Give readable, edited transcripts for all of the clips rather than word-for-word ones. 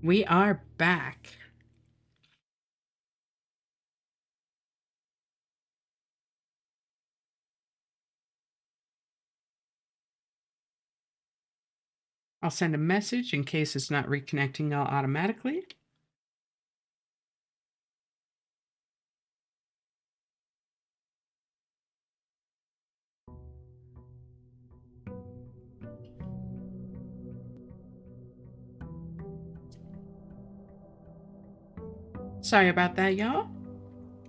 We are back. I'll send a message in case it's not reconnecting y'all automatically. Sorry about that, y'all.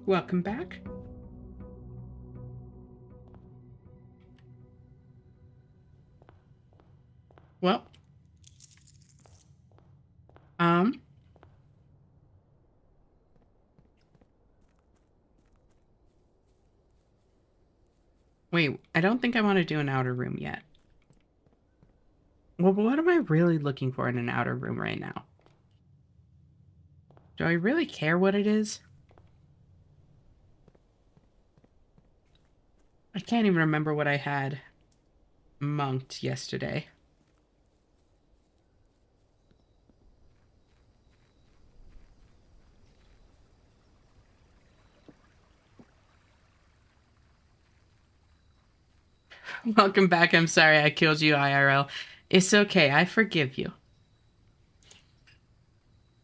Welcome back. Well, um, wait, I don't think I want to do an outer room yet. Well, what am I really looking for in an outer room right now? Do I really care what it is? I can't even remember what I had monked yesterday. Welcome back. I'm sorry I killed you, IRL. It's okay. I forgive you.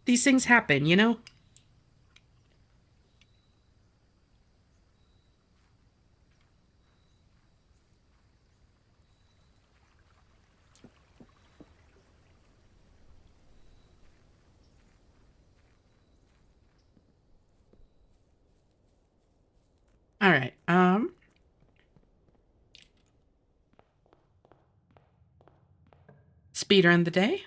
These things happen, you know? All right. Speedrun the day.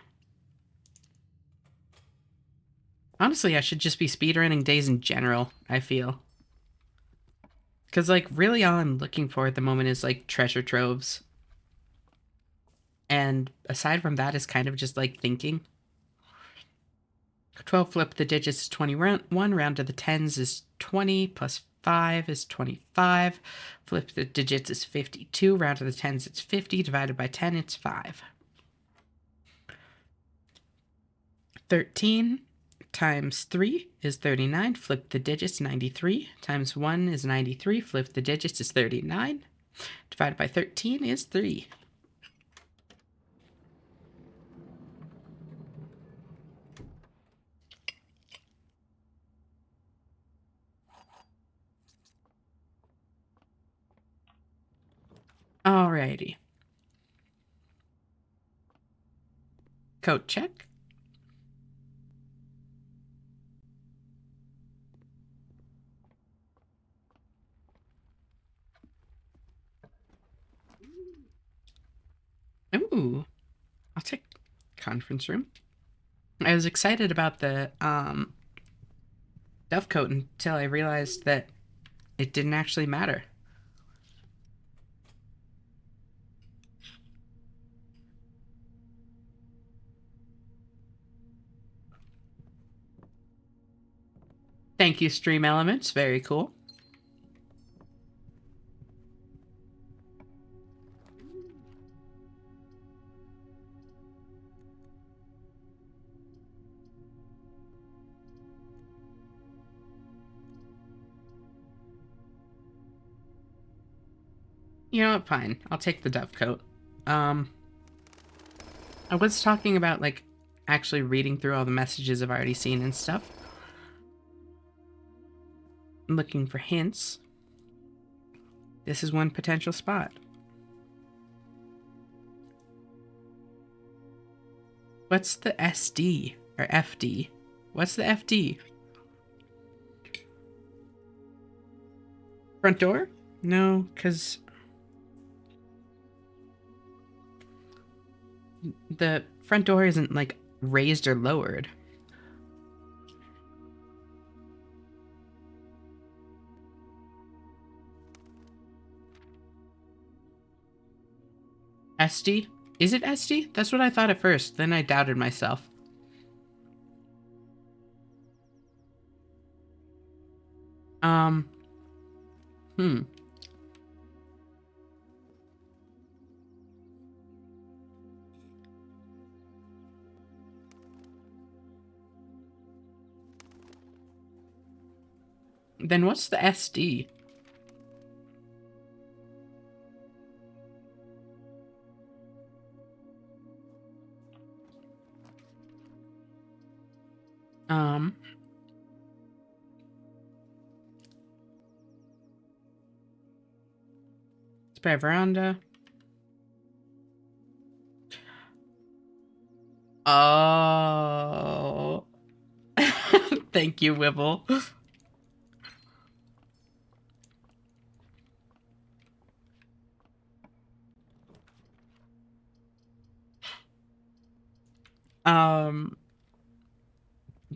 Honestly, I should just be speedrunning days in general, I feel. Because, like, really all I'm looking for at the moment is, like, treasure troves. And aside from that, is kind of just, like, thinking. 12 flip the digits is 21, round to the tens is 20, plus 5 is 25. Flip the digits is 52, round to the tens it's 50, divided by 10 it's 5. 13 times 3 is 39, flip the digits 93, times 1 is 93, flip the digits is 39, divided by 13 is 3. Alrighty. Code check. Ooh, I'll take conference room. I was excited about the Dovecoat until I realized that it didn't actually matter. Thank you, Stream Elements. Very cool. You know what? Fine. I'll take the Dovecoat. I was talking about, like, actually reading through all the messages I've already seen and stuff. I'm looking for hints. This is one potential spot. What's the SD or FD? What's the FD? Front door? No, because the front door isn't, like, raised or lowered. SD? Is it SD? That's what I thought at first. Then I doubted myself. Um. Hmm. Then what's the SD? Spy veranda. Oh. Thank you, Wibble.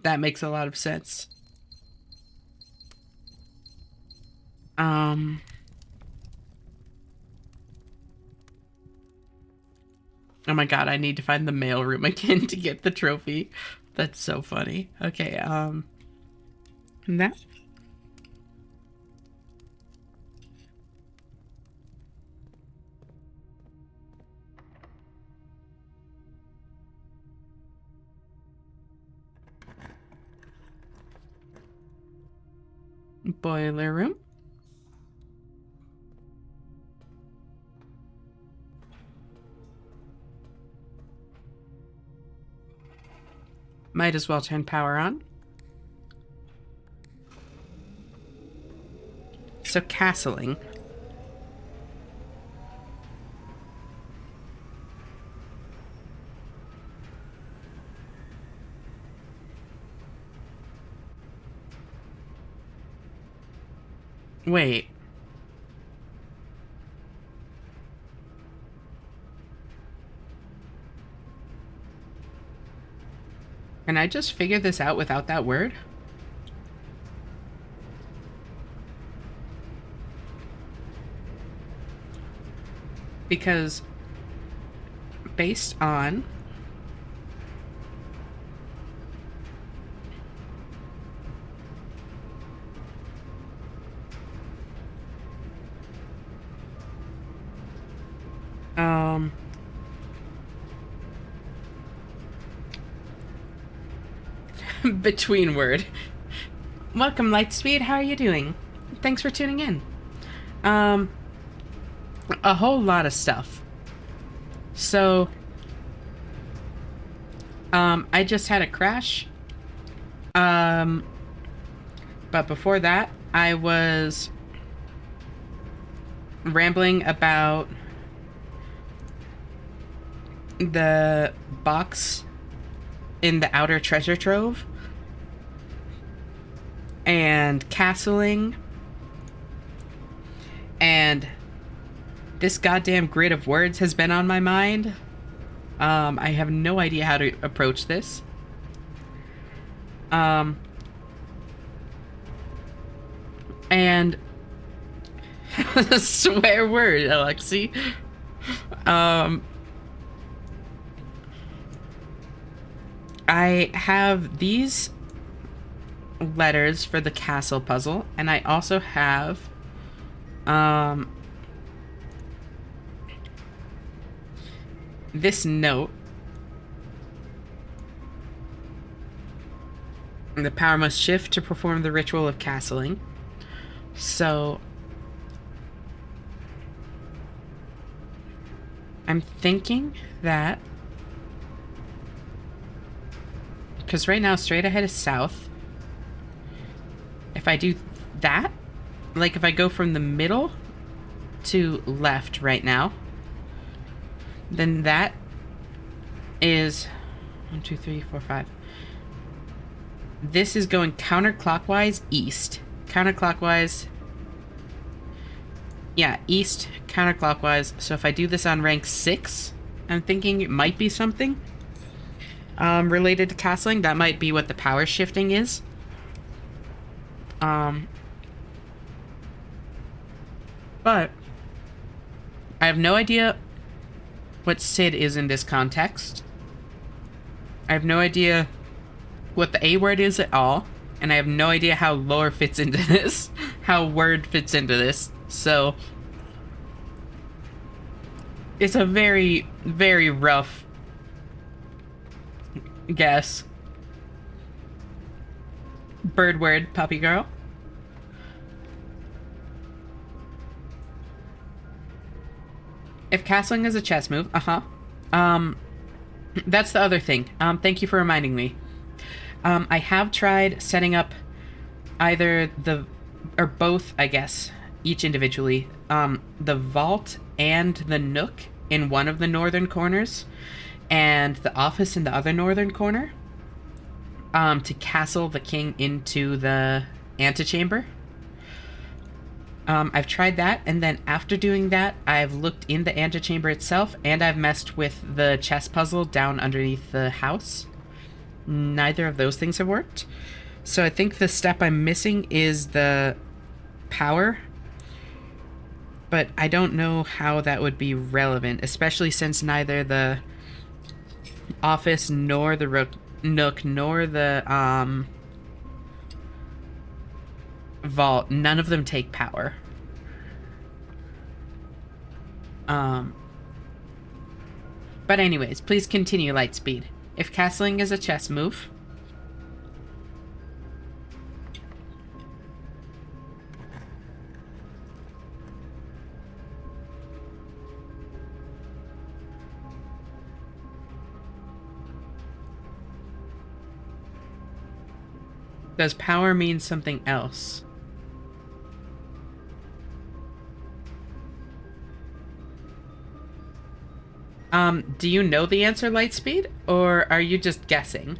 That makes a lot of sense. Oh my god, I need to find the mailroom again to get the trophy. That's so funny. Okay, that. Boiler room. Might as well turn power on. So castling. Wait. Can I just figure this out without that word? Because based on between word. Welcome, Lightspeed. How are you doing? Thanks for tuning in. A whole lot of stuff. So, I just had a crash. But before that, I was rambling about the box in the outer treasure trove and castling and this goddamn grid of words has been on my mind. I have no idea how to approach this. And swear word, Alexi. I have these letters for the castle puzzle, and I also have this note. The power must shift to perform the ritual of castling. So I'm thinking that because right now straight ahead is south. If I do that, like if I go from the middle to left right now, then that is 1, 2, 3, 4, 5. This is going counterclockwise east. Counterclockwise. Yeah, east counterclockwise. So if I do this on rank 6, I'm thinking it might be something related to castling. That might be what the power shifting is. But I have no idea what Sid is in this context. I have no idea what the A word is at all. And I have no idea how lore fits into this. How word fits into this. So it's a very, very rough guess. Bird word, puppy girl. If castling is a chess move, that's the other thing. Thank you for reminding me. I have tried setting up either or both, I guess, each individually, the vault and the nook in one of the northern corners, and the office in the other northern corner, to castle the king into the antechamber. I've tried that, and then after doing that, I've looked in the antechamber itself, and I've messed with the chess puzzle down underneath the house. Neither of those things have worked. So I think the step I'm missing is the power, but I don't know how that would be relevant, especially since neither the office nor the nook nor the vault, none of them take power. But anyways, please continue, Lightspeed. If castling is a chess move, does power mean something else? Do you know the answer, Lightspeed? Or are you just guessing?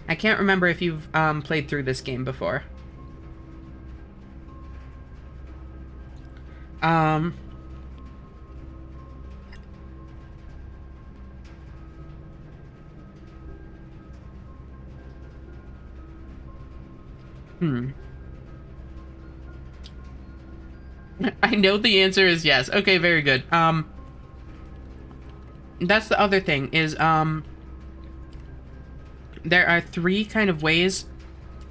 I can't remember if you've, played through this game before. I know the answer is yes. Okay, very good. That's the other thing, is, there are three kind of ways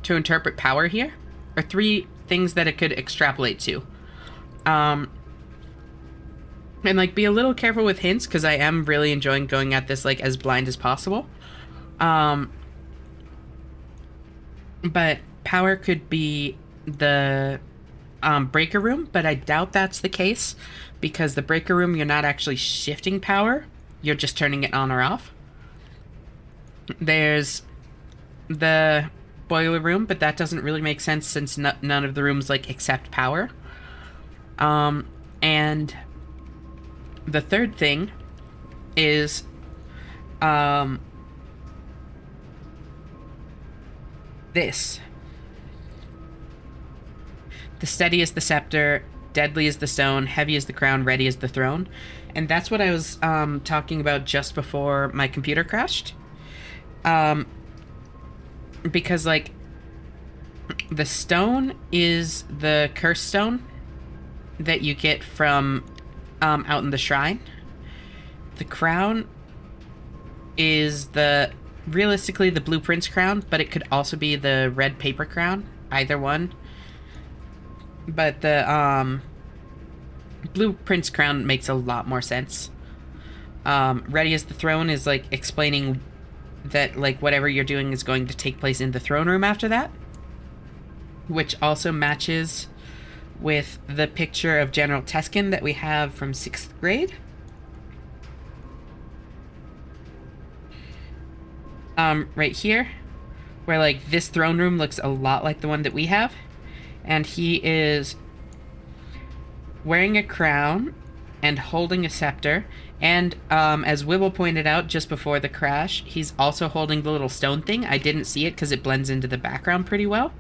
to interpret power here, or three things that it could extrapolate to. And, like, be a little careful with hints, because I am really enjoying going at this, like, as blind as possible. But power could be the breaker room, but I doubt that's the case, because the breaker room, you're not actually shifting power, you're just turning it on or off. There's the boiler room, but that doesn't really make sense since none of the rooms, like, accept power. And the third thing is this. The steady is the scepter, deadly is the stone, heavy is the crown, ready is the throne. And that's what I was talking about just before my computer crashed. Because, like, the stone is the curse stone that you get from out in the shrine. The crown is realistically the blueprints crown, but it could also be the red paper crown, either one. But the blueprints crown makes a lot more sense. Ready as the throne is, like, explaining that, like, whatever you're doing is going to take place in the throne room after that, which also matches with the picture of General Teskin that we have from 6th grade. Right here, where, like, this throne room looks a lot like the one that we have, and he is wearing a crown and holding a scepter, and as Wibble pointed out just before the crash, he's also holding the little stone thing. I didn't see it because it blends into the background pretty well,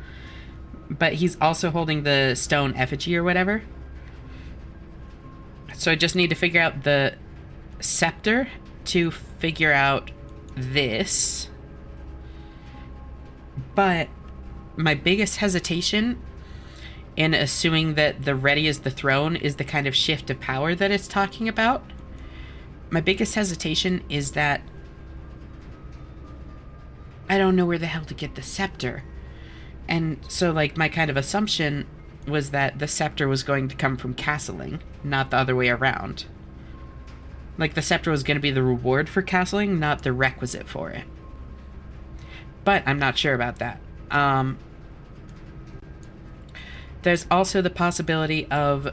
but he's also holding the stone effigy or whatever. So I just need to figure out the scepter to figure out this. But my biggest hesitation in assuming that the ready as the throne is the kind of shift of power that it's talking about, my biggest hesitation is that I don't know where the hell to get the scepter. And so, like, my kind of assumption was that the scepter was going to come from castling, not the other way around. Like, the scepter was going to be the reward for castling, not the requisite for it. But I'm not sure about that. There's also the possibility of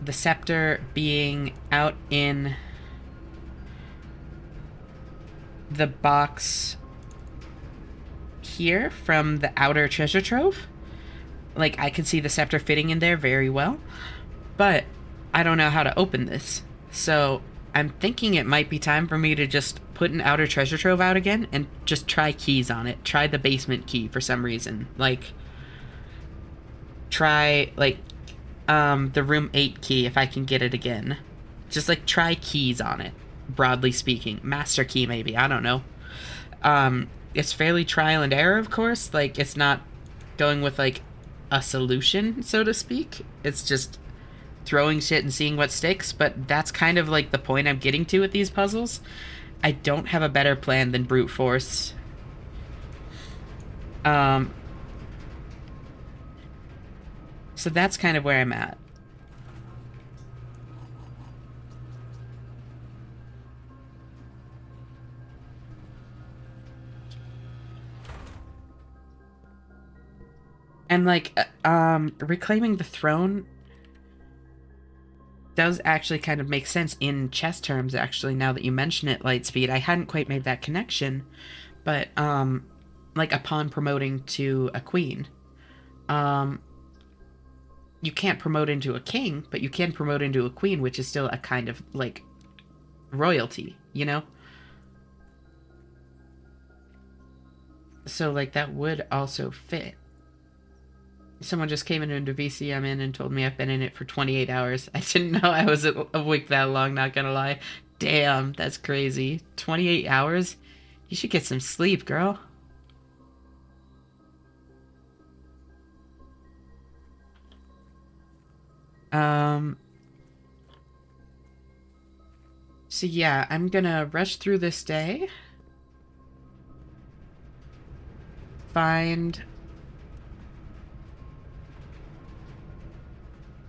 the scepter being out in the box here from the outer treasure trove. Like, I can see the scepter fitting in there very well, but I don't know how to open this. So I'm thinking it might be time for me to just put an outer treasure trove out again and just try keys on it. Try the basement key for some reason. Like, try, like, the room 8 key if I can get it again. Just, like, try keys on it, broadly speaking. Master key, maybe. I don't know. It's fairly trial and error, of course. Like, it's not going with, like, a solution, so to speak. It's just throwing shit and seeing what sticks, but that's kind of, like, the point I'm getting to with these puzzles. I don't have a better plan than brute force. So that's kind of where I'm at. And, like, reclaiming the throne does actually kind of make sense in chess terms, actually, now that you mention it, Lightspeed. I hadn't quite made that connection, but, like, upon promoting to a queen, you can't promote into a king, but you can promote into a queen, which is still a kind of, like, royalty, you know? So, like, that would also fit. Someone just came into VC I'm in and told me I've been in it for 28 hours. I didn't know I was awake that long, not gonna lie. Damn, that's crazy. 28 hours? You should get some sleep, girl. So yeah, I'm gonna rush through this day. Find...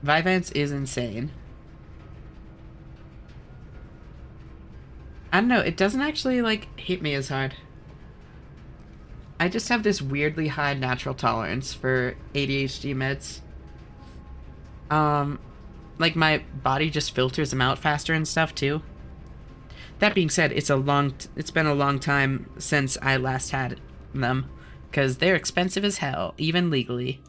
Vyvanse is insane. I don't know, it doesn't actually, like, hit me as hard. I just have this weirdly high natural tolerance for ADHD meds. Like, my body just filters them out faster and stuff, too. That being said, it's been a long time since I last had them, because they're expensive as hell, even legally.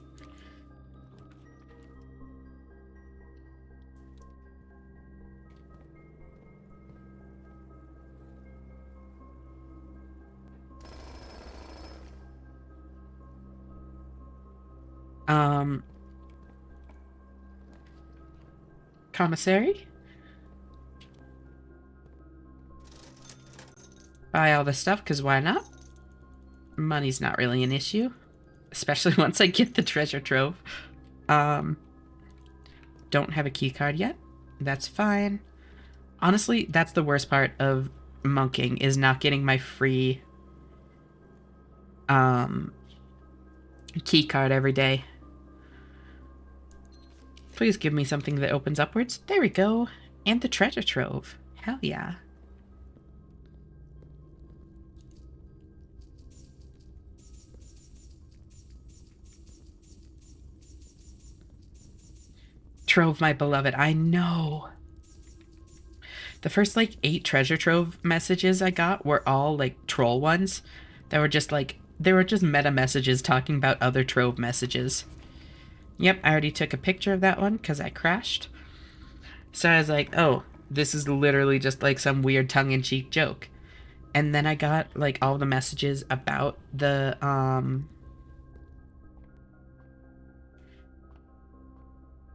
Commissary? Buy all this stuff, because why not? Money's not really an issue. Especially once I get the treasure trove. Don't have a key card yet. That's fine. Honestly, that's the worst part of monking, is not getting my free key card every day. Please give me something that opens upwards. There we go. And the treasure trove. Hell yeah. Trove, my beloved. I know. The first, like, 8 treasure trove messages I got were all, like, troll ones. That were just, like, they were just meta messages talking about other trove messages. Yep, I already took a picture of that one because I crashed. So I was like, oh, this is literally just, like, some weird tongue-in-cheek joke. And then I got, like, all the messages about the,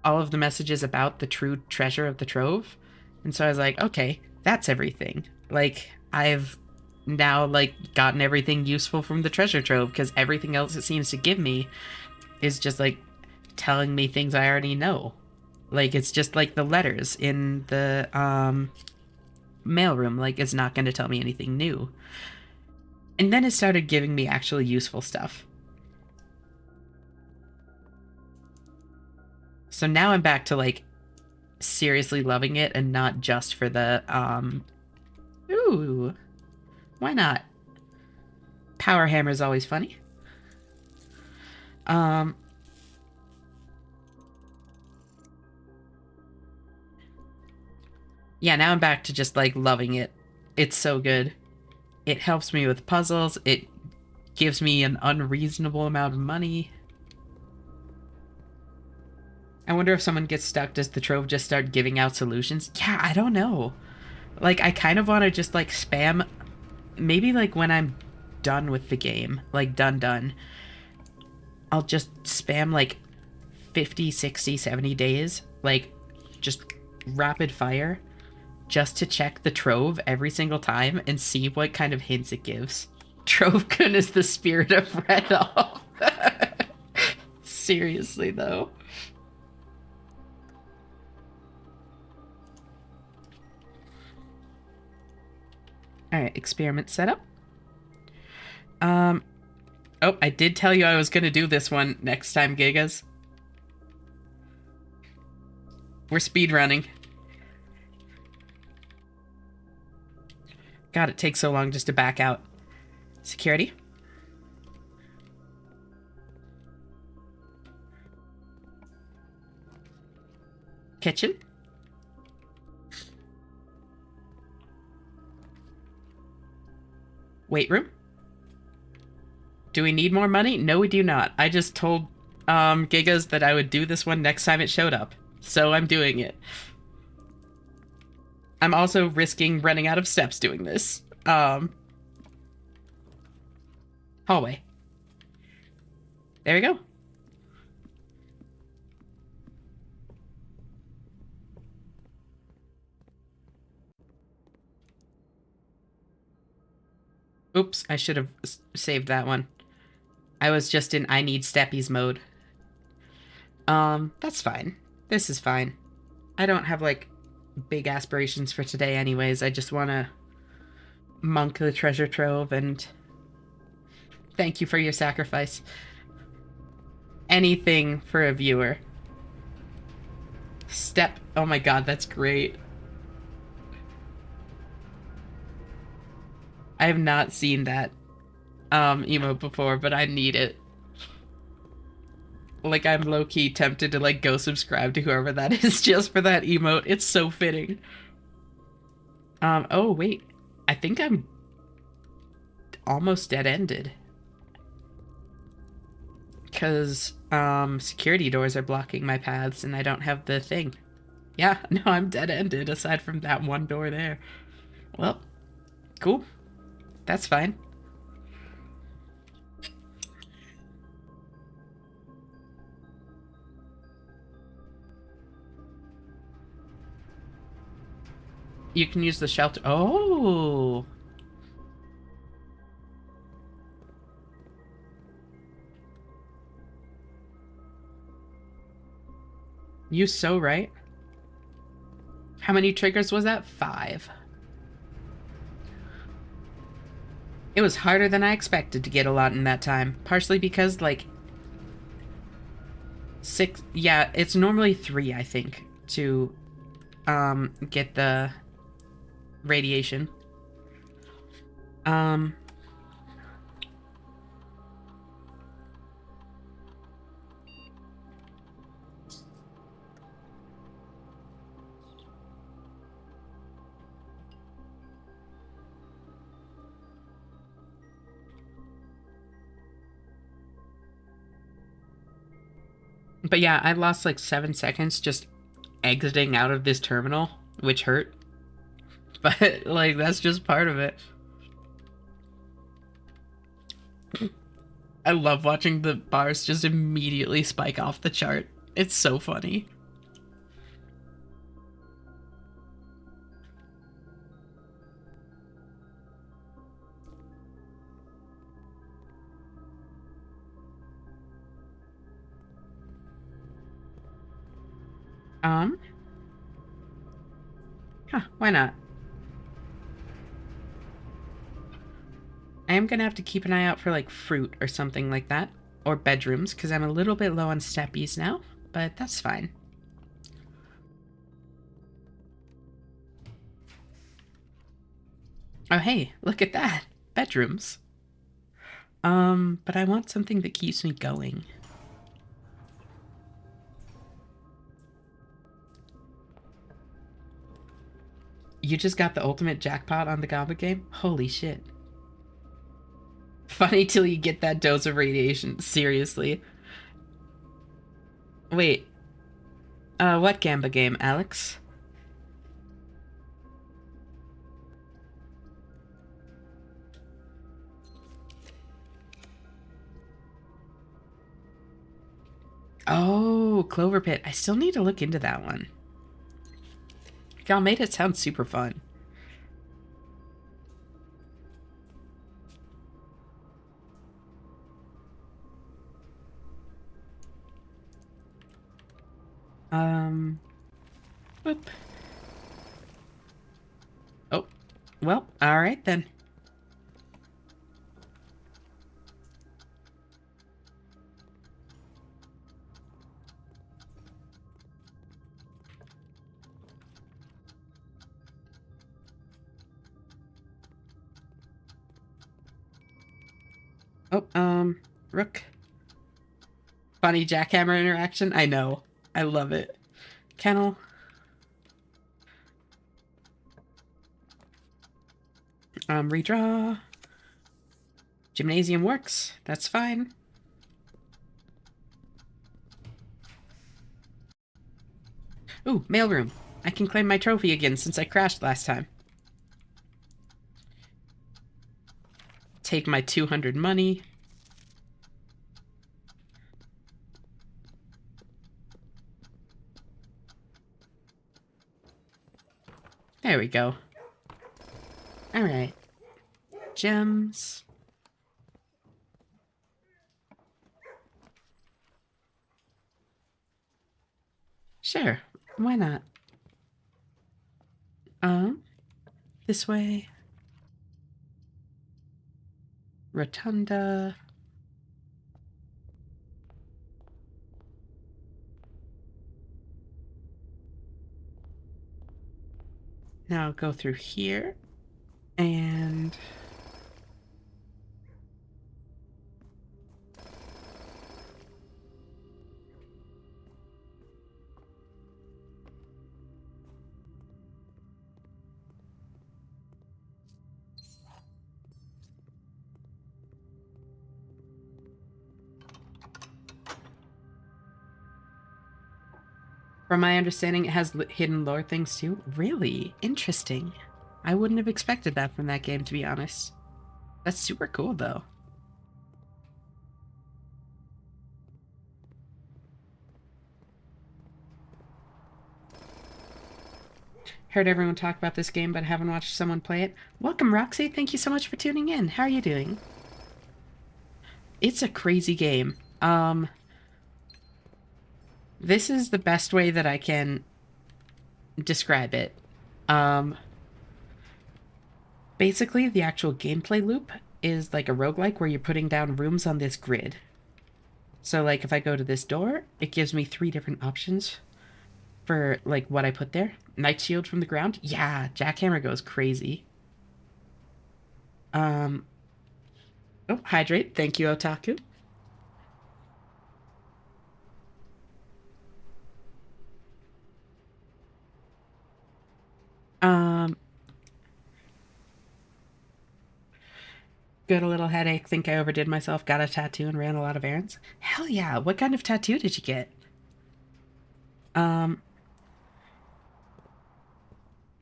all of the messages about the true treasure of the trove. And so I was like, okay, that's everything. Like, I've now, like, gotten everything useful from the treasure trove, because everything else it seems to give me is just, like, telling me things I already know. Like, it's just like the letters in the mailroom. Like, it's not going to tell me anything new. And then it started giving me actually useful stuff. So now I'm back to, like, seriously loving it, and not just for the, ooh, why not? Power hammer's always funny. Yeah, now I'm back to just like loving it. It's so good. It helps me with puzzles. It gives me an unreasonable amount of money. I wonder if someone gets stuck, does the Trove just start giving out solutions? Yeah, I don't know. Like, I kind of want to just like spam, maybe like when I'm done with the game, like done, I'll just spam like 50, 60, 70 days, like just rapid fire, just to check the Trove every single time and see what kind of hints it gives. Trove is the spirit of Randolph. Seriously, though. Alright, experiment setup. Um, oh, I did tell you I was going to do this one next time, Gigas. We're speedrunning. God, it takes so long just to back out. Security. Kitchen. Weight room. Do we need more money? No, we do not. I just told Gigas that I would do this one next time it showed up. So I'm doing it. I'm also risking running out of steps doing this. Hallway. There we go. Oops, I should have saved that one. I was just in I need steppies mode. That's fine. This is fine. I don't have, like, big aspirations for today anyways. I just want to monk the treasure trove and thank you for your sacrifice. Anything for a viewer. Step. Oh my god, that's great. I have not seen that emote before, but I need it. Like, I'm low-key tempted to, like, go subscribe to whoever that is just for that emote. It's so fitting. Oh, wait. I think I'm almost dead-ended. Because, security doors are blocking my paths and I don't have the thing. Yeah, no, I'm dead-ended aside from that one door there. Well, cool. That's fine. You can use the shelter. Oh! You so right. How many triggers was that? 5. It was harder than I expected to get a lot in that time. Partially because, like, 6... Yeah, it's normally 3, I think, to, get the radiation. But yeah, I lost like 7 seconds just exiting out of this terminal, which hurt. But, like, that's just part of it. I love watching the bars just immediately spike off the chart. It's so funny. Um, huh, why not? I am gonna have to keep an eye out for, like, fruit or something like that. Or bedrooms, because I'm a little bit low on steppies now. But that's fine. Oh, hey, look at that. Bedrooms. But I want something that keeps me going. You just got the ultimate jackpot on the Gamba game? Holy shit. Funny till you get that dose of radiation. Seriously. Wait, what Gamba game, Alex? Oh, Clover Pit. I still need to look into that one. Y'all made it sound super fun. Whoop. Oh, well, alright then. Oh, Rook. Funny jackhammer interaction? I know. I love it. Kennel. Redraw. Gymnasium works. That's fine. Ooh, mailroom. I can claim my trophy again since I crashed last time. Take my 200 money. There we go. Alright. Gems. Sure. Why not? This way. Rotunda. Now go through here. And... from my understanding, it has hidden lore things too. Really? Interesting. I wouldn't have expected that from that game, to be honest. That's super cool, though. Heard everyone talk about this game, but haven't watched someone play it. Welcome, Roxy. Thank you so much for tuning in. How are you doing? It's a crazy game. This is the best way that I can describe it. Basically, the actual gameplay loop is like a roguelike where you're putting down rooms on this grid. So, like, if I go to this door, it gives me 3 different options for, like, what I put there. Night shield from the ground. Yeah, jackhammer goes crazy. Oh, hydrate. Thank you, Otaku. Got a little headache. Think I overdid myself. Got a tattoo and ran a lot of errands. Hell yeah. What kind of tattoo did you get? But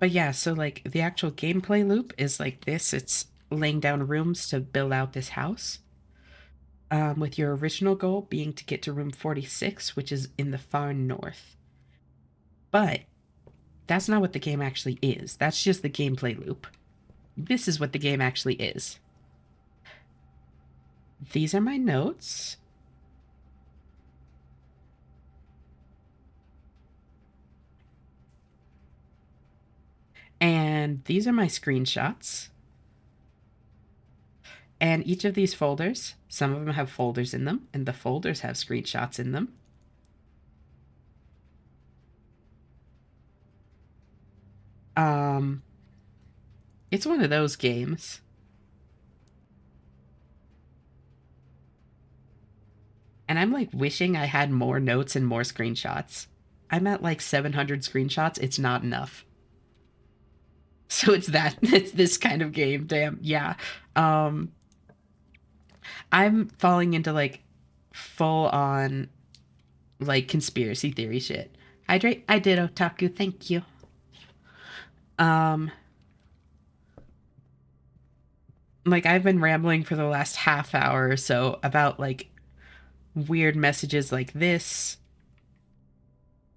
yeah, so like the actual gameplay loop is like this. It's laying down rooms to build out this house. With your original goal being to get to room 46, which is in the far north. But that's not what the game actually is. That's just the gameplay loop. This is what the game actually is. These are my notes. And these are my screenshots. And each of these folders, some of them have folders in them, and the folders have screenshots in them. It's one of those games. And I'm like wishing I had more notes and more screenshots. I'm at like 700 screenshots. It's not enough. So it's that it's this kind of game. Damn. Yeah. Um I'm falling into like full on like conspiracy theory shit. Hydrate. I did, otaku. Thank you. Um like I've been rambling for the last half hour or so about like weird messages like this.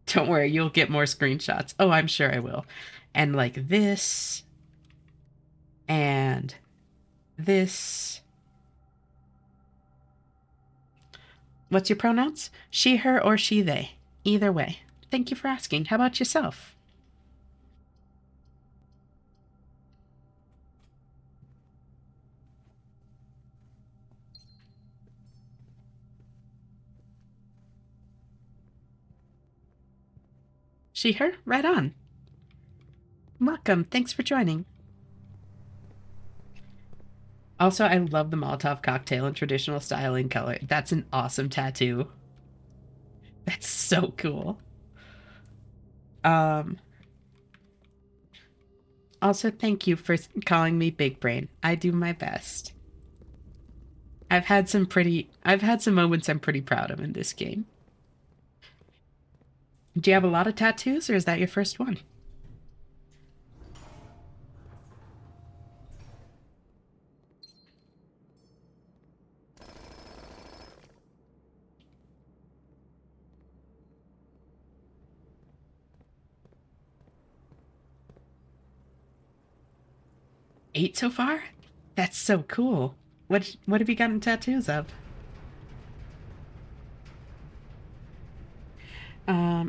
Don't worry, you'll get more screenshots. Oh, I'm sure I will. And like this and this. What's your pronouns? She, her, or she, they. Either way. Thank you for asking. How about yourself? She, her? Right on. Welcome. Thanks for joining. Also, I love the Molotov cocktail in traditional style and color. That's an awesome tattoo. That's so cool. Um, Also, thank you for calling me Big Brain. I do my best. I've had some moments I'm pretty proud of in this game. Do you have a lot of tattoos, or is that your first one? 8 so far? That's so cool. What have you gotten tattoos of?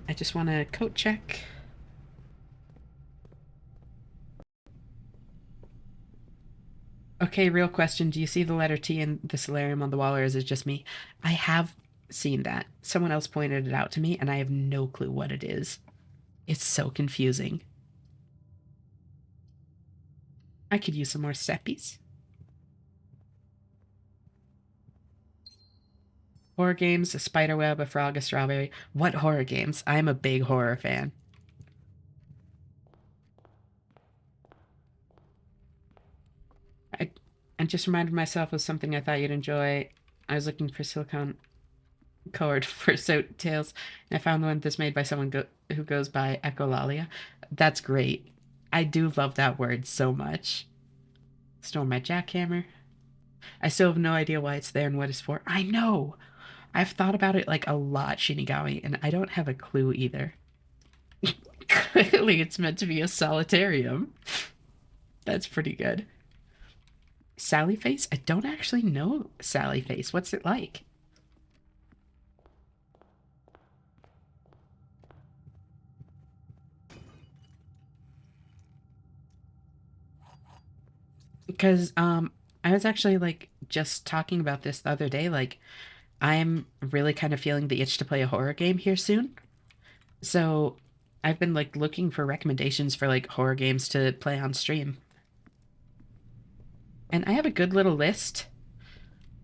I just want to coat check. Okay, real question. Do you see the letter T in the solarium on the wall, or is it just me? I have seen that. Someone else pointed it out to me, and I have no clue what it is. It's so confusing. I could use some more steppies. Horror games, a spider web, a frog, a strawberry. What horror games? I'm a big horror fan. I, I just reminded myself of something I thought you'd enjoy. I was looking for silicone cord for soap tails, and I found one that's made by someone who goes by Echolalia. That's great. I do love that word so much. Stole my jackhammer. I still have no idea why it's there and what it's for. I know. I've thought about it like a lot, Shinigami, and I don't have a clue either. Clearly, it's meant to be a solitarium. That's pretty good. Sally Face? I don't actually know Sally Face. What's it like? Because I was actually like just talking about this the other day. Like, I'm really kind of feeling the itch to play a horror game here soon. So I've been like looking for recommendations for like horror games to play on stream. And I have a good little list.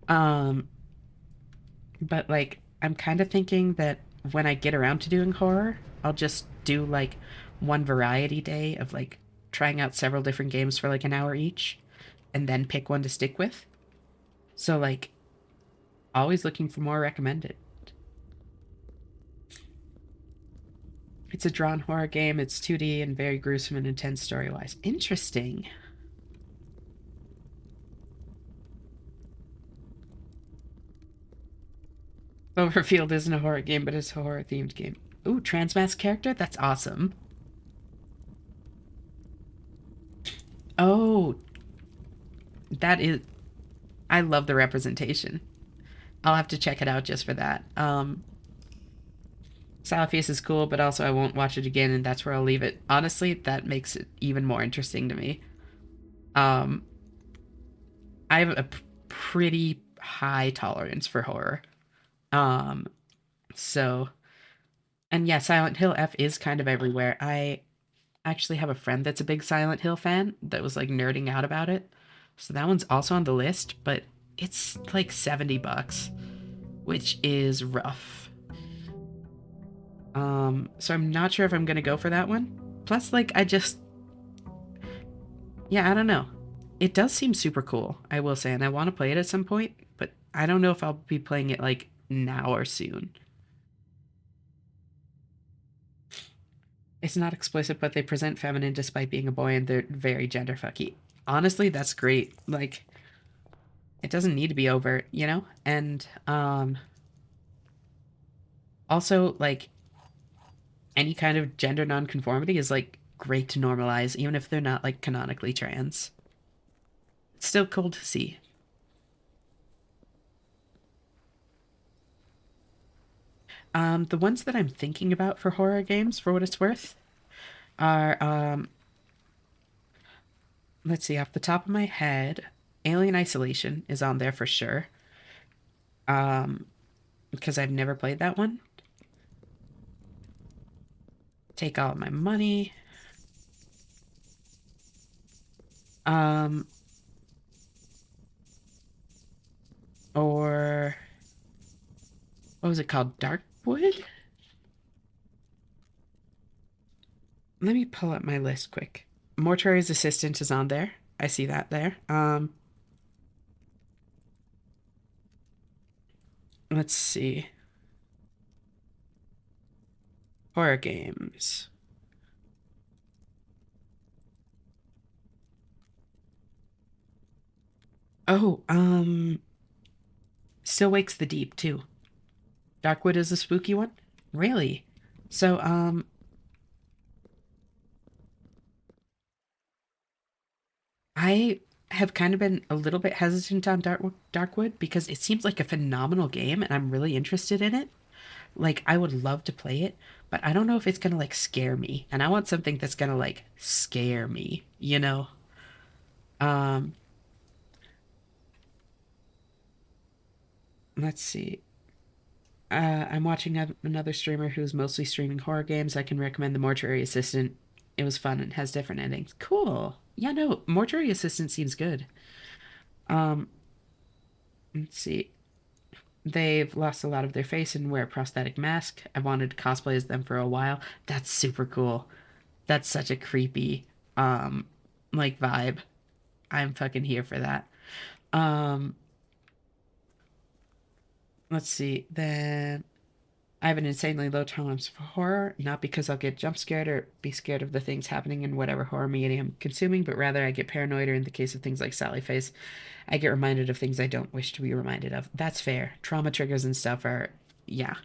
Um, but like I'm kind of thinking that when I get around to doing horror, I'll just do like one variety day of like trying out several different games for like an hour each and then pick one to stick with. So like always looking for more recommended. It's a drawn horror game. It's 2D and very gruesome and intense story-wise. Interesting. Cloverfield isn't a horror game, but it's a horror-themed game. Ooh, transmask character? That's awesome. Oh, that is... I love the representation. I'll have to check it out just for that. Salafius is cool, but also I won't watch it again, and that's where I'll leave it. Honestly, that makes it even more interesting to me. Um, I have a pretty high tolerance for horror. Um, so, and yeah, Silent Hill F is kind of everywhere. I actually have a friend that's a big Silent Hill fan that was like nerding out about it. So that one's also on the list, but it's like $70, which is rough. So I'm not sure if I'm gonna go for that one. Plus, like, Yeah, I don't know. It does seem super cool, I will say, and I want to play it at some point, but I don't know if I'll be playing it like now or soon. It's not explicit, but they present feminine despite being a boy, and they're very gender fucky. Honestly, that's great. Like, it doesn't need to be overt, you know? And also, like, any kind of gender nonconformity is like great to normalize, even if they're not like canonically trans. It's still cool to see. The ones that I'm thinking about for horror games, for what it's worth, are let's see, off the top of my head, Alien Isolation is on there for sure. Um, because I've never played that one. Take all of my money. Um, or what was it called? Darkwood? Let me pull up my list quick. Mortuary's Assistant is on there. I see that there. Let's see. Horror games. Oh, Still Wakes the Deep too. Darkwood is a spooky one? Really? So, I have kind of been a little bit hesitant on Darkwood because it seems like a phenomenal game and I'm really interested in it. Like, I would love to play it, but I don't know if it's gonna like scare me. And I want something that's gonna like scare me, you know? Um, let's see. I'm watching another streamer who's mostly streaming horror games. I can recommend The Mortuary Assistant. It was fun and has different endings. Cool. Yeah, no, Mortuary Assistant seems good. Um, let's see. They've lost a lot of their face and wear a prosthetic mask. I wanted to cosplay as them for a while. That's super cool. That's such a creepy, um, like vibe. I'm fucking here for that. Um, let's see. Then I have an insanely low tolerance for horror, not because I'll get jump scared or be scared of the things happening in whatever horror media I'm consuming, but rather I get paranoid, or in the case of things like Sally Face, I get reminded of things I don't wish to be reminded of. That's fair. Trauma triggers and stuff are, yeah,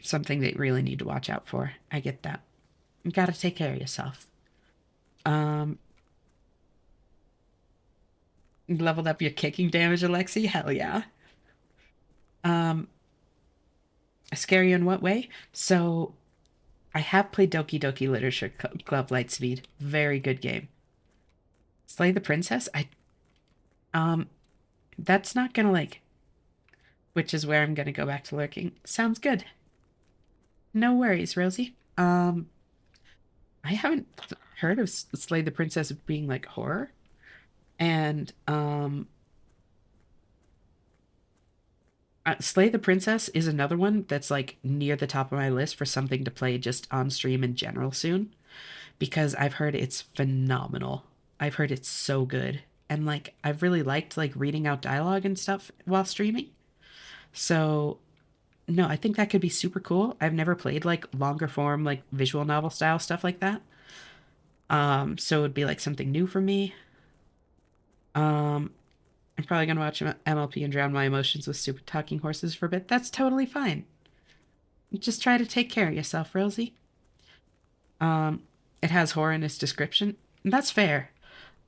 something that you really need to watch out for. I get that. You gotta take care of yourself. Um, Leveled up your kicking damage, Alexi? Hell yeah. Um, Scary in what way? So, I have played Doki Doki Literature Club Lightspeed. Very good game. Slay the Princess? Um, that's not gonna like, which is where I'm gonna go back to lurking. Sounds good. No worries, Rosie. I haven't heard of Slay the Princess being like horror. And, Slay the Princess is another one that's like near the top of my list for something to play just on stream in general soon because I've heard it's phenomenal. I've heard it's so good. And like I've really liked like reading out dialogue and stuff while streaming. So, no, I think that could be super cool. I've never played like longer form like visual novel style stuff like that. So it'd be like something new for me. Um I'm probably gonna watch MLP and drown my emotions with stupid talking horses for a bit. That's totally fine. Just try to take care of yourself, Rosie. Um, it has horror in its description. That's fair.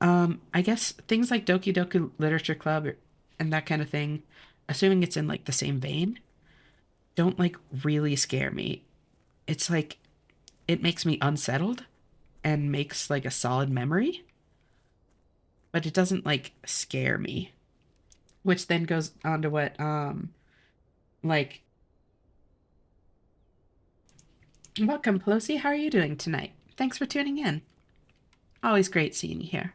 I guess things like Doki Doki Literature Club and that kind of thing, assuming it's in like the same vein, don't like really scare me. It's like it makes me unsettled and makes like a solid memory, but it doesn't like scare me. Which then goes on to what like welcome Pelosi, how are you doing tonight? Thanks for tuning in. Always great seeing you here.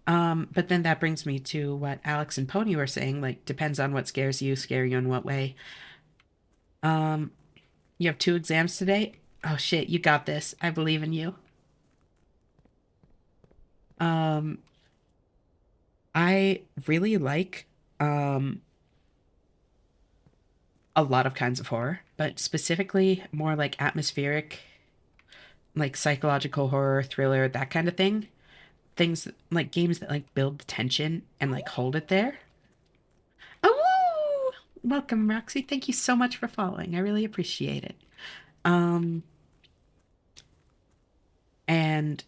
But then that brings me to what Alex and Pony were saying, like depends on what scares you, scare you in what way. Um, you have 2 exams today? Oh shit, you got this. I believe in you. Um, I really like um a lot of kinds of horror, but specifically more like atmospheric, like psychological horror, thriller, that kind of thing. Things like games that like build the tension and like hold it there. Oh, welcome, Roxy. Thank you so much for following. I really appreciate it. Um, and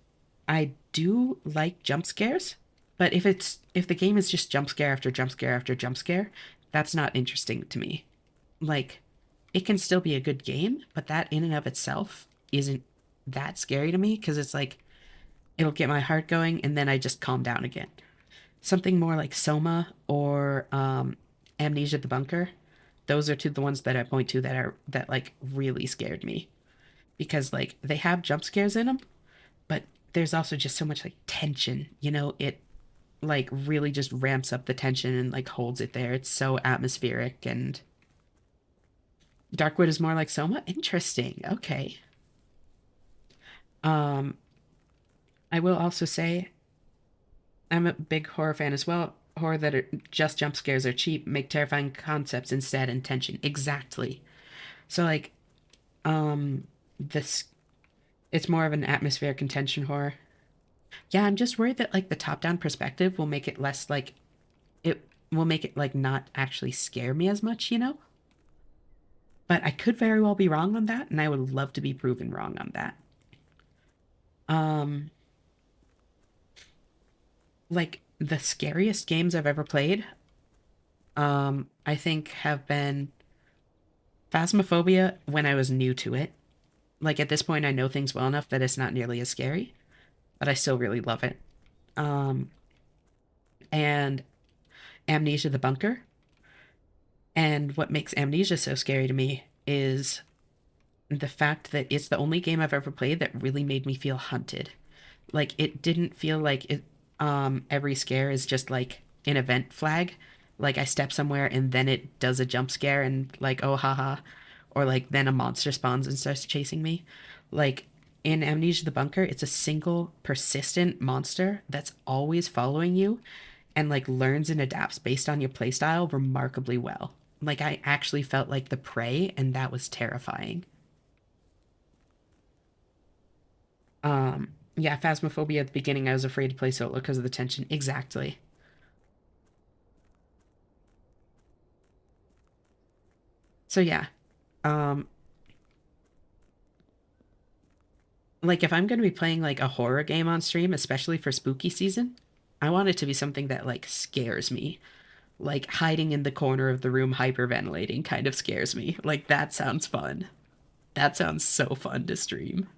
I do like jump scares, but if the game is just jump scare after jump scare after jump scare, that's not interesting to me. Like, it can still be a good game, but that in and of itself isn't that scary to me because it's like it'll get my heart going and then I just calm down again. Something more like Soma or Amnesia the Bunker. Those are two the ones that I point to that like really scared me because like they have jump scares in them, but there's also just so much like tension. It like really just ramps up the tension and like holds it there. It's so atmospheric and Darkwood is more like Soma. Interesting. Okay. Um, I will also say I'm a big horror fan as well. Horror that are just jump scares are cheap, make terrifying concepts instead and tension. Exactly. So like, this it's more of an atmospheric and tension horror. Yeah, I'm just worried that like the top-down perspective will make it less like it will make it like not actually scare me as much. But I could very well be wrong on that, and I would love to be proven wrong on that. Um, like the scariest games I've ever played, I think have been Phasmophobia when I was new to it. Like at this point, I know things well enough that it's not nearly as scary, but I still really love it. Um, and Amnesia the Bunker. And what makes Amnesia so scary to me is the fact that it's the only game I've ever played that really made me feel hunted. Like it didn't feel like it every scare is just like an event flag. Like I step somewhere and then it does a jump scare and like oh haha or like then a monster spawns and starts chasing me. Like in Amnesia the Bunker, it's a single persistent monster that's always following you and like learns and adapts based on your playstyle remarkably well. Like I actually felt like the prey and that was terrifying. Yeah, Phasmophobia at the beginning, I was afraid to play solo because of the tension. Exactly. So yeah, um, like if I'm gonna be playing like a horror game on stream, especially for spooky season, I want it to be something that like scares me. Like hiding in the corner of the room hyperventilating kind of scares me. Like that sounds fun. That sounds so fun to stream.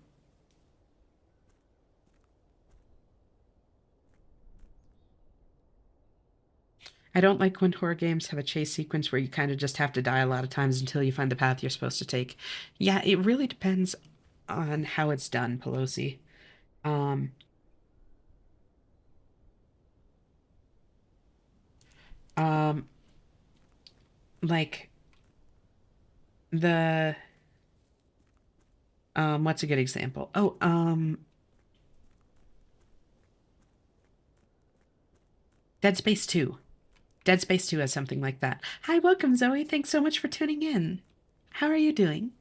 I don't like when horror games have a chase sequence where you kind of just have to die a lot of times until you find the path you're supposed to take. Yeah, it really depends on how it's done, Pelosi. Um, um, like the what's a good example? Oh, Dead Space 2. Dead Space 2 has something like that. Hi, welcome, Zoe. Thanks so much for tuning in. How are you doing?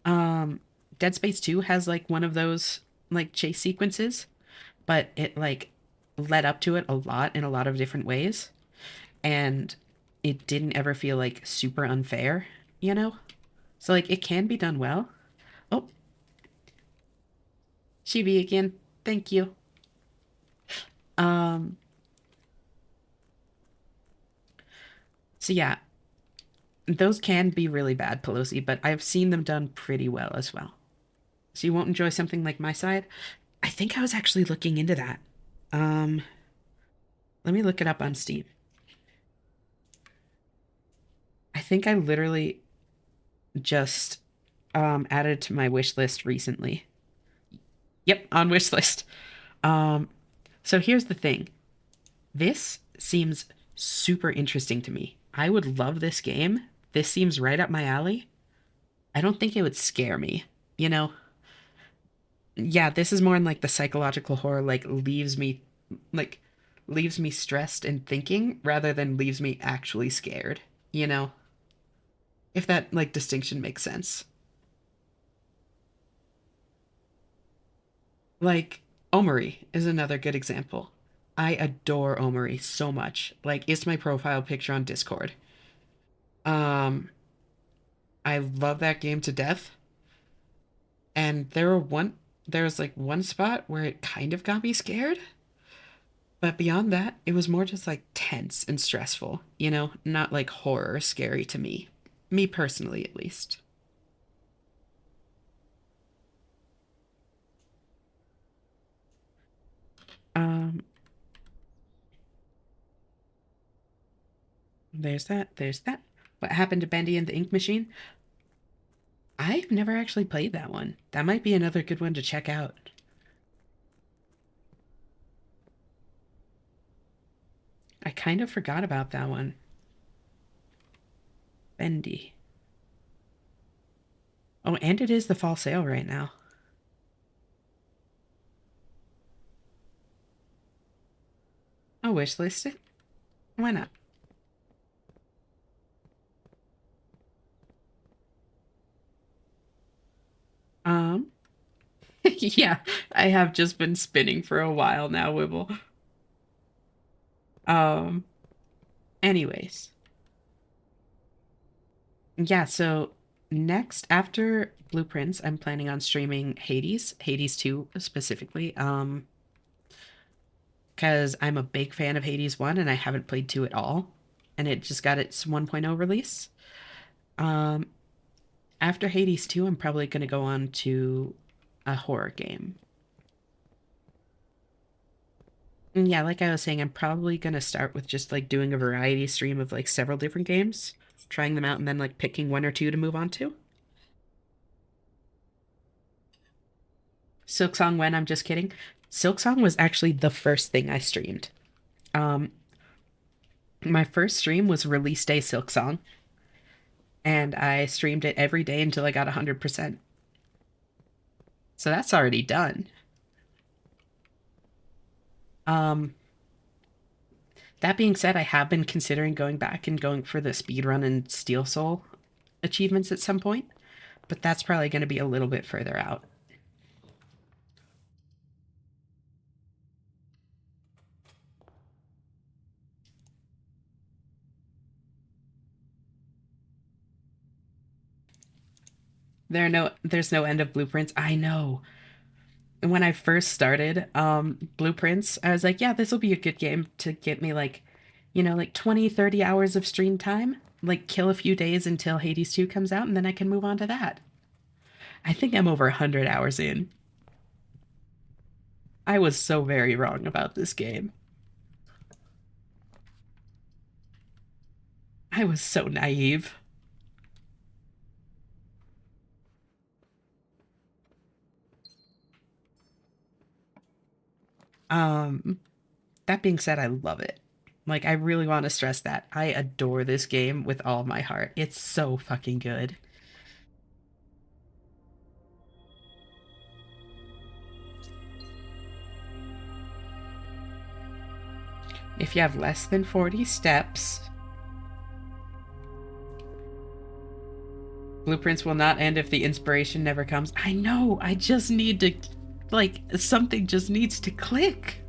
Um, Dead Space 2 has like one of those like chase sequences, but it like led up to it a lot in a lot of different ways, and it didn't ever feel like super unfair, you know? So like it can be done well. Oh, Chibi again. Thank you. Um, so yeah, those can be really bad, Pelosi, but I've seen them done pretty well as well. So you won't enjoy something like my side? I think I was actually looking into that. Um, Let me look it up on Steam. I think I literally just added it to my wish list recently. Yep, on wish list. Um, so here's the thing. This seems super interesting to me. I would love this game. This seems right up my alley. I don't think it would scare me, you know? Yeah, this is more in like the psychological horror, like leaves me stressed and thinking rather than leaves me actually scared, you know? If that like distinction makes sense. Like Omori is another good example. I adore Omori so much. Like it's my profile picture on Discord. Um I love that game to death. And there was like one spot where it kind of got me scared, but beyond that, it was more just like tense and stressful, you know, not like horror scary to me. Me personally at least. Um there's that. What happened to Bendy and the Ink Machine? I've never actually played that one. That might be another good one to check out. I kind of forgot about that one. Bendy. Oh, and it is the fall sale right now. I'll wishlist it. Why not? Um, yeah, I have just been spinning for a while now, Wibble. Um, anyways, yeah, so next after Blueprints, I'm planning on streaming Hades 2 specifically. Because I'm a big fan of Hades 1 and I haven't played 2 at all. And it just got its 1.0 release. Um, After Hades 2, I'm probably going to go on to a horror game. And yeah, like I was saying, I'm probably going to start with just like doing a variety stream of like several different games, trying them out, and then like picking one or two to move on to. Silksong when? I'm just kidding. Silksong was actually the first thing I streamed. Um, my first stream was release day Silksong, and I streamed it every day until I got 100%. So that's already done. Um, that being said, I have been considering going back and going for the speedrun and Steel Soul achievements at some point, but that's probably going to be a little bit further out. There's no end of blueprints. I know. When I first started blueprints, I was like, yeah, this will be a good game to get me like, like 20, 30 hours of stream time, like kill a few days until Hades 2 comes out and then I can move on to that. I think I'm over 100 hours in. I was so very wrong about this game. I was so naive. Um that being said, I love it. Like I really want to stress that. I adore this game with all my heart. It's so fucking good. If you have less than 40 steps, blueprints will not end if the inspiration never comes. I know. I just need to, like, something just needs to click.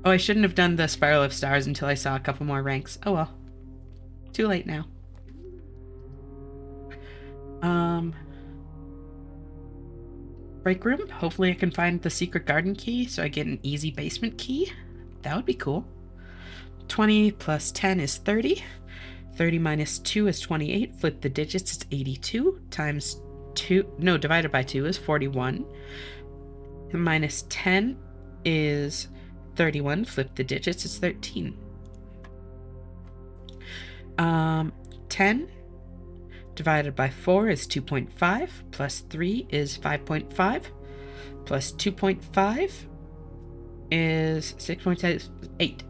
Oh, I shouldn't have done the Spiral of Stars until I saw a couple more ranks. Oh well. Too late now. Um, break room. Hopefully I can find the secret garden key so I get an easy basement key. That would be cool. 20 plus 10 is 30. 30 minus 2 is 28. Flip the digits, it's 82. Times 2, no, divided by 2 is 41. Minus 10 is 31. Flip the digits, it's 13. 10 divided by 4 is 2.5. Plus 3 is 5.5. Plus 2.5 is 6.8.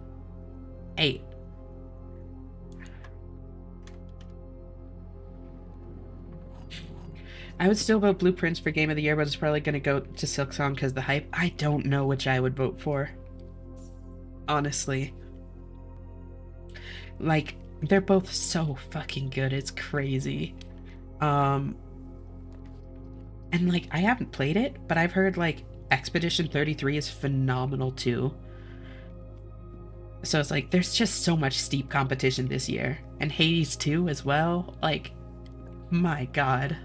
8. I would still vote Blueprints for Game of the Year, but it's probably going to go to Silksong because the hype. I don't know which I would vote for. Honestly. Like, they're both so fucking good. It's crazy. Um, and like, I haven't played it, but I've heard like Expedition 33 is phenomenal too. So it's like, there's just so much steep competition this year. And Hades 2 as well. Like, my god.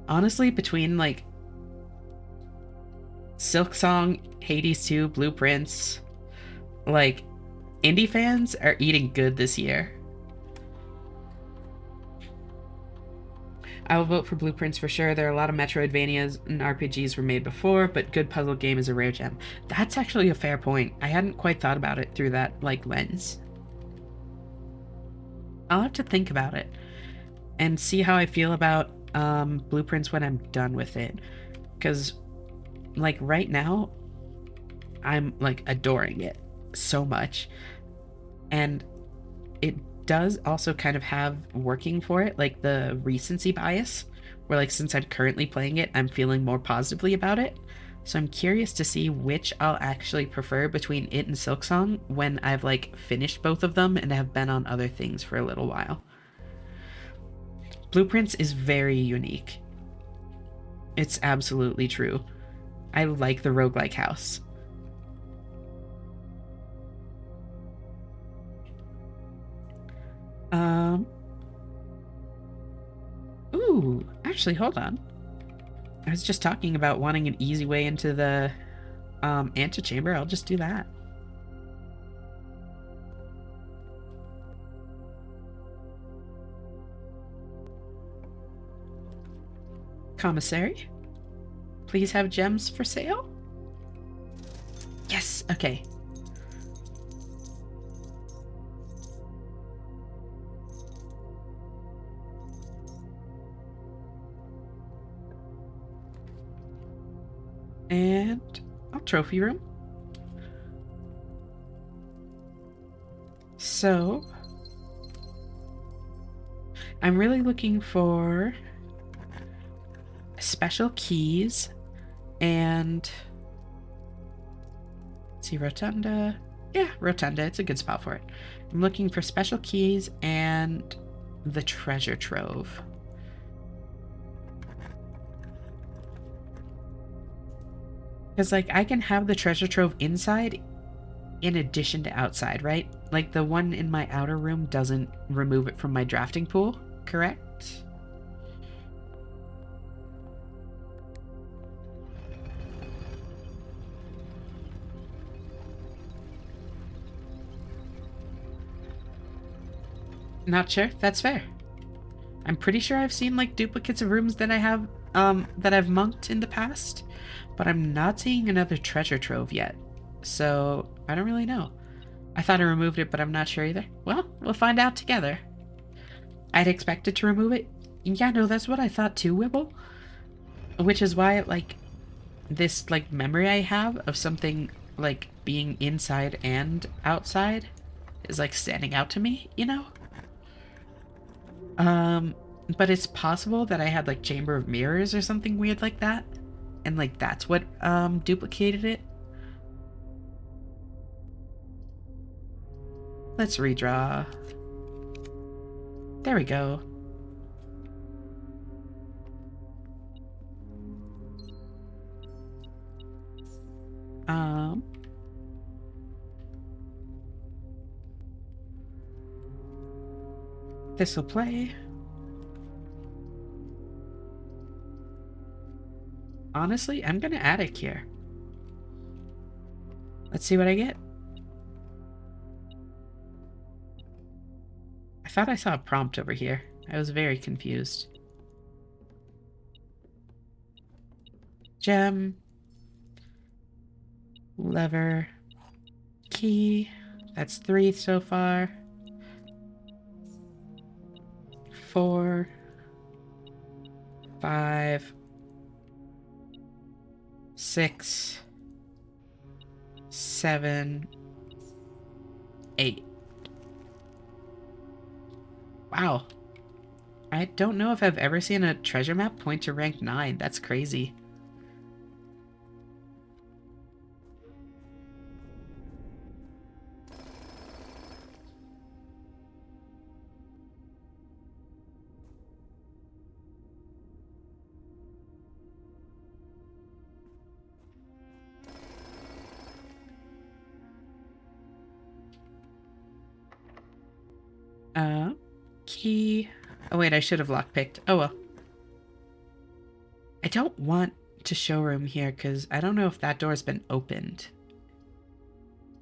Honestly, between like Silksong, Hades 2, Blueprints, like, indie fans are eating good this year. I will vote for Blueprints for sure. There are a lot of Metroidvanias and RPGs were made before, but good puzzle game is a rare gem. That's actually a fair point. I hadn't quite thought about it through that like lens. I'll have to think about it and see how I feel about Blueprints when I'm done with it. Because like right now, I'm like adoring it so much. And it does also kind of have working for it, like the recency bias, where like since I'm currently playing it, I'm feeling more positively about it. So I'm curious to see which I'll actually prefer between it and Silksong when I've like finished both of them and have been on other things for a little while. Blueprints is very unique. It's absolutely true. I like the roguelike house. Um Ooh, actually hold on. I was just talking about wanting an easy way into the antechamber. I'll just do that. Commissary, please have gems for sale? Yes, okay. And trophy room. So, I'm really looking for special keys and let's see, Rotunda. Yeah, Rotunda. It's a good spot for it. I'm looking for special keys and the treasure trove. Because, like, I can have the treasure trove inside in addition to outside, right? Like, the one in my outer room doesn't remove it from my drafting pool, correct? Not sure. That's fair. I'm pretty sure I've seen, like, duplicates of rooms that I have, that I've monked in the past, but I'm not seeing another treasure trove yet. So, I don't really know. I thought I removed it, but I'm not sure either. Well, we'll find out together. I'd expected to remove it. Yeah, no, that's what I thought too, Wibble. Which is why, like, this, like, memory I have of something, like, being inside and outside is, like, standing out to me, you know? Um, but it's possible that I had, like, Chamber of Mirrors or something weird like that. And, like, that's what, duplicated it. Let's redraw. There we go. Um, this'll play. Honestly, I'm gonna attic here. Let's see what I get. I thought I saw a prompt over here. I was very confused. Gem. Lever. Key. That's 3 so far. 4. 5. 6. 7. 8. Wow. I don't know if I've ever seen a treasure map point to rank 9. That's crazy. Uh, Key. Oh wait, I should have lockpicked. Oh well. I don't want to showroom here because I don't know if that door's been opened.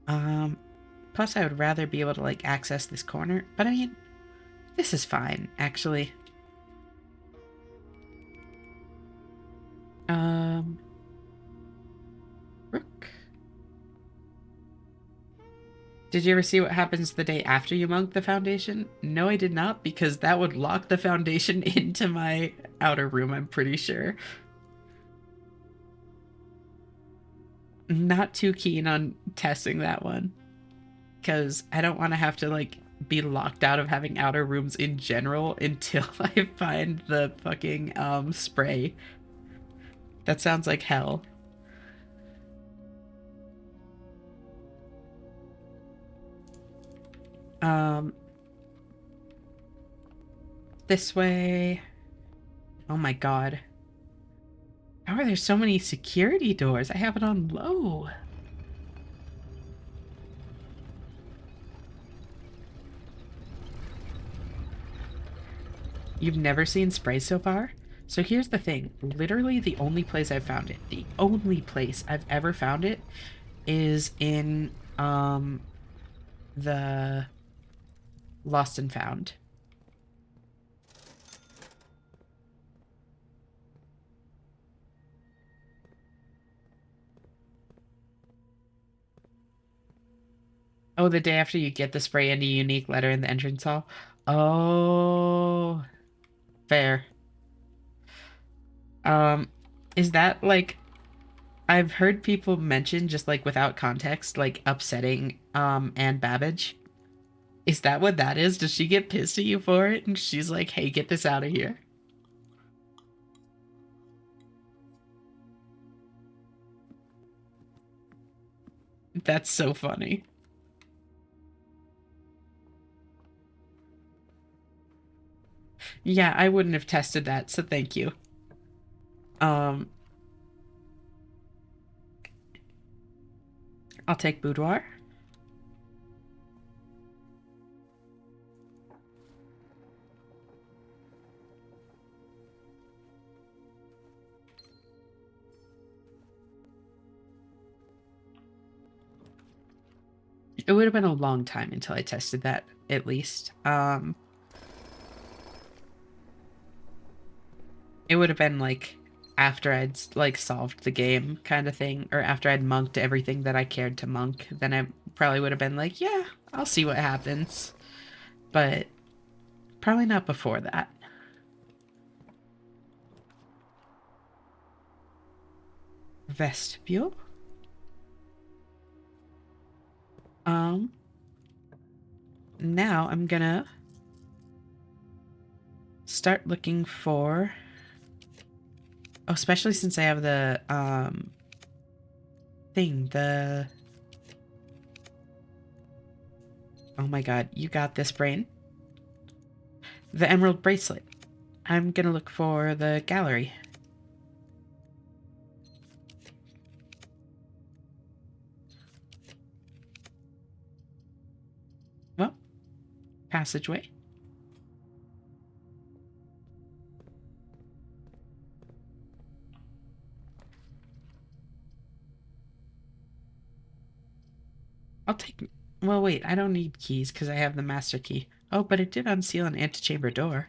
Um, Plus I would rather be able to like access this corner, but I mean, this is fine, actually. Um, Rook. Did you ever see what happens the day after you monk the foundation? No, I did not, because that would lock the foundation into my outer room, I'm pretty sure. Not too keen on testing that one, because I don't want to have to, like, be locked out of having outer rooms in general until I find the fucking, spray. That sounds like hell. Um, this way. Oh my god. How are there so many security doors? I have it on low. You've never seen spray so far? So here's the thing. Literally the only place I've found it, the only place I've ever found it is in the Lost and Found. Oh, the day after you get the spray and a unique letter in the entrance hall? Oh, fair. Um, is that like I've heard people mention just like without context, like upsetting Anne Babbage. Is that what that is? Does she get pissed at you for it? And she's like, hey, get this out of here. That's so funny. Yeah, I wouldn't have tested that, so thank you. Um, I'll take boudoir. It would have been a long time until I tested that, at least. It would have been like after I'd like solved the game kind of thing, or after I'd monked everything that I cared to monk, then I probably would have been like, yeah, I'll see what happens. But probably not before that. Vestibule. Um, Now I'm gonna start looking for, oh, especially since I have the thing, the, oh my god, you got this, brain. The emerald bracelet. I'm gonna look for the gallery. Well, passageway. I'll take, well, wait, I don't need keys because I have the master key. Oh, but it did unseal an antechamber door.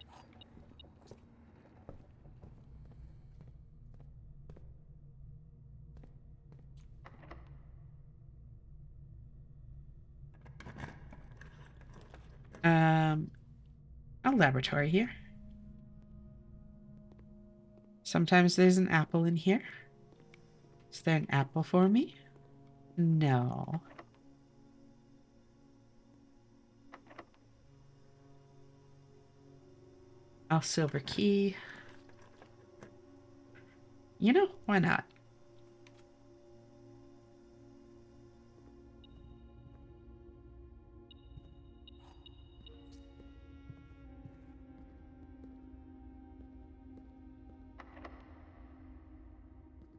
Um, a laboratory here. Sometimes there's an apple in here. Is there an apple for me? No. I'll silver key. You know, why not?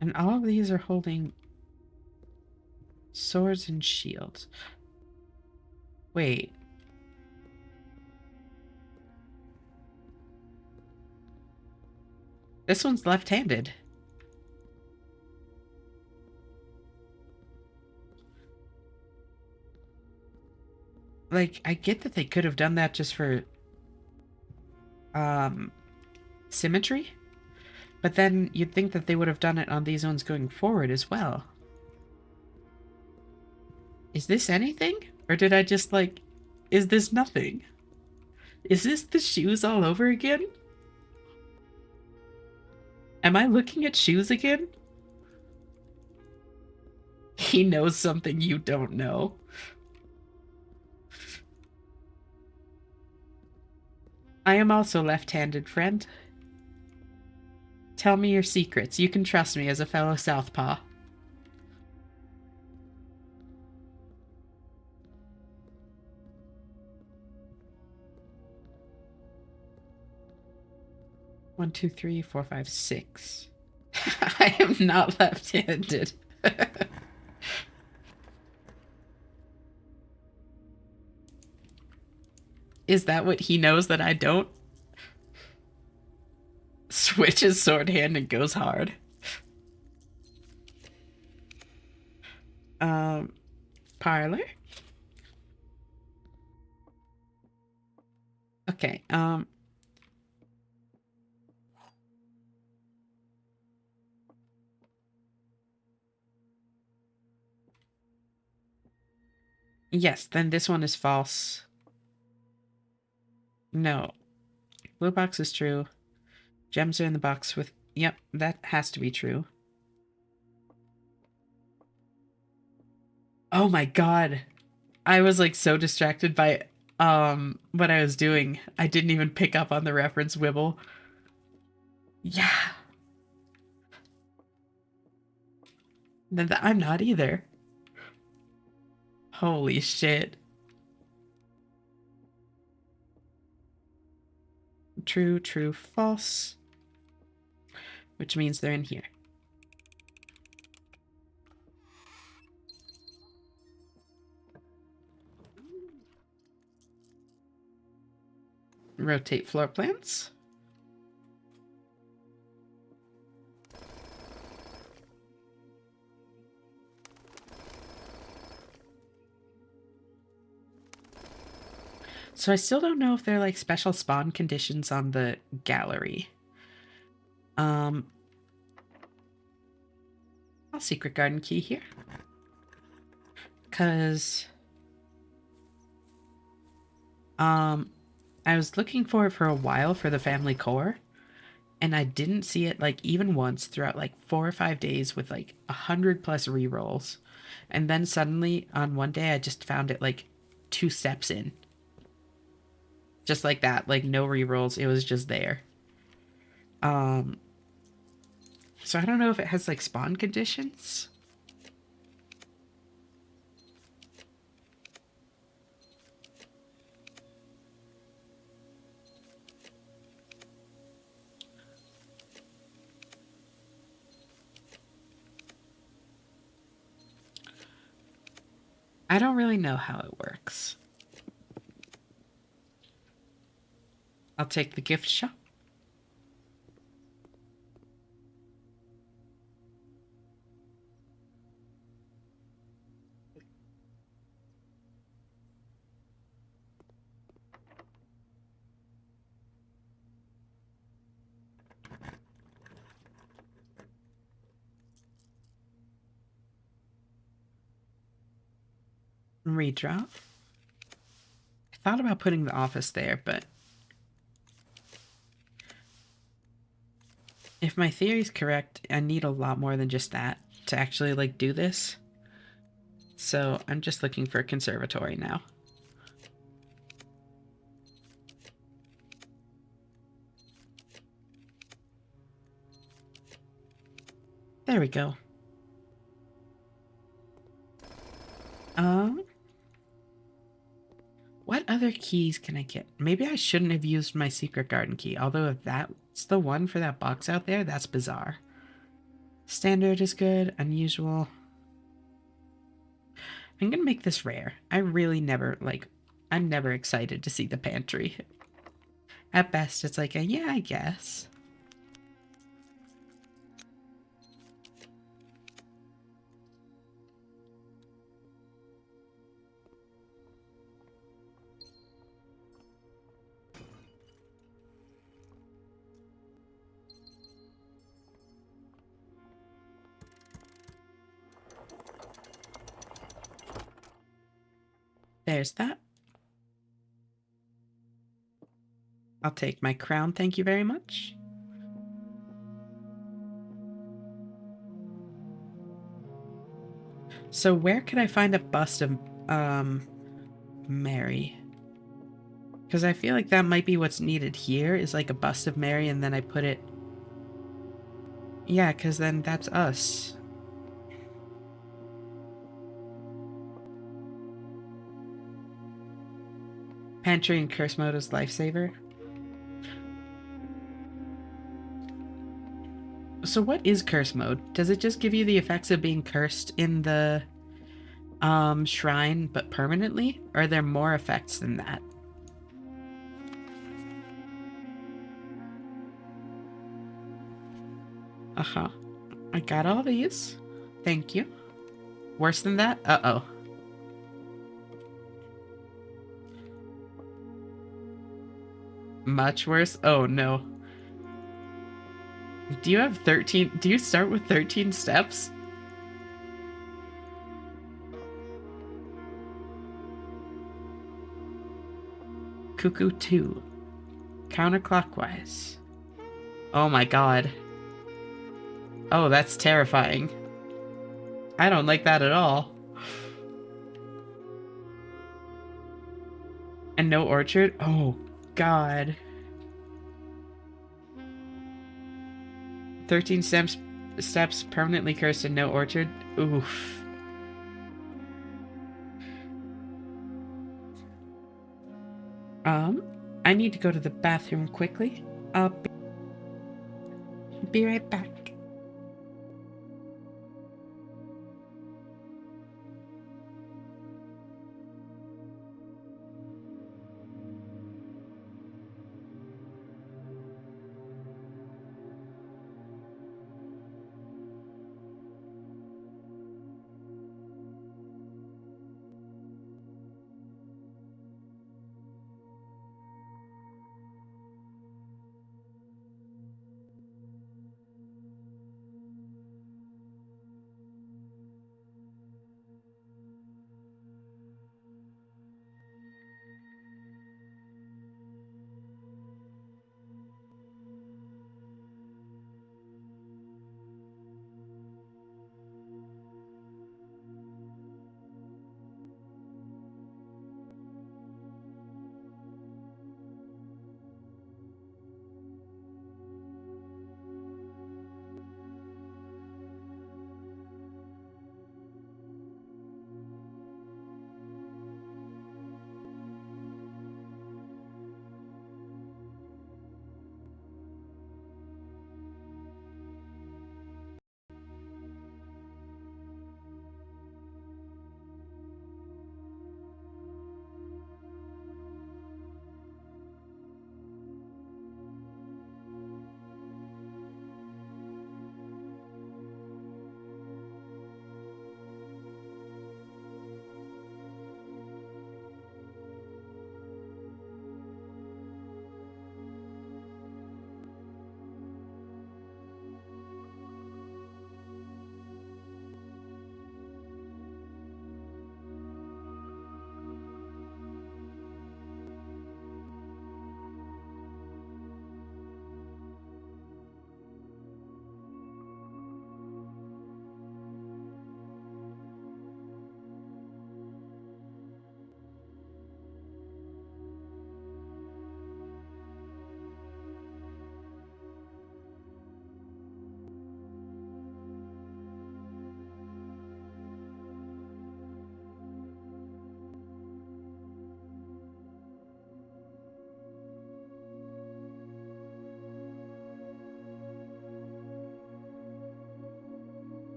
And all of these are holding swords and shields. Wait. This one's left-handed. Like, I get that they could have done that just for, symmetry. But then you'd think that they would have done it on these ones going forward as well. Is this anything? Or did I just, like... Is this nothing? Is this the shoes all over again? Am I looking at shoes again? He knows something you don't know. I am also left-handed, friend. Tell me your secrets. You can trust me as a fellow Southpaw. One, two, three, four, five, six. I am not left-handed. Is that what he knows that I don't? Switches sword hand and goes hard. Parlor? Okay, yes, then this one is false. No. Blue box is true. Gems are in the box with... Yep, that has to be true. Oh my god. I was like so distracted by what I was doing. I didn't even pick up on the reference Wibble. Yeah. Then I'm not either. Holy shit. True, true, false. Which means they're in here. Rotate floor plans. So I still don't know if they're like special spawn conditions on the gallery. I'll secret garden key here. Cause I was looking for it for a while for the family core, and I didn't see it like even once throughout like 4 or 5 days with like 100+ rerolls. And then suddenly on one day I just found it like 2 steps in. Just like that, like no rerolls, it was just there. So I don't know if it has like spawn conditions. I don't really know how it works. I'll take the gift shop. Redraw. I thought about putting the office there, but if my theory's correct, I need a lot more than just that to actually like do this. So I'm just looking for a conservatory now. There we go. Um, what other keys can I get? Maybe I shouldn't have used my secret garden key, although if that's the one for that box out there, that's bizarre. Standard is good, unusual. I'm gonna make this rare. I really never, like, I'm never excited to see the pantry. At best, it's like yeah, I guess. There's that. I'll take my crown, thank you very much. So where could I find a bust of, Mary? Because I feel like that might be what's needed here, is like a bust of Mary, and then I put it... Yeah, because then that's us. Pantry and curse mode is lifesaver. So what is curse mode? Does it just give you the effects of being cursed in the shrine, but permanently? Or are there more effects than that? Uh-huh. I got all these. Thank you. Worse than that? Uh-oh. Much worse? Oh, no. Do you have 13? Do you start with 13 steps? Cuckoo 2. Counterclockwise. Oh my god. Oh, that's terrifying. I don't like that at all. And no orchard? Oh, god. 13 steps permanently cursed and no orchard? Oof. Um, I need to go to the bathroom quickly. I'll be right back.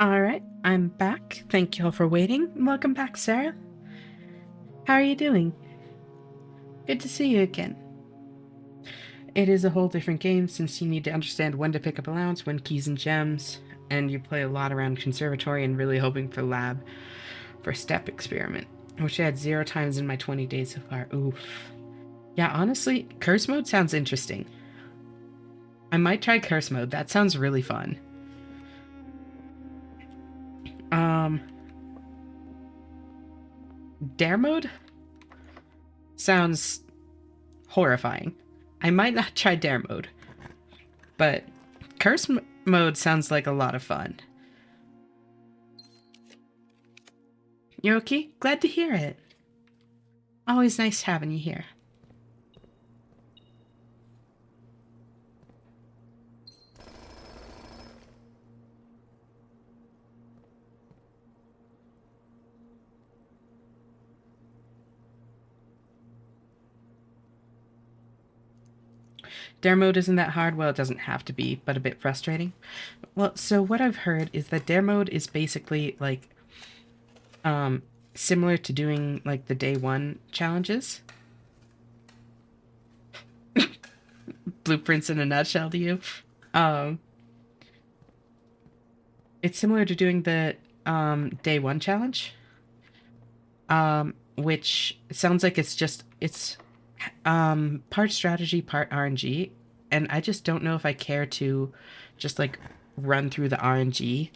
Alright, I'm back. Thank you all for waiting. Welcome back, Sarah. How are you doing? Good to see you again. It is a whole different game since you need to understand when to pick up allowance, when keys and gems, and you play a lot around conservatory and really hoping for lab for step experiment, which I had 0 times in my 20 days so far. Oof. Yeah, honestly, curse mode sounds interesting. I might try curse mode. That sounds really fun. Um, Dare mode sounds horrifying. I might not try dare mode, but curse mode sounds like a lot of fun. You okay? Glad to hear it. Always nice having you here. Dare mode isn't that hard. Well, it doesn't have to be, but a bit frustrating. Well, so what I've heard is that dare mode is basically like similar to doing like the day 1 challenges. Blueprints in a nutshell to you. Um it's similar to doing the day 1 challenge. Which sounds like it's part strategy, part RNG, and I just don't know if I care to just like run through the RNG.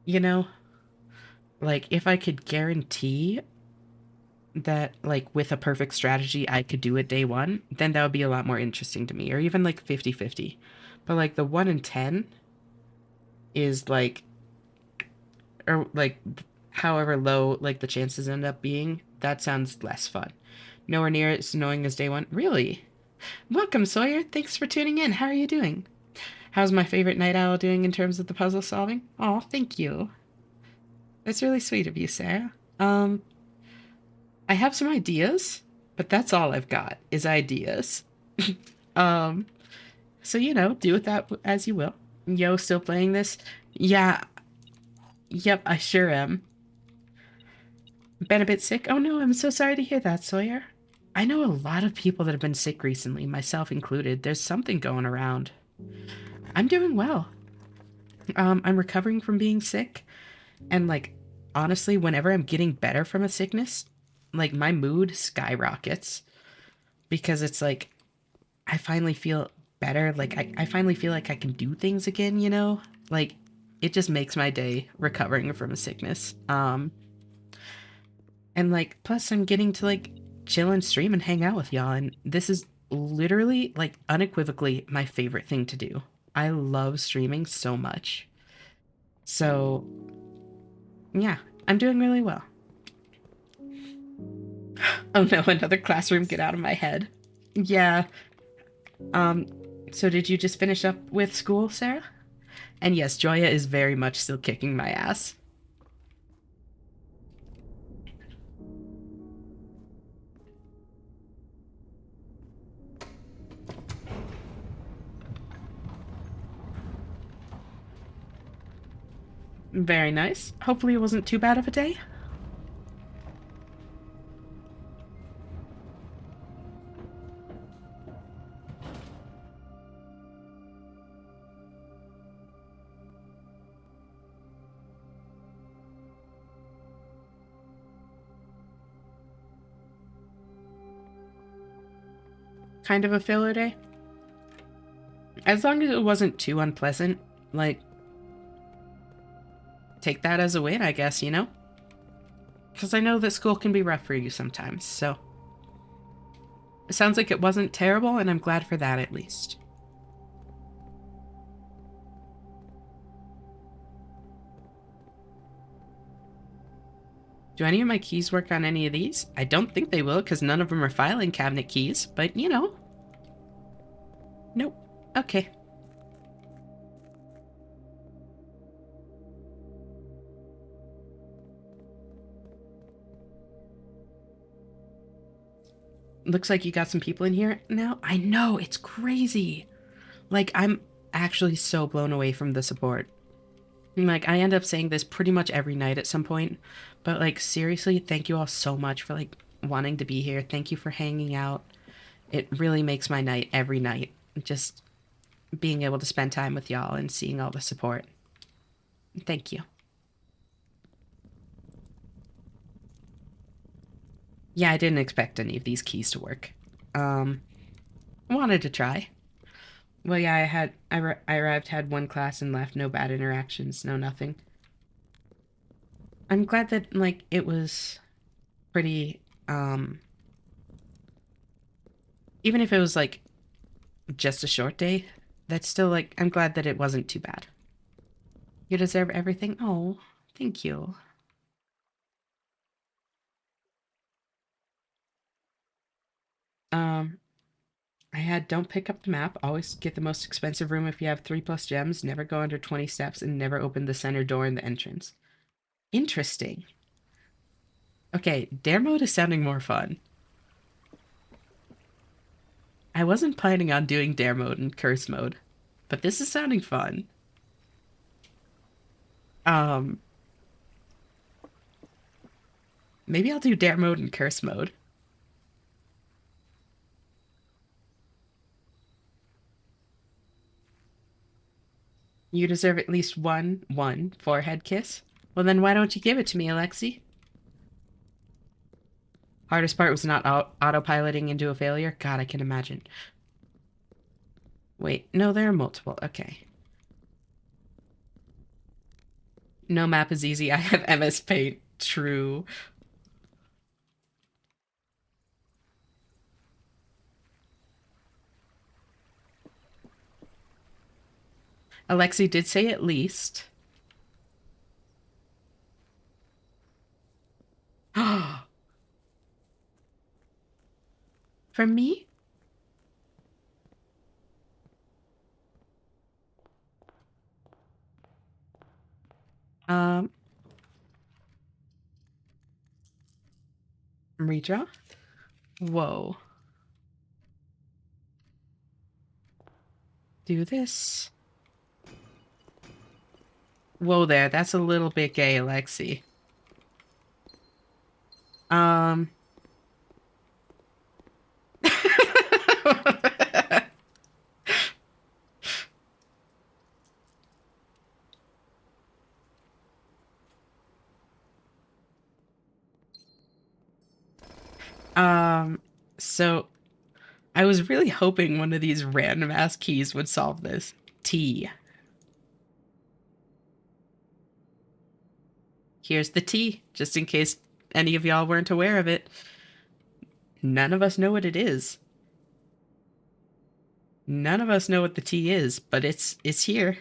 You know, like if I could guarantee that like with a perfect strategy I could do it day 1, then that would be a lot more interesting to me, or even like 50-50. But like the 1 in 10 is like, or like however low like the chances end up being, that sounds less fun. Nowhere near as annoying as day 1. Really? Welcome, Sawyer. Thanks for tuning in. How are you doing? How's my favorite night owl doing in terms of the puzzle solving? Oh, thank you. That's really sweet of you, Sarah. Um, I have some ideas, but that's all I've got is ideas. Um, so do with that as you will. Yo, still playing this? Yeah, yep, I sure am. Been a bit sick? Oh no, I'm so sorry to hear that, Sawyer. I know a lot of people that have been sick recently, myself included. There's something going around. I'm doing well. I'm recovering from being sick, and like honestly, whenever I'm getting better from a sickness, like my mood skyrockets because it's like I finally feel better. Like I finally feel like I can do things again, Like it just makes my day recovering from a sickness. And like plus I'm getting to like chill and stream and hang out with y'all, and this is literally like unequivocally my favorite thing to do. I love streaming so much. So, yeah, I'm doing really well. Oh no, another classroom, get out of my head. Yeah. Um so did you just finish up with school, Sarah? And yes, Joya is very much still kicking my ass. Very nice. Hopefully it wasn't too bad of a day. Kind of a filler day. As long as it wasn't too unpleasant, like, take that as a win, I guess, Because I know that school can be rough for you sometimes, so. It sounds like it wasn't terrible, and I'm glad for that at least. Do any of my keys work on any of these? I don't think they will, because none of them are filing cabinet keys, but Nope. Okay. Looks like you got some people in here now. I know, it's crazy. Like, I'm actually so blown away from the support. Like, I end up saying this pretty much every night at some point, but like, seriously, thank you all so much for like wanting to be here. Thank you for hanging out. It really makes my night every night. Just being able to spend time with y'all and seeing all the support. Thank you. Yeah, I didn't expect any of these keys to work. Um, Wanted to try. Well, yeah, I arrived, had one class and left. No bad interactions, no nothing. I'm glad that like it was pretty. Even if it was like just a short day, that's still like I'm glad that it wasn't too bad. You deserve everything. Oh, thank you. Um, I had don't pick up the map. Always get the most expensive room if you have 3+ gems. Never go under 20 steps and never open the center door in the entrance. Interesting. Okay, dare mode is sounding more fun. I wasn't planning on doing dare mode and curse mode, but this is sounding fun. Um, Maybe I'll do dare mode and curse mode. You deserve at least one forehead kiss. Well, then why don't you give it to me, Alexi? Hardest part was not autopiloting into a failure. God, I can imagine. Wait, no, there are multiple. Okay. No map is easy. I have MS Paint. True. Alexi did say at least. For me? Um, Redraw? Whoa. Do this. Whoa there, that's a little bit gay, Alexi. Um. um, so I was really hoping one of these random ass keys would solve this. T. Here's the T, just in case any of y'all weren't aware of it. None of us know what it is. None of us know what the T is, but it's here.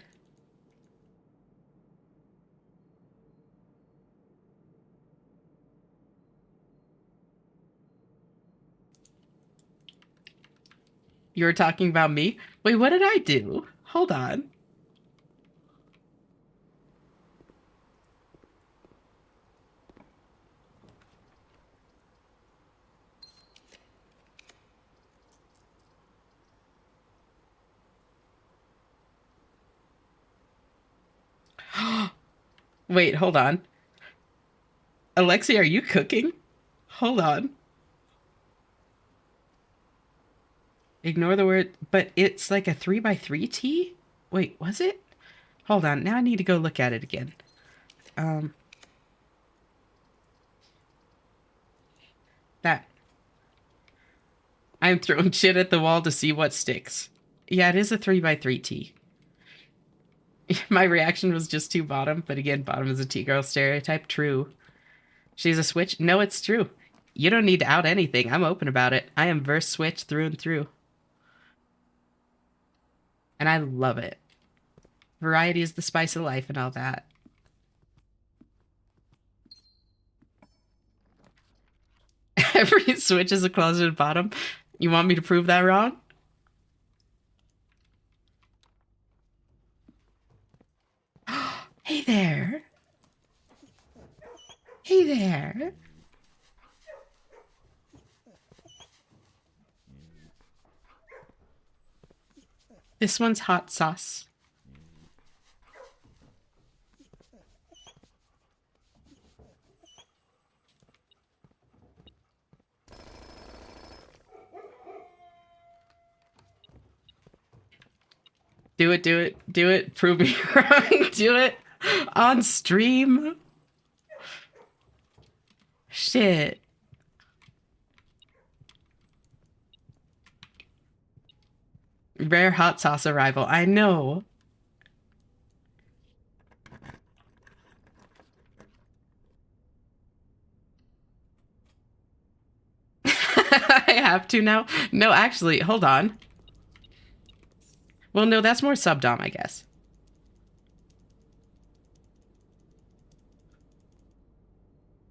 You were talking about me? Wait, what did I do? Hold on. Wait, hold on. Alexi, are you cooking? Hold on. Ignore the word, but it's like a 3x3 T? Wait, was it? Hold on, now I need to go look at it again. Um, that. I'm throwing shit at the wall to see what sticks. Yeah, it is a 3x3 T. My reaction was just too bottom, but again, bottom is a T-girl stereotype. True. She's a switch? No, it's true. You don't need to out anything. I'm open about it. I am verse switch through and through. And I love it. Variety is the spice of life and all that. Every switch is a closeted bottom. You want me to prove that wrong? Hey there. Hey there. This one's hot sauce. Do it, do it, do it. Prove me wrong. Do it on stream. Shit. Rare hot sauce arrival. I know. I have to now. No, actually, hold on. Well, no, that's more subdom, I guess.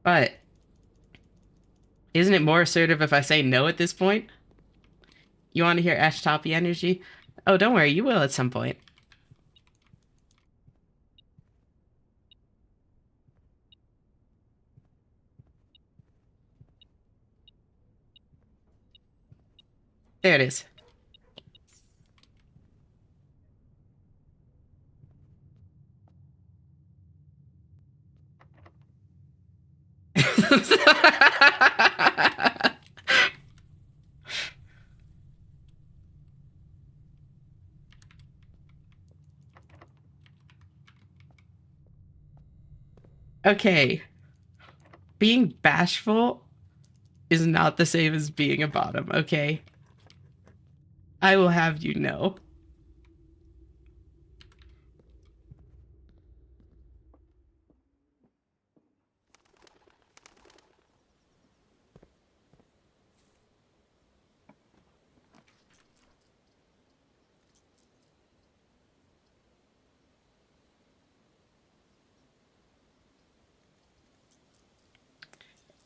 But isn't it more assertive if I say no at this point? You want to hear Ash Toppy energy? Oh, don't worry, you will at some point. There it is. Okay, being bashful is not the same as being a bottom, okay? I will have you know.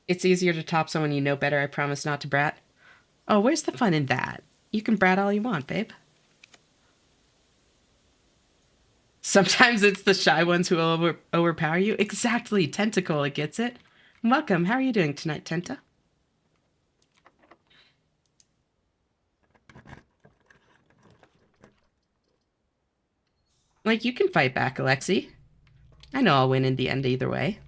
It's easier to top someone you know better, I promise not to brat. Oh, where's the fun in that? You can brat all you want, babe. Sometimes it's the shy ones who will overpower you. Exactly, Tentacle, it gets it. Welcome, how are you doing tonight, Tenta? Like, you can fight back, Alexi. I know I'll win in the end either way.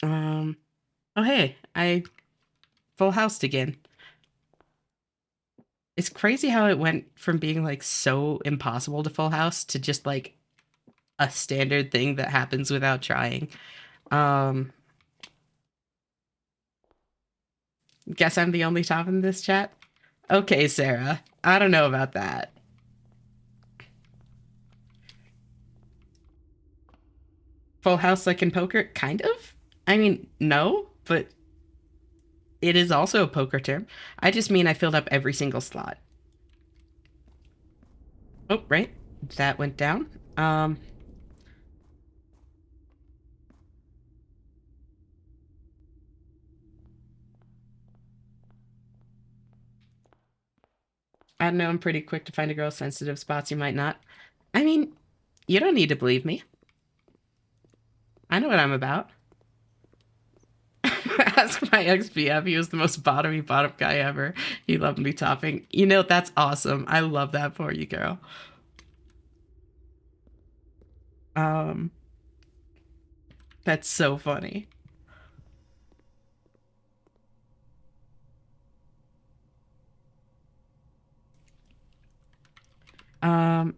Um, oh hey, I full housed again. It's crazy how it went from being like so impossible to full house to just like a standard thing that happens without trying. Um, guess I'm the only top in this chat. Okay, Sarah. I don't know about that. Full house like in poker? Kind of? I mean, no, but it is also a poker term. I just mean I filled up every single slot. Oh, right. That went down. I don't know, I'm pretty quick to find a girl. Sensitive spots you might not. I mean, you don't need to believe me. I know what I'm about. Ask my ex-BF. He was the most bottomy bottom guy ever. He loved me topping. You know, that's awesome. I love that for you, girl. Um, that's so funny. Um,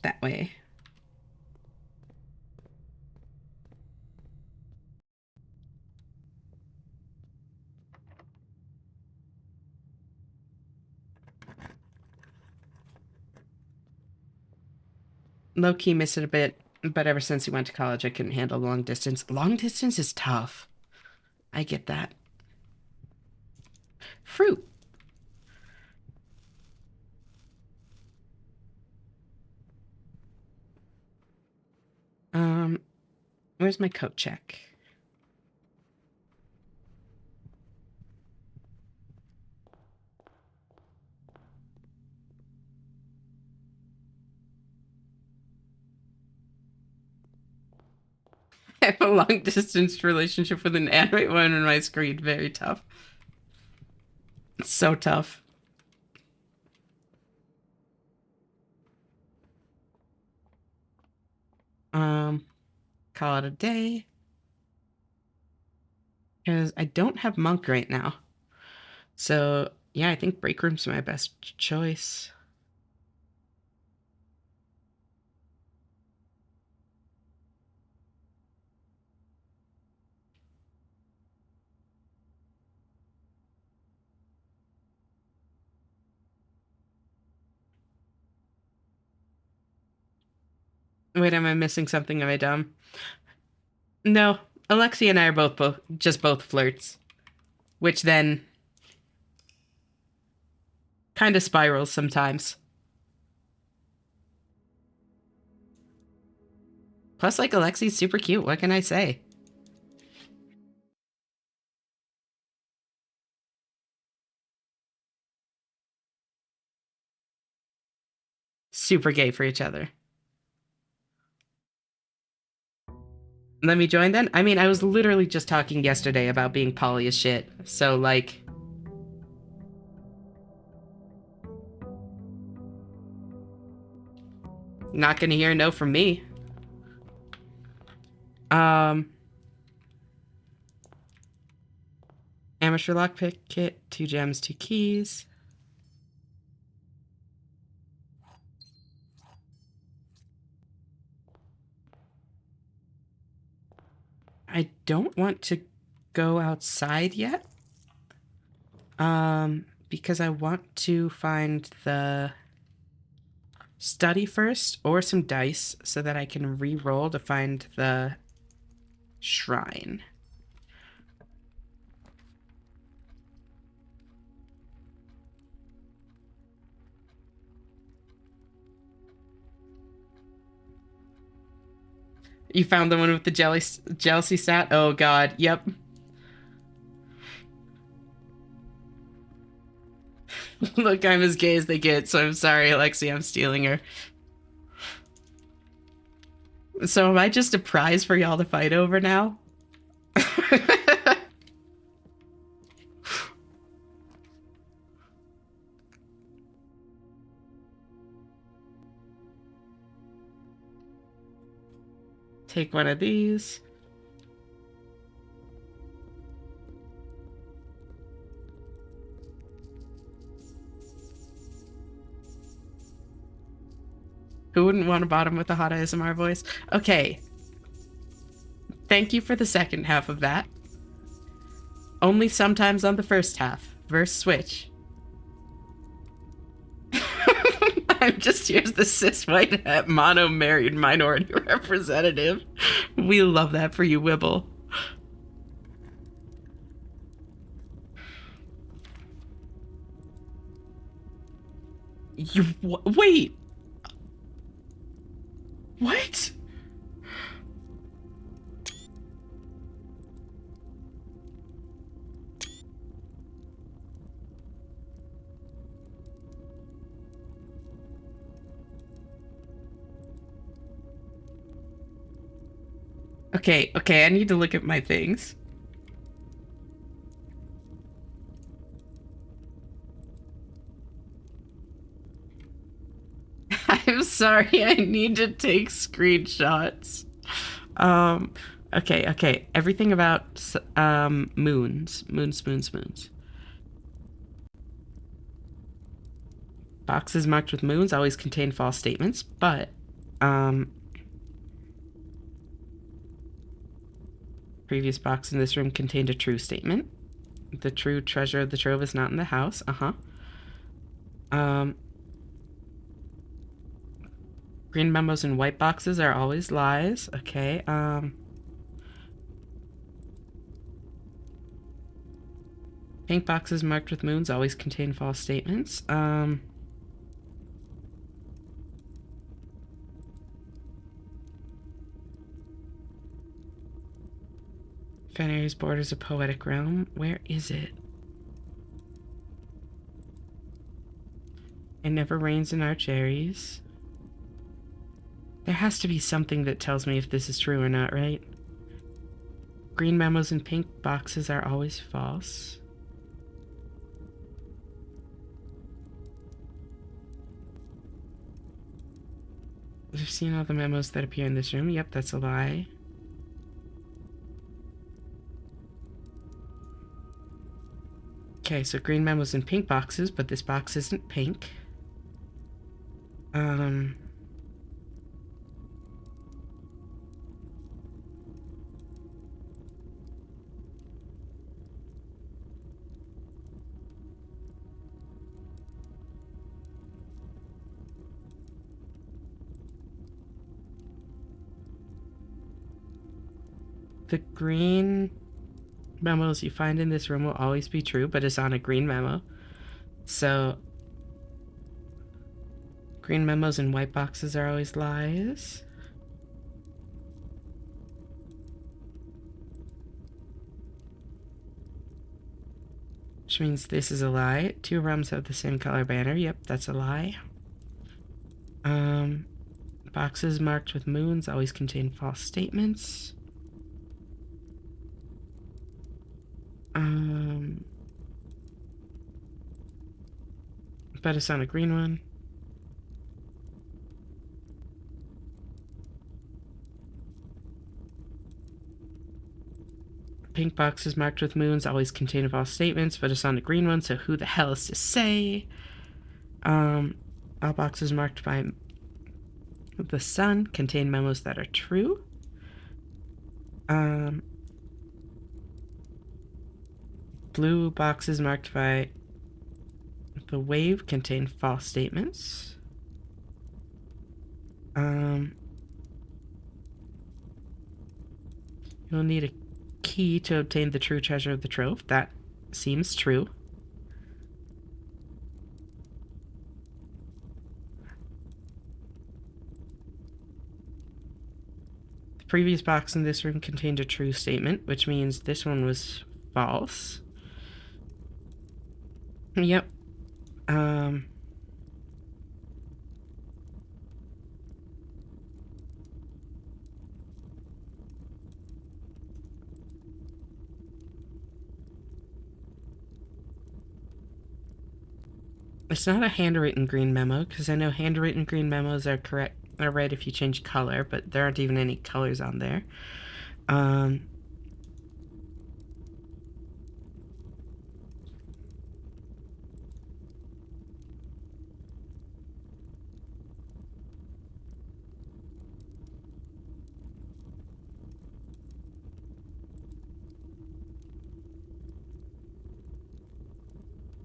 that way. Low key missed it a bit, but ever since he went to college, I couldn't handle long distance. Long distance is tough. I get that. Fruit. Um, where's my coat check? have a long distance relationship with an anime woman on my screen. Very tough. It's so tough. Um, Call it a day. Because I don't have Monk right now. So, yeah, I think Break Room's my best choice. Wait, am I missing something? Am I dumb? No, Alexi and I are both flirts, which then kind of spirals sometimes. Plus, like, Alexi's super cute. What can I say? Super gay for each other. Let me join then? I mean, I was literally just talking yesterday about being poly as shit. So, like, not gonna hear no from me. Um, Amateur lockpick kit, 2 gems, 2 keys. I don't want to go outside yet. Because I want to find the study first or some dice so that I can re-roll to find the shrine. You found the one with the jealousy stat? Oh god, yep. Look, I'm as gay as they get, so I'm sorry, Alexi, I'm stealing her. So am I just a prize for y'all to fight over now? Take one of these. Who wouldn't want a bottom with a hot ASMR voice? Okay. Thank you for the second half of that. Only sometimes on the first half. Verse switch. I'm just here's the cis white mono married minority representative. We love that for you, Wibble. You wait. What? Okay, okay, I need to look at my things. I'm sorry, I need to take screenshots. Um, okay, okay. Everything about moons. Moons. Boxes marked with moons always contain false statements, but previous box in this room contained a true statement. The true treasure of the trove is not in the house. Green memos and white boxes are always lies. Okay, pink boxes marked with moons always contain false statements. Fenrir's borders a poetic realm. Where is it? It never rains in our cherries. There has to be something that tells me if this is true or not, right? green memos and pink boxes are always false. We've seen all the memos that appear in this room. Yep, that's a lie. Okay, so green memos and pink boxes, but this box isn't pink. The green memos you find in this room will always be true, but it's on a green memo. So green memos and white boxes are always lies. Which means this is a lie. 2 rums have the same color banner. Yep, that's a lie. Boxes marked with moons always contain false statements. But it's on a green one. Pink boxes marked with moons always contain false statements, but it's on a green one, so who the hell is to say? All boxes marked by the sun contain memos that are true. Blue boxes marked by the wave contain false statements. You'll need a key to obtain the true treasure of the trove. That seems true. The previous box in this room contained a true statement, which means this one was false. Yep. It's not a handwritten green memo, because I know handwritten green memos are right if you change color, but there aren't even any colors on there.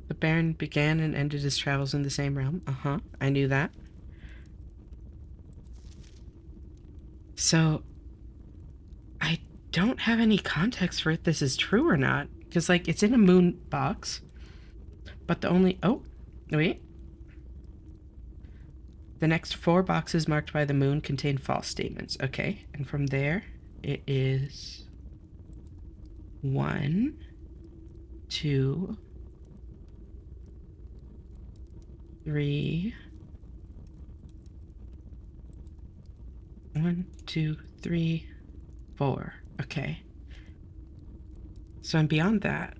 The Baron began and ended his travels in the same realm. I knew that. So, I don't have any context for if this is true or not. Because, like, it's in a moon box. But the only... Oh, wait. The next 4 boxes marked by the moon contain false statements. Okay, and from there, it is... 1, 2... 3. 1, 2, 3, 4. Okay. So I'm beyond that.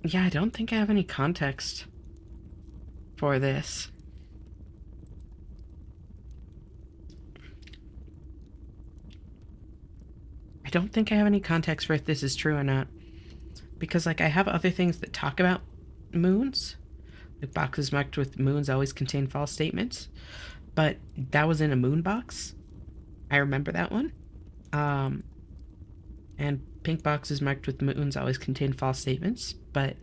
Yeah, I don't think I have any context for this. I don't think I have any context for if this is true or not. Because, like, I have other things that talk about moons. Like, boxes marked with moons always contain false statements. But that was in a moon box. I remember that one. And pink boxes marked with moons always contain false statements, but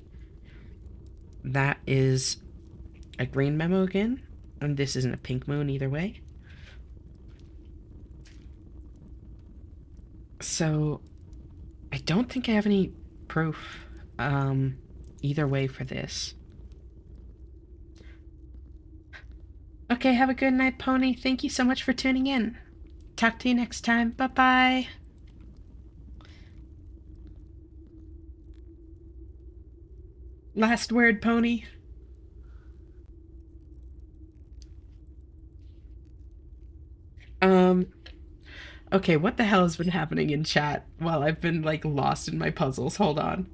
that is a green memo again, and this isn't a pink moon either way. So I don't think I have any proof either way for this. Okay, have a good night, Pony. Thank you so much for tuning in. Talk to you next time. Bye-bye. Last word, pony. Um, okay, what the hell has been happening in chat while I've been like lost in my puzzles? Hold on.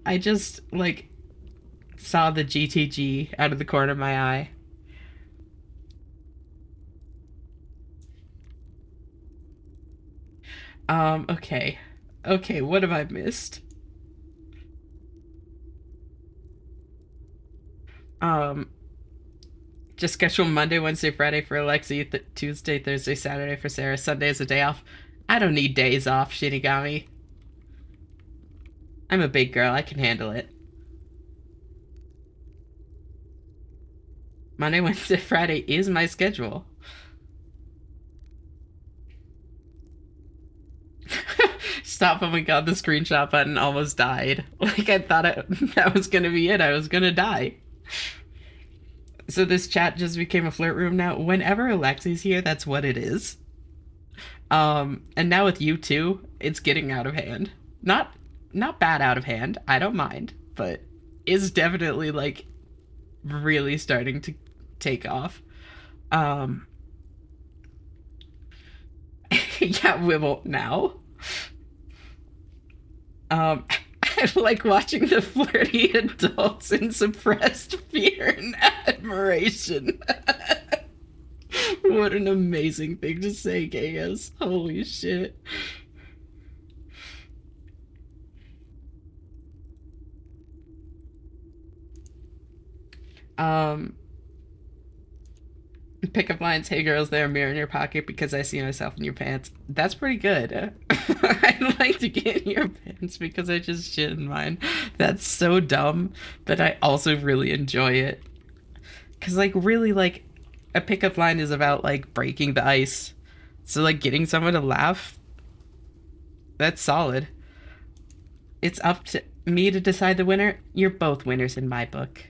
I just like saw the GTG out of the corner of my eye. Okay. Okay, what have I missed? Um, just schedule Monday, Wednesday, Friday for Alexi, Tuesday, Thursday, Saturday for Sarah, Sunday is a day off. I don't need days off, Shinigami. I'm a big girl, I can handle it. Monday, Wednesday, Friday is my schedule. Stop, oh my god, the screenshot button almost died. Like, I thought that was gonna be it. I was gonna die. So this chat just became a flirt room now. Whenever Alexi's here, that's what it is. And now with you too, it's getting out of hand. Not bad out of hand. I don't mind, but is definitely like really starting to take off. Um, yeah, we won't now. Um, I like watching the flirty adults in suppressed fear and admiration. What an amazing thing to say, Gaius. Holy shit. Um, Pickup lines, hey girls, there, mirror in your pocket because I see myself in your pants. That's pretty good. I'd like to get in your pants because I just shit in mine. That's so dumb, but I also really enjoy it. Because, like, really, like, a pickup line is about, like, breaking the ice. So, like, getting someone to laugh, that's solid. It's up to me to decide the winner. You're both winners in my book.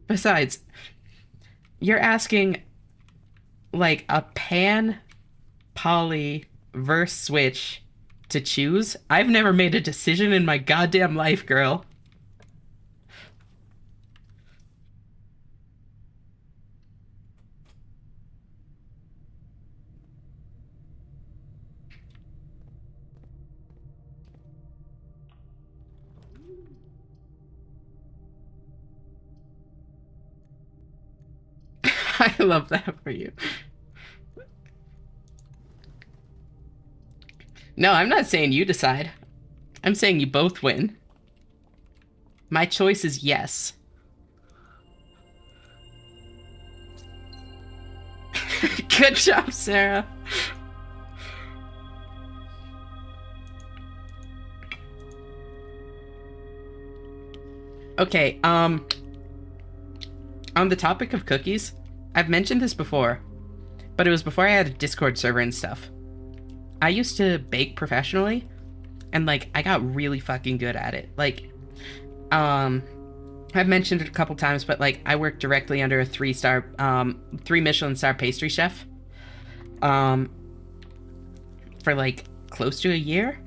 Besides, you're asking, like, a pan poly verse switch to choose. I've never made a decision in my goddamn life, girl. I love that for you. No, I'm not saying you decide. I'm saying you both win. My choice is yes. Good job, Sarah. Okay, on the topic of cookies, I've mentioned this before, but it was before I had a Discord server and stuff. I used to bake professionally, and like I got really fucking good at it. Like, um, I've mentioned it a couple times, but like I worked directly under a three Michelin star pastry chef, um, for like close to a year.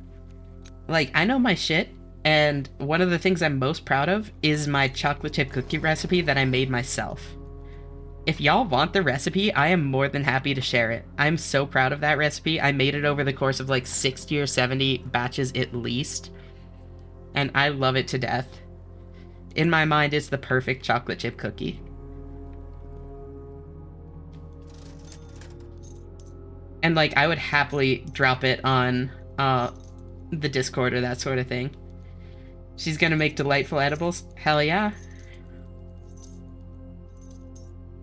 Like I know my shit, and one of the things I'm most proud of is my chocolate chip cookie recipe that I made myself. If y'all want the recipe, I am more than happy to share it. I'm so proud of that recipe. I made it over the course of like 60 or 70 batches at least, and I love it to death. In my mind, it's the perfect chocolate chip cookie. And like, I would happily drop it on the Discord or that sort of thing. She's gonna make delightful edibles? Hell yeah.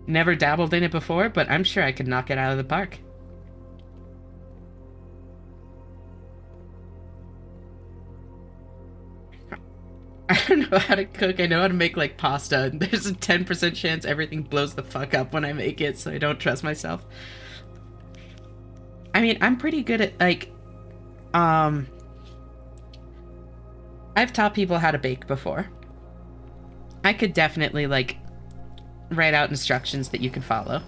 Never dabbled in it before, but I'm sure I could knock it out of the park. I don't know how to cook. I know how to make like pasta, and there's a 10% chance everything blows the fuck up when I make it, so I don't trust myself. I mean, I'm pretty good at like, um, I've taught people how to bake before. I could definitely like write out instructions that you can follow.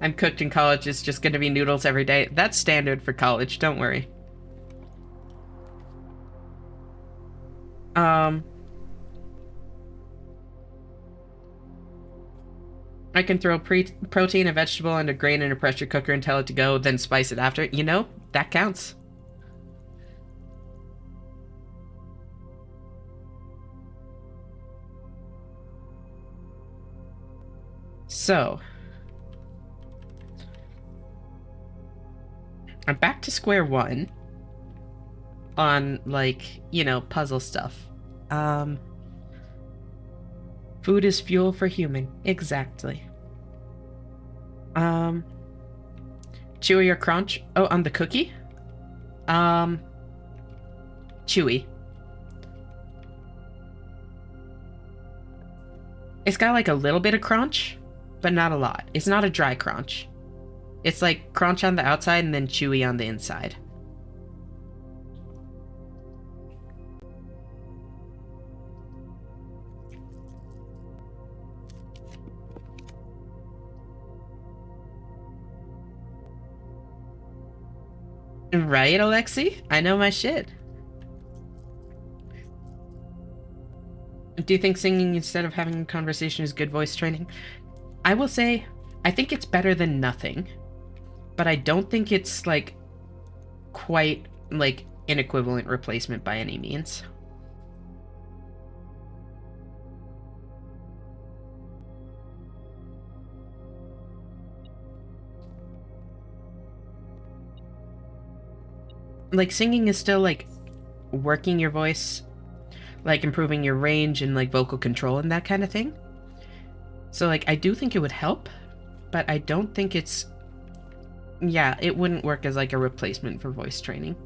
I'm cooked in college. It's just gonna be noodles every day. That's standard for college. Don't worry. Um, I can throw protein, a vegetable, and a grain in a pressure cooker and tell it to go, then spice it after. You know, that counts. So, I'm back to square one on, like, you know, puzzle stuff. Um, Food is fuel for human. Exactly. Um, Chewy or crunch? Oh, on the cookie? Um, Chewy. It's got like a little bit of crunch, but not a lot. It's not a dry crunch. It's like crunch on the outside and then chewy on the inside. Right, Alexi? I know my shit. Do you think singing instead of having a conversation is good voice training? I will say, I think it's better than nothing, but I don't think it's like quite like an equivalent replacement by any means. Like singing is still like working your voice, like improving your range and like vocal control and that kind of thing. So like I do think it would help, but I don't think it's, yeah, it wouldn't work as like a replacement for voice training.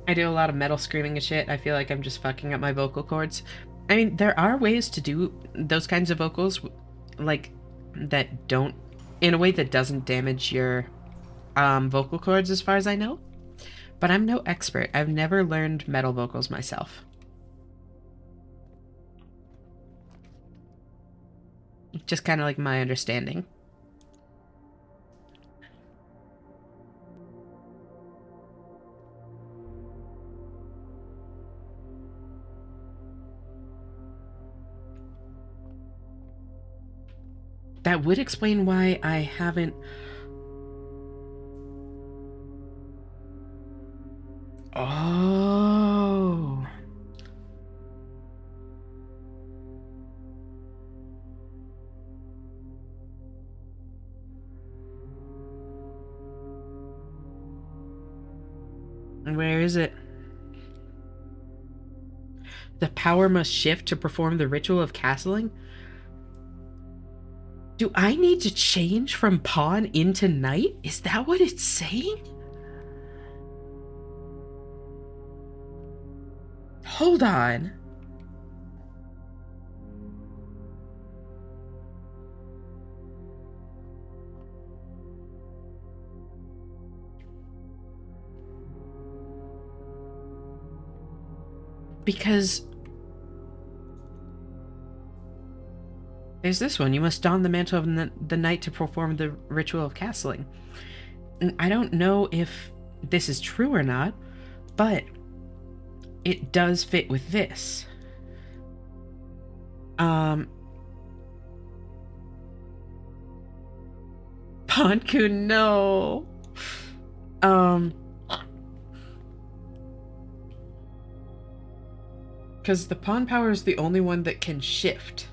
I do a lot of metal screaming and shit. I feel like I'm just fucking up my vocal cords. I mean, there are ways to do those kinds of vocals, like, that don't, in a way that doesn't damage your vocal cords as far as I know. But I'm no expert. I've never learned metal vocals myself. Just kind of like my understanding. That would explain why I haven't... Oh... Where is it? The power must shift to perform the ritual of castling? Do I need to change from pawn into knight? Is that what it's saying? Hold on. Because there's this one. You must don the mantle of the knight to perform the ritual of castling. And I don't know if this is true or not, but it does fit with this. Ponku, no. Because the pawn power is the only one that can shift.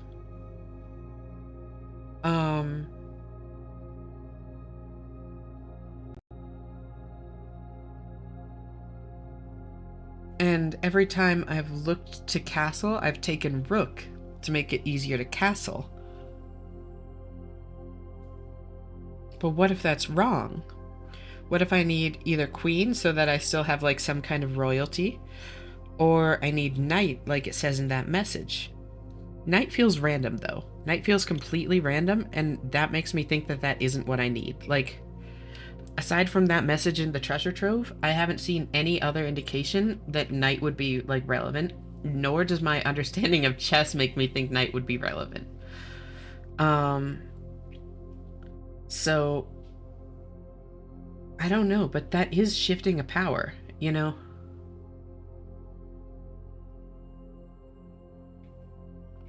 And every time I've looked to castle, I've taken rook to make it easier to castle. But what if that's wrong? What if I need either queen so that I still have like some kind of royalty, or I need knight like it says in that message? Knight feels random though. Knight feels completely random, and that makes me think that that isn't what I need. Like, Aside from that message in the treasure trove, I haven't seen any other indication that night would be, like, relevant, nor does my understanding of chess make me think night would be relevant. So, I don't know, but that is shifting a power, you know?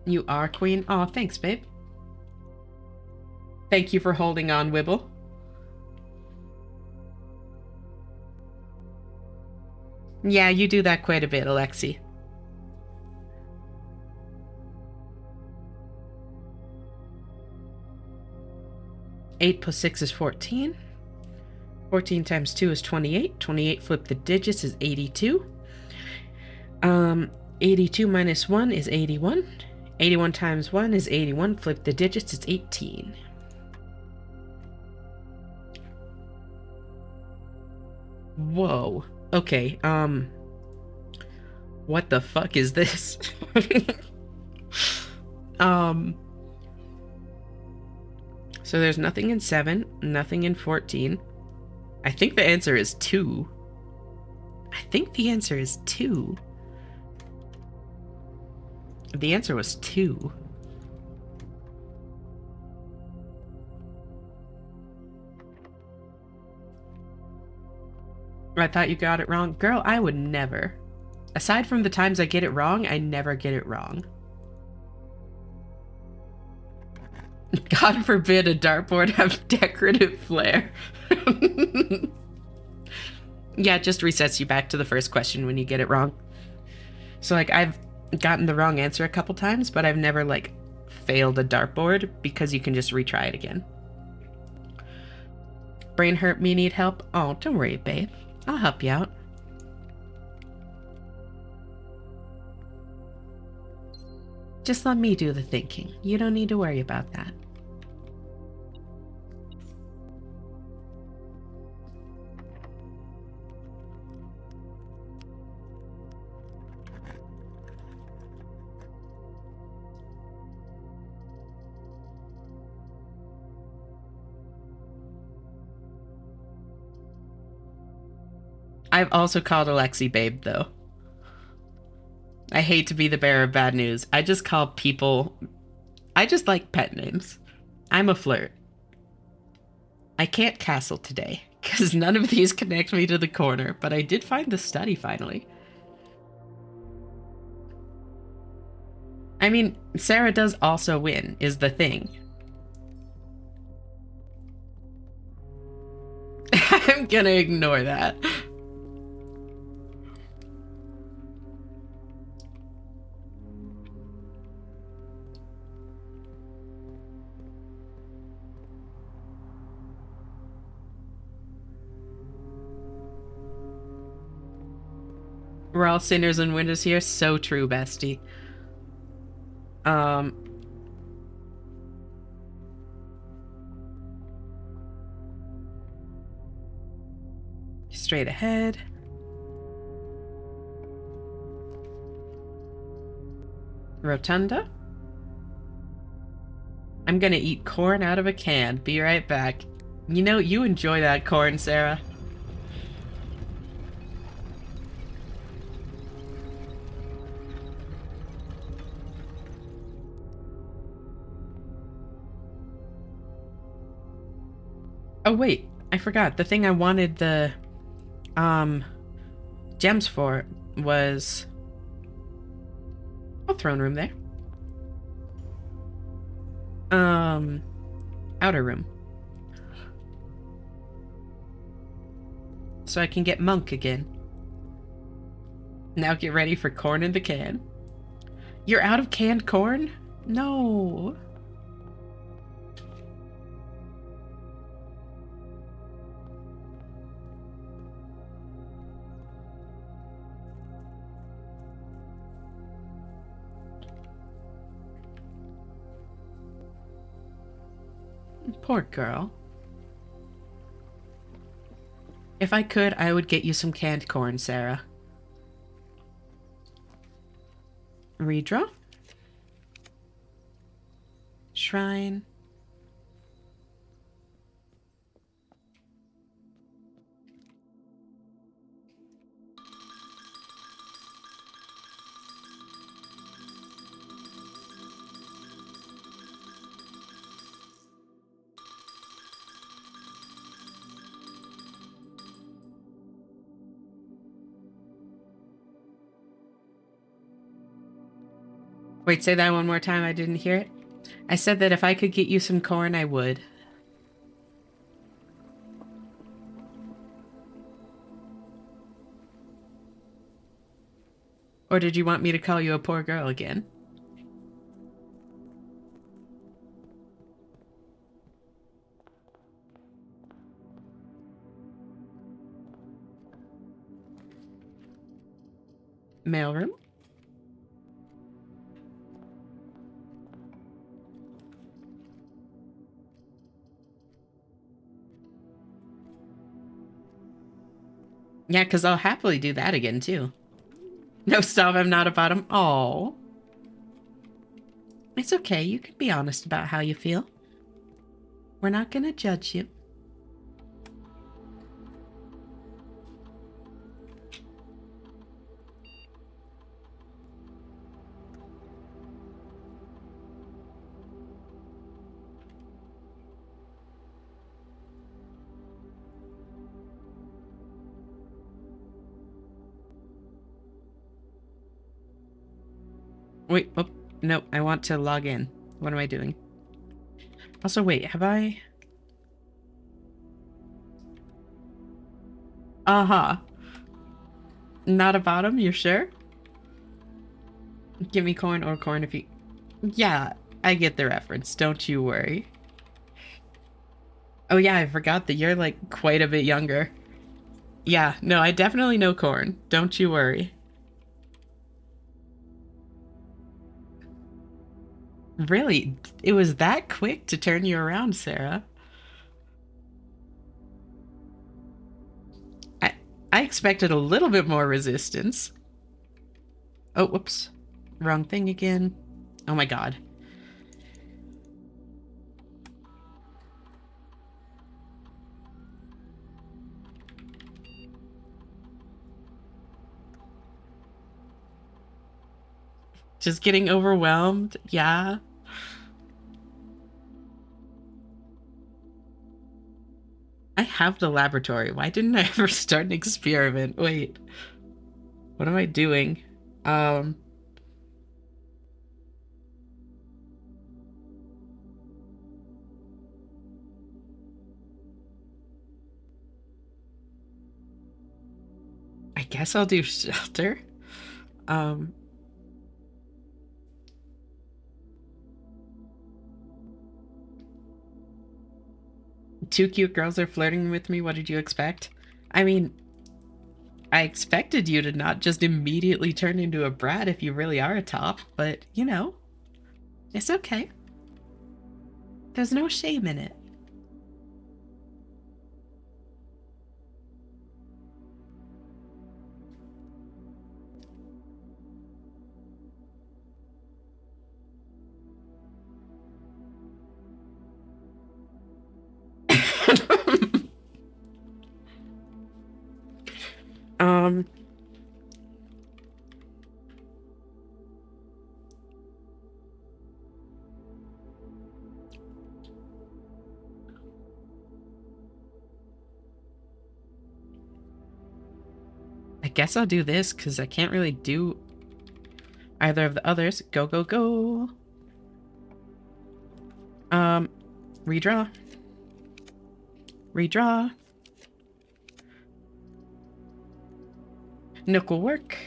You are queen? Aw, thanks, babe. Thank you for holding on, Wibble. Yeah, you do that quite a bit, Alexi. Eight plus 6 is 14. 14 times 2 is 28. 28 flip the digits is 82. 82 minus 1 is 81. 81 times 1 is 81. Flip the digits, it's 18. Whoa. Okay, what the fuck is this? So there's nothing in 7, nothing in 14. I think the answer is 2. I think the answer is 2. The answer was 2. I thought you got it wrong. Girl, I would never. Aside from the times I get it wrong, I never get it wrong. God forbid a dartboard have decorative flair. Yeah, it just resets you back to the first question when you get it wrong. So, like, I've gotten the wrong answer a couple times, but I've never, like, failed a dartboard because you can just retry it again. Brain hurt me, need help? Oh, don't worry, babe. I'll help you out. Just let me do the thinking. You don't need to worry about that. I've also called Alexi babe, though. I hate to be the bearer of bad news. I just call people... I just like pet names. I'm a flirt. I can't castle today, because none of these connect me to the corner, but I did find the study finally. I mean, Sarah does also win, is the thing. I'm gonna ignore that. We're all sinners and winners here. So true, bestie. Straight ahead. Rotunda. I'm gonna eat corn out of a can. Be right back. You know, you enjoy that corn, Sarah. Oh, wait. I forgot. The thing I wanted the, gems for was... Oh, throne room there. Outer room. So I can get monk again. Now get ready for corn in the can. You're out of canned corn? No. Poor girl. If I could, I would get you some canned corn, Sarah. Redraw. Shrine. Wait, say that one more time. I didn't hear it. I said that if I could get you some corn, I would. Or did you want me to call you a poor girl again? Mailroom? Yeah, because I'll happily do that again, too. No, stop, I'm not a bottom. Oh. It's okay, you can be honest about how you feel. We're not gonna judge you. Wait, oh, no, I want to log in. What am I doing? Also, wait, have I... Uh-huh. Not a bottom, you're sure? Give me corn or corn if you... Yeah, I get the reference, don't you worry. Oh yeah, I forgot that you're, like, quite a bit younger. Yeah, no, I definitely know corn. Don't you worry. Really? It was that quick to turn you around, Sarah? I, I expected a little bit more resistance. Oh, whoops. Wrong thing again. Oh my god. Just getting overwhelmed? Yeah. I have the laboratory. Why didn't I ever start an experiment? Wait. What am I doing? Um... I guess I'll do shelter. Um... Two cute girls are flirting with me. What did you expect? I mean, I expected you to not just immediately turn into a brat if you really are a top, but, you know, it's okay. There's no shame in it. um, I guess I'll do this because I can't really do either of the others. Go, go, go. Um, redraw. Redraw. Nook will work.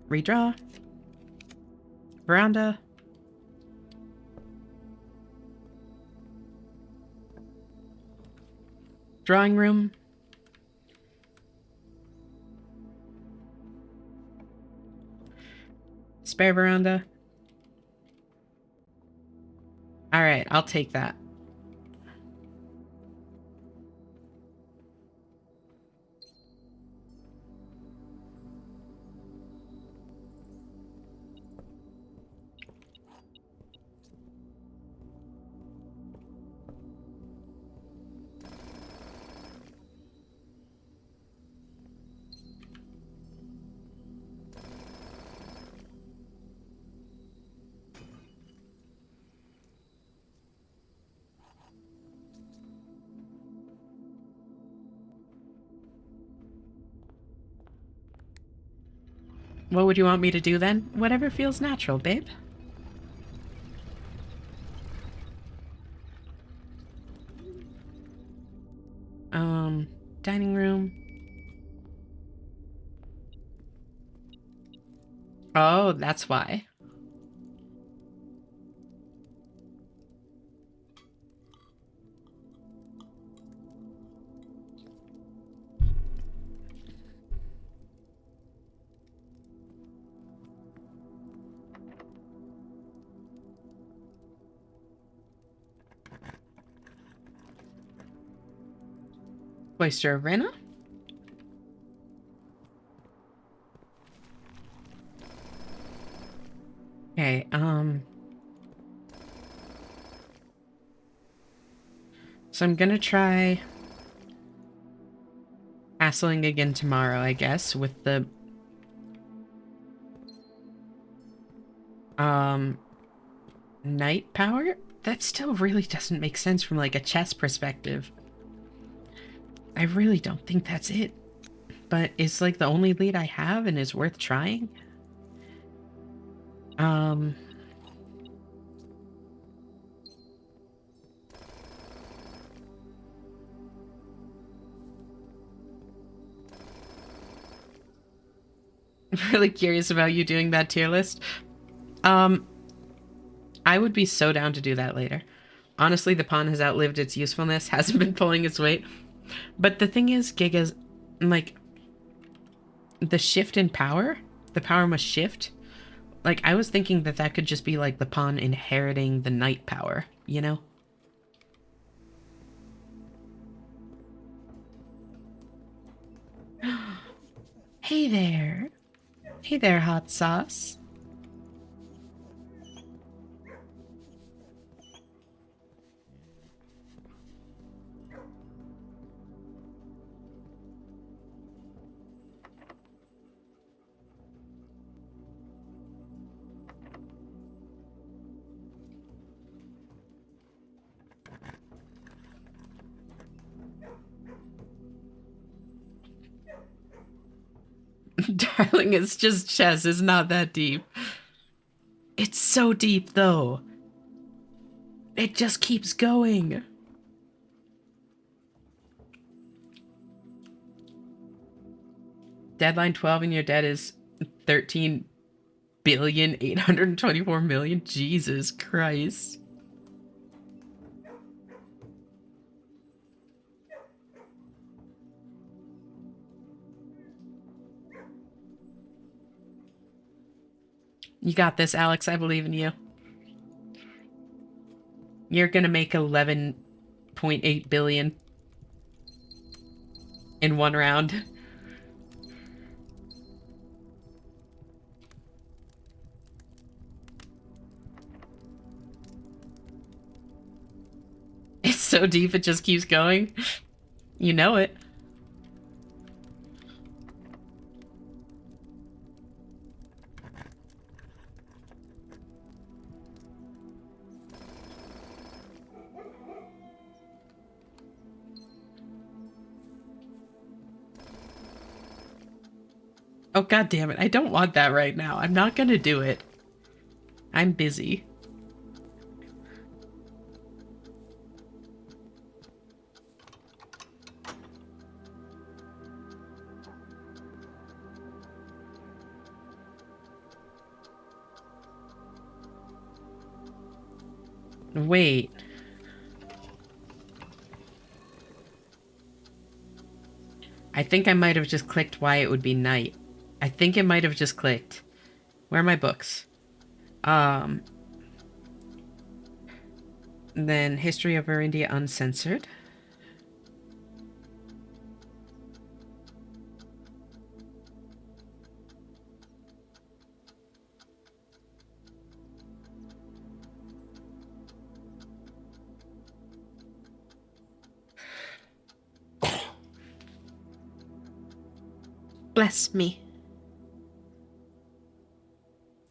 Redraw. Veranda. Drawing room. Spare veranda. Alright, I'll take that. What would you want me to do then? Whatever feels natural, babe. Dining room. Oh, that's why. Oyster arena? Okay, so I'm gonna try hassling again tomorrow, I guess, with the night power? That still really doesn't make sense from like a chess perspective. I really don't think that's it. But it's like the only lead I have and is worth trying. I'm really curious about you doing that tier list. I would be so down to do that later. Honestly, the pawn has outlived its usefulness, hasn't been pulling its weight. But the thing is, Giga's, like, the shift in power, the power must shift. Like, I was thinking that that could just be, like, the pawn inheriting the knight power, you know? Hey there. Hey there, hot sauce. Darling, it's just chess. It's not that deep. It's so deep, though. It just keeps going. Deadline 12 and your debt is 13,824,000,000. Jesus Christ. You got this, Alex. I believe in you. You're gonna make 11.8 billion in one round. It's so deep it just keeps going. You know it. Oh, god damn it. I don't want that right now. I'm not gonna do it. I'm busy. Wait. I think I might have just clicked why it would be night. I think it might have just clicked. Where are my books? Then History of Our India Uncensored. Bless me.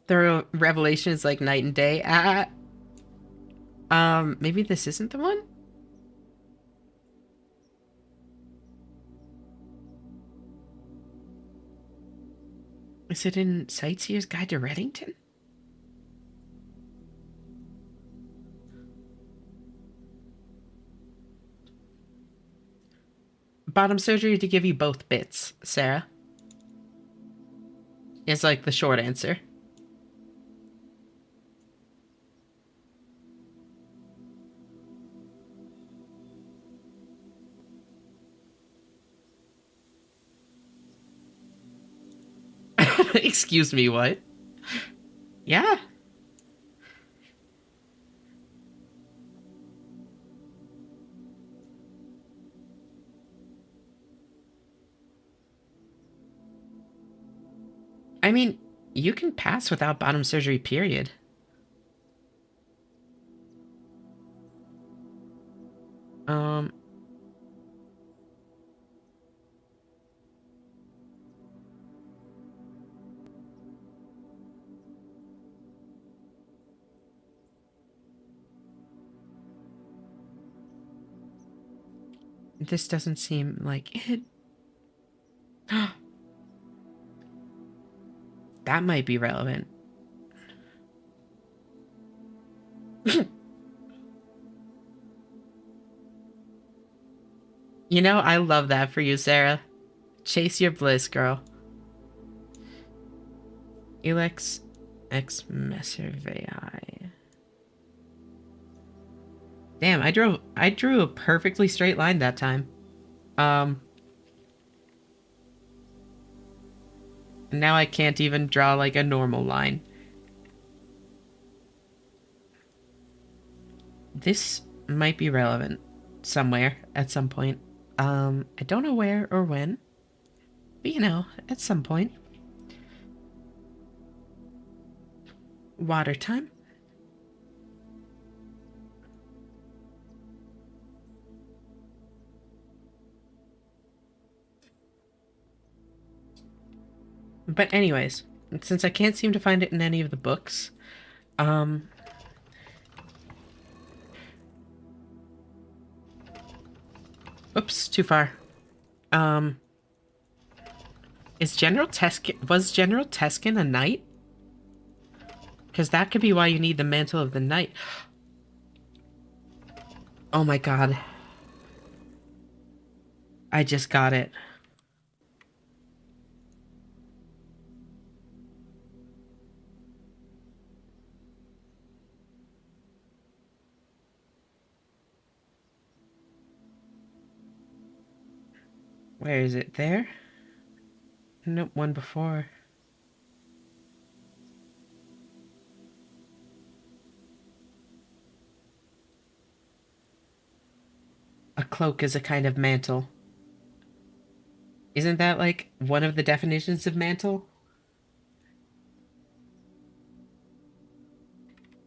The revelation is like night and day. Maybe this isn't the one? Is it in Sightseer's Guide to Reddington? Bottom surgery to give you both bits, Sarah. Is like the short answer. Excuse me, what? Yeah. I mean, you can pass without bottom surgery, period. Um, this doesn't seem like it. That might be relevant. You know, I love that for you, Sarah. Chase your bliss, girl. Elex ex Messervei. Damn, I drew a perfectly straight line that time. Um Now I can't even draw like a normal line. This might be relevant somewhere at some point. I don't know where or when, but you know, at some point. Water time. But anyways, since I can't seem to find it in any of the books, oops, too far. Um, was General Teskin a knight? Because that could be why you need the Mantle of the Knight. Oh my god. I just got it. Where is it? There? Nope, one before. A cloak is a kind of mantle. Isn't that like one of the definitions of mantle?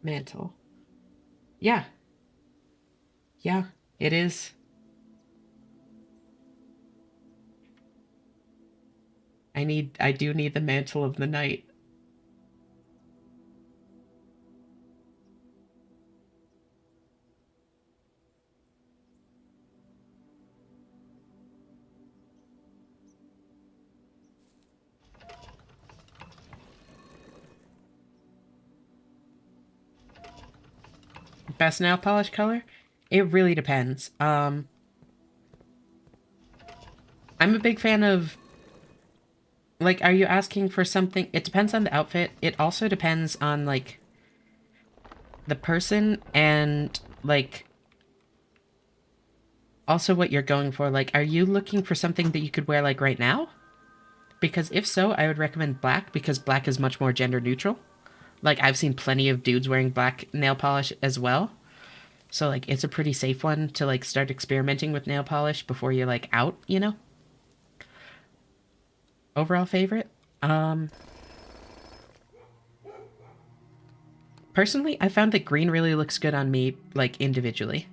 Mantle. Yeah. Yeah, it is. I do need the Mantle of the Knight. Best nail polish color? It really depends. I'm a big fan of, like, are you asking for something? It depends on the outfit. It also depends on, like, the person and, like, also what you're going for. Like, are you looking for something that you could wear, like, right now? Because if so, I would recommend black, because black is much more gender neutral. Like, I've seen plenty of dudes wearing black nail polish as well. So, like, it's a pretty safe one to, like, start experimenting with nail polish before you're, like, out, you know? Overall favorite? Um, Personally, I found that green really looks good on me, like, individually.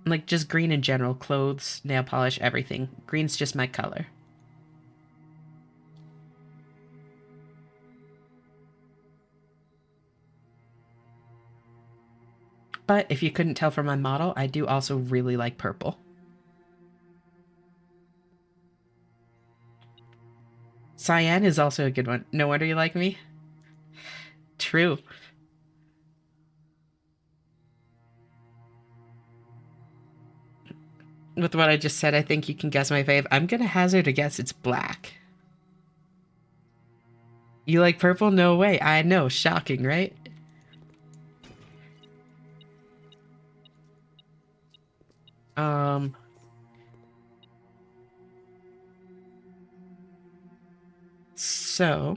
Like, just green in general. Clothes, nail polish, everything. Green's just my color. But if you couldn't tell from my model, I do also really like purple. Cyan is also a good one. No wonder you like me. True. With what I just said, I think you can guess my fave. I'm gonna hazard a guess it's black. You like purple? No way. I know. Shocking, right? Um, so,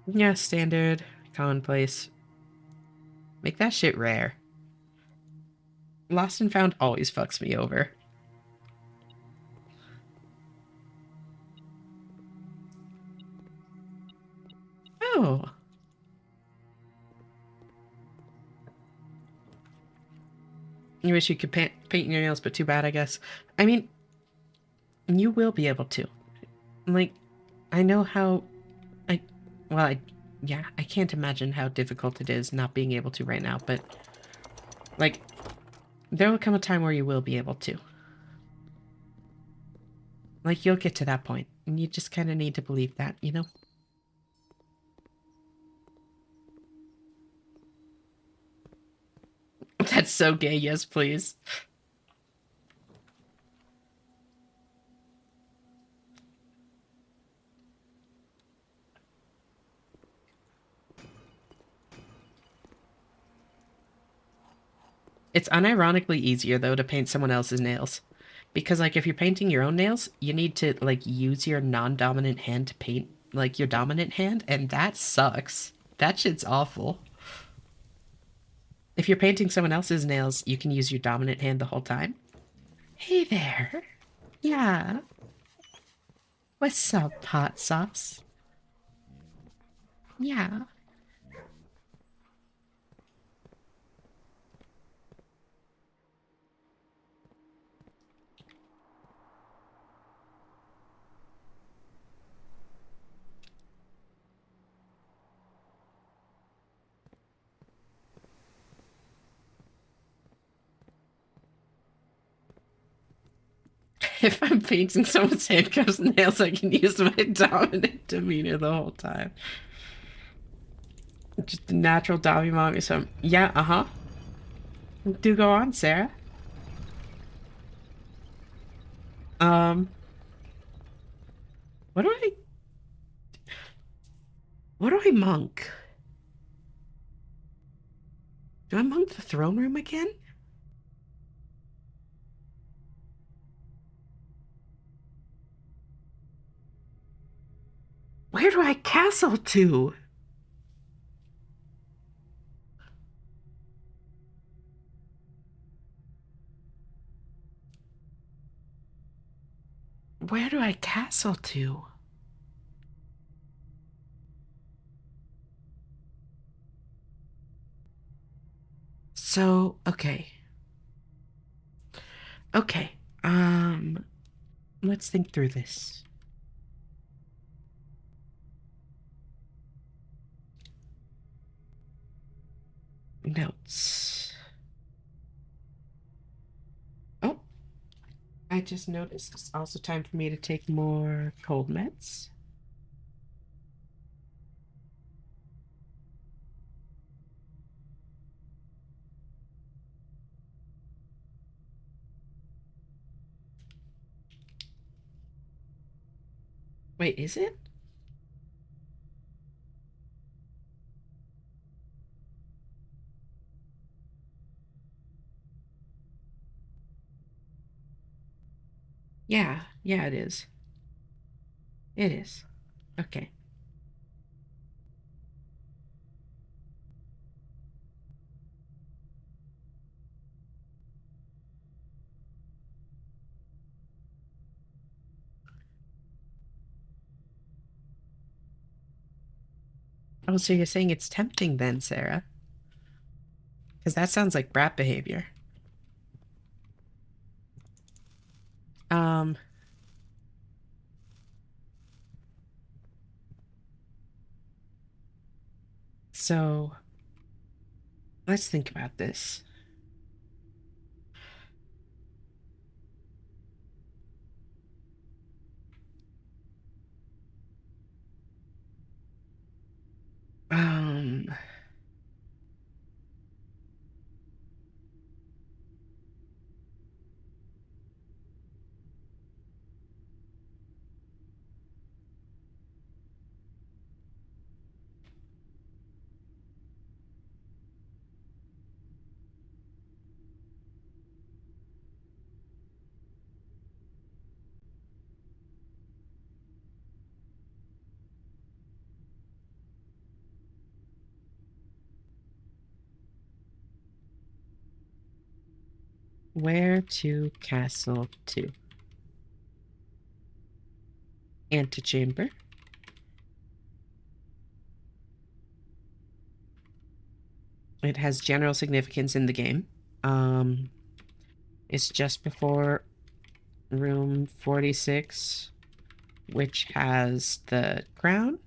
yeah, standard, commonplace. Make that shit rare. Lost and found always fucks me over. Oh. You wish you could paint your nails, but too bad, I guess. I mean, you will be able to. Like, I know how. I. Well, yeah, I can't imagine how difficult it is not being able to right now, but. Like, there will come a time where you will be able to. Like, you'll get to that point, and you just kind of need to believe that, you know? That's so gay, yes, please. It's unironically easier, though, to paint someone else's nails. Because, like, if you're painting your own nails, you need to, like, use your non-dominant hand to paint, like, your dominant hand, and that sucks. That shit's awful. If you're painting someone else's nails, you can use your dominant hand the whole time. Hey there. Yeah. What's up, hot sauce? Yeah. If I'm painting someone's handcuffs and nails, I can use my dominant demeanor the whole time. Just a natural Dobby mommy. So, yeah, uh-huh. Do go on, Sarah. Um, what do I, what do I monk? Do I monk the throne room again? Where do I castle to? Where do I castle to? So, okay. Okay. Let's think through this. Notes. Oh, I just noticed it's also time for me to take more cold meds. Wait, is it? Yeah, yeah, it is. It is. Okay. Oh, so you're saying it's tempting then, Sarah? Because that sounds like brat behavior. Um, so let's think about this. Where to castle to? Antechamber. It has general significance in the game. Um, it's just before room 46, which has the crown.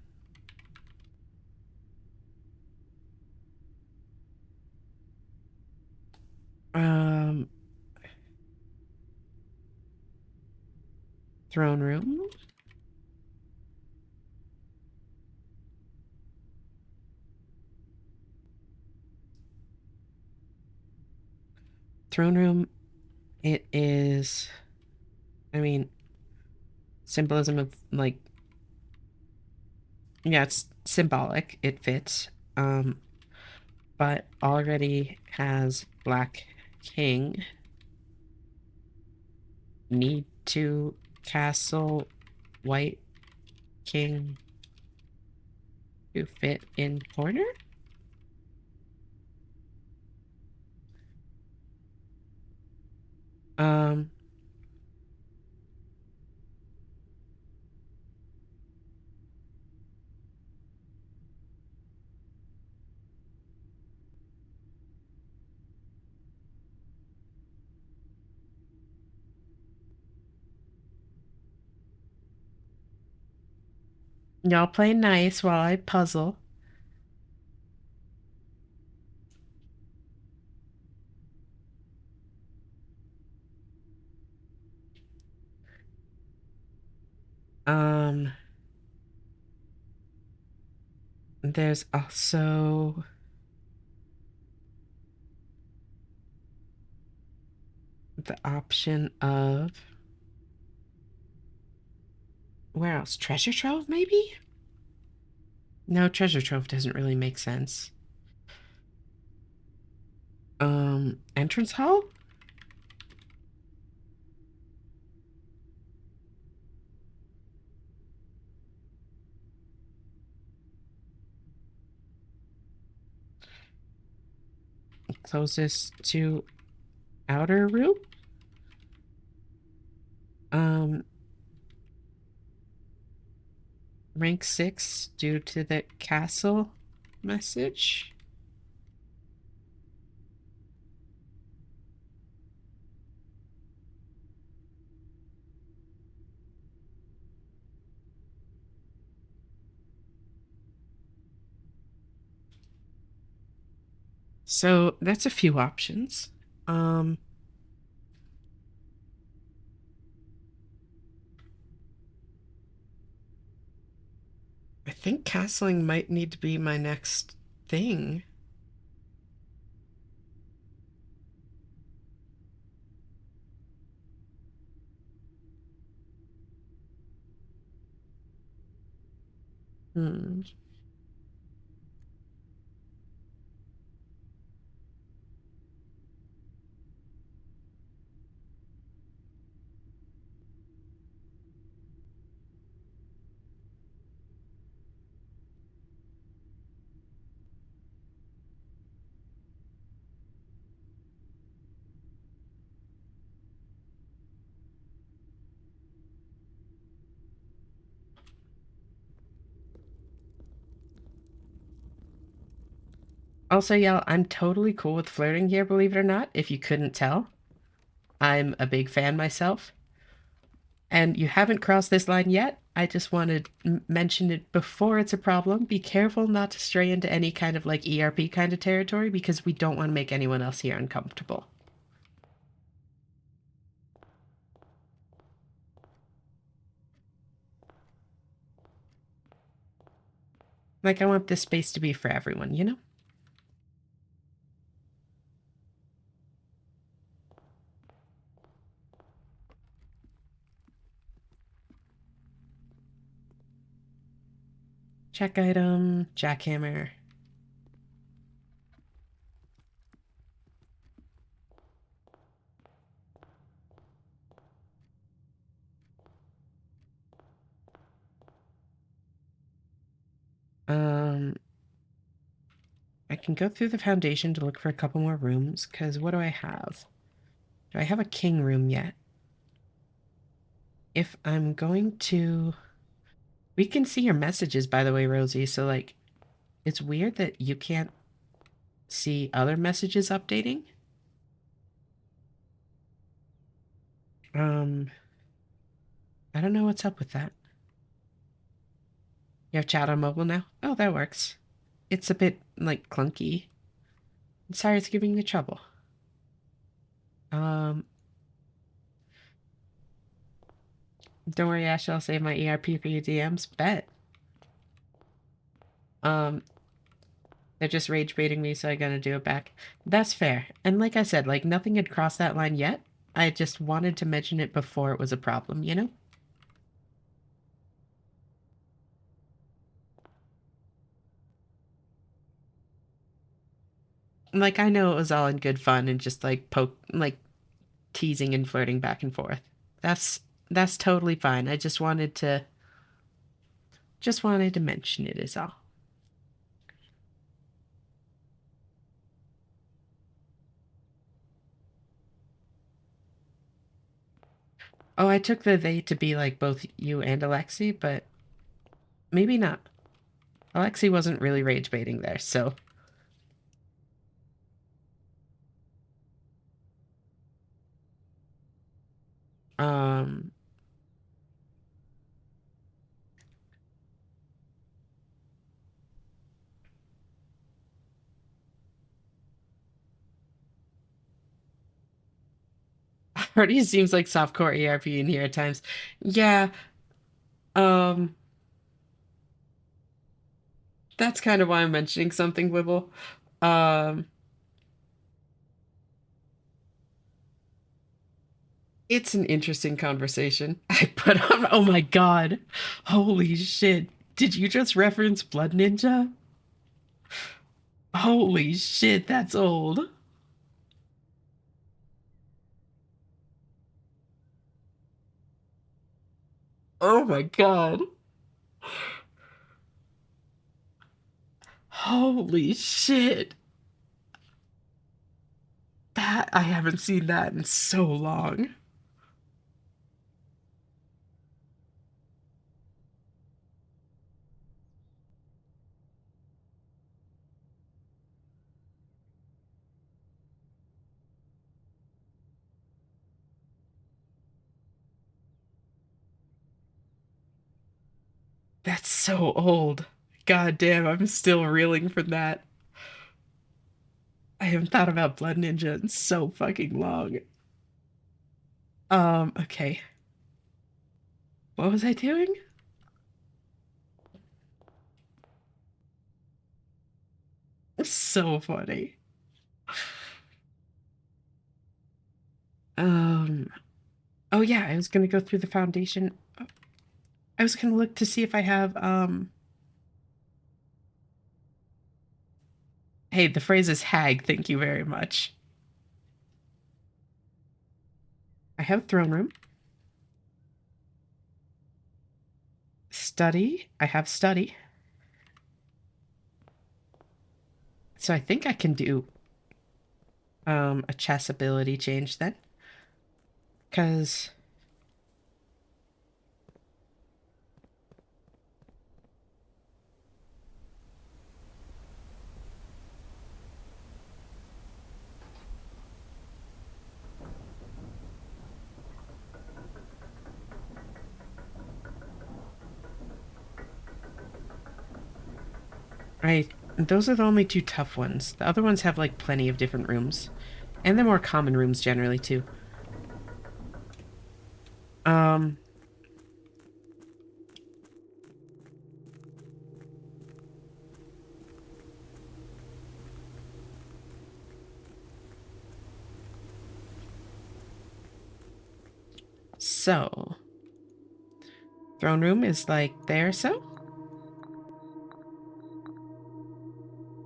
Um, throne room. Throne room. It is. I mean, symbolism of like. Yeah, it's symbolic. It fits. But already has Black King. Need to castle White King to fit in corner? Um, y'all play nice while I puzzle. Um, there's also the option of where else? Treasure trove, maybe? No, treasure trove doesn't really make sense. Entrance hall? Closest to outer room? Um, rank 6 due to the castle message. So that's a few options. Um, I think castling might need to be my next thing. Hmm. Also, y'all, I'm totally cool with flirting here, believe it or not, if you couldn't tell. I'm a big fan myself. And you haven't crossed this line yet. I just wanted to mention it before it's a problem. Be careful not to stray into any kind of like ERP kind of territory because we don't want to make anyone else here uncomfortable. Like, I want this space to be for everyone, you know? Check item, jackhammer. Um, I can go through the foundation to look for a couple more rooms, because what do I have? Do I have a king room yet? If I'm going to... We can see your messages, by the way, Rosie, so, like, it's weird that you can't see other messages updating. I don't know what's up with that. You have chat on mobile now? Oh, that works. It's a bit, like, clunky. Sorry it's giving you trouble. Um, don't worry, Ash, I'll save my ERP for your DMs. Bet. Um, they're just rage baiting me, so I gotta do it back. That's fair. And like I said, like, nothing had crossed that line yet. I just wanted to mention it before it was a problem, you know? Like, I know it was all in good fun and just, like, teasing and flirting back and forth. That's, that's totally fine. I just wanted to mention it is all. Oh, I took the they to be like both you and Alexi, but maybe not. Alexi wasn't really rage baiting there, so. Um, already seems like softcore ERP in here at times. Yeah, um, that's kind of why I'm mentioning something, Wibble. Um, it's an interesting conversation. I put on, oh my god. Holy shit. Did you just reference Blood Ninja? Holy shit, that's old. Oh my god. Holy shit. That I haven't seen that in so long. That's so old. God damn, I'm still reeling from that. I haven't thought about Blood Ninja in so fucking long. Okay. What was I doing? So funny. Um, oh yeah, I was gonna go through the foundation. I was gonna look to see if I have, hey, the phrase is hag, thank you very much. I have throne room. Study, I have study. So I think I can do, a chess ability change then. Because, those are the only two tough ones. The other ones have, like, plenty of different rooms. And they're more common rooms generally, too. Um, so. Throne room is, like, there, so?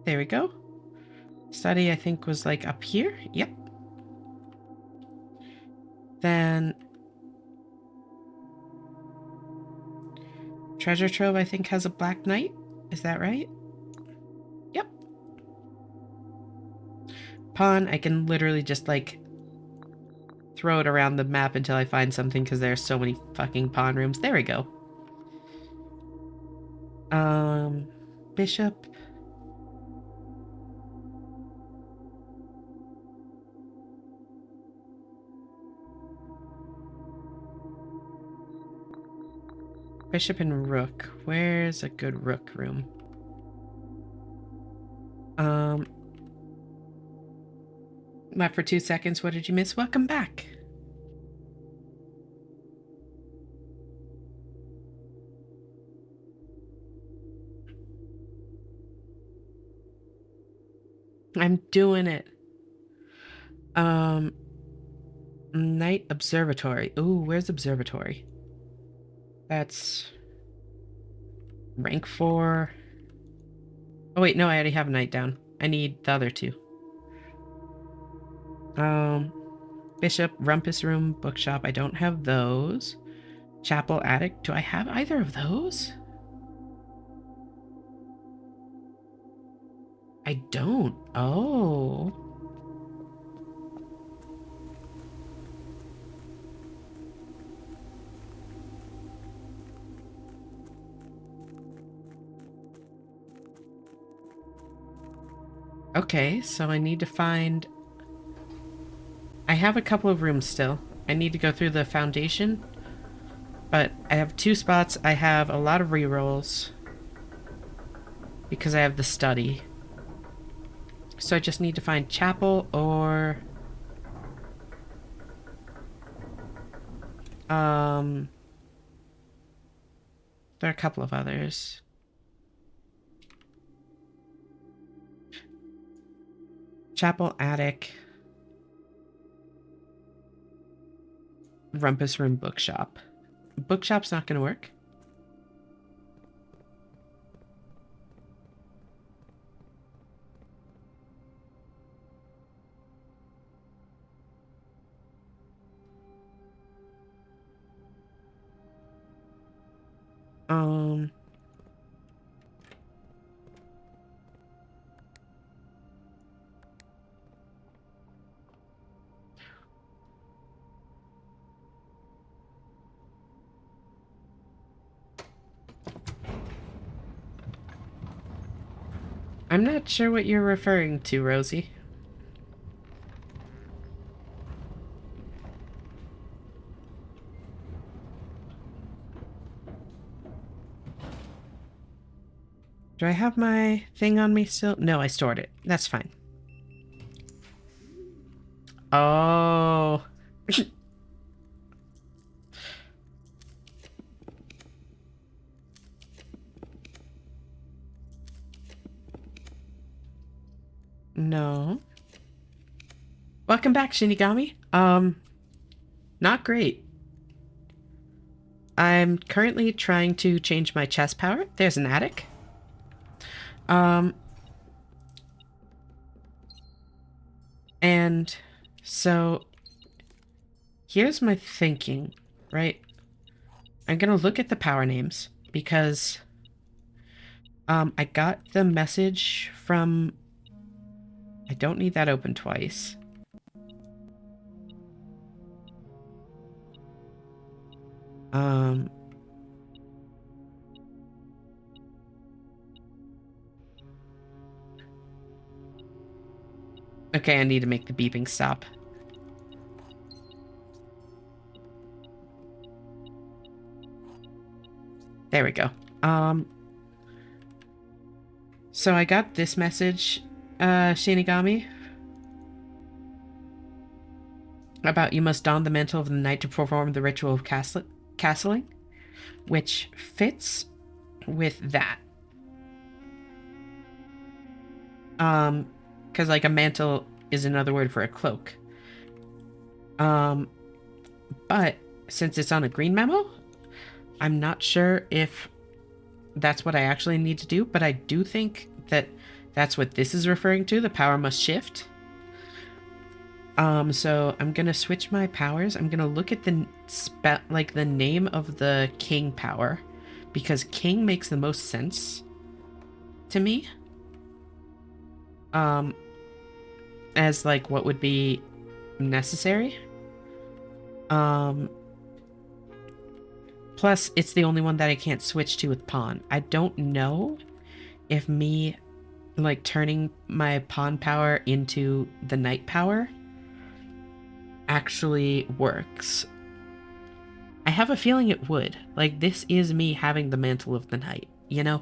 There we go. Study, I think, was, like, up here. Yep. Then treasure trove, I think, has a black knight. Is that right? Yep. Pawn, I can literally just, like, throw it around the map until I find something because there are so many fucking pawn rooms. There we go. Bishop. Bishop and rook. Where's a good rook room? Left for 2 seconds. What did you miss? Welcome back. I'm doing it. Night Observatory. Ooh, where's Observatory? That's rank 4. Oh wait, no, I already have a night down. I need the other 2. Bishop, Rumpus Room, Bookshop. I don't have those. Chapel, Attic. Do I have either of those? I don't. Oh. Okay, so I need to find... I have a couple of rooms still. I need to go through the foundation. But I have 2 spots. I have a lot of rerolls. Because I have the study. So I just need to find chapel or... there are a couple of others. Chapel, attic. Rumpus Room, bookshop. Bookshop's not gonna work. I'm not sure what you're referring to, Rosie. Do I have my thing on me still? No, I stored it. That's fine. Oh. No. Welcome back, Shinigami. Not great. I'm currently trying to change my chest power. There's an attic. And so here's my thinking, right? I'm gonna look at the power names because I got the message from... I don't need that open twice. Okay, I need to make the beeping stop. There we go. So I got this message, Shinigami, about you must don the mantle of the night to perform the ritual of castling, which fits with that. Because like a mantle is another word for a cloak. But since it's on a green memo, I'm not sure if that's what I actually need to do, but I do think that that's what this is referring to. The power must shift. So I'm gonna switch my powers. I'm gonna look at the the name of the king power, because king makes the most sense to me. As like what would be necessary. Um, Plus, it's the only one that I can't switch to with pawn. I don't know if me, like, turning my pawn power into the knight power actually works. I have a feeling it would. Like, this is me having the mantle of the knight, you know?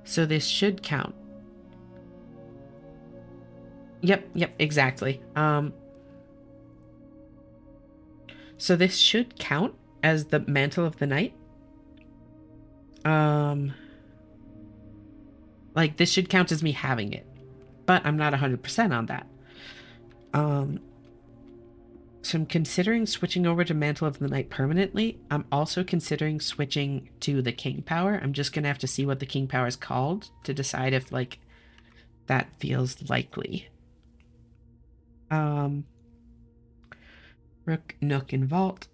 So this should count. Yep, exactly. So this should count as the mantle of the knight. Um, like, this should count as me having it. But I'm not 100% on that. Um, so I'm considering switching over to Mantle of the Knight permanently. I'm also considering switching to the King power. I'm just gonna have to see what the King power is called to decide if, like, that feels likely. Rook, Nook, and Vault.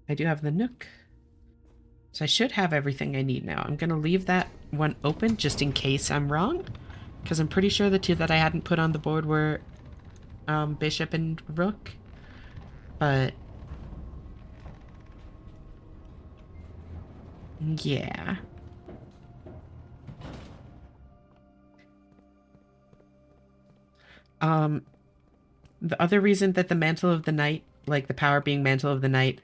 I do have the Nook. So I should have everything I need now. I'm gonna leave that one open just in case I'm wrong, because I'm pretty sure the two that I hadn't put on the board were Bishop and Rook. But yeah. The other reason that the Mantle of the Knight, like the power being Mantle of the Knight,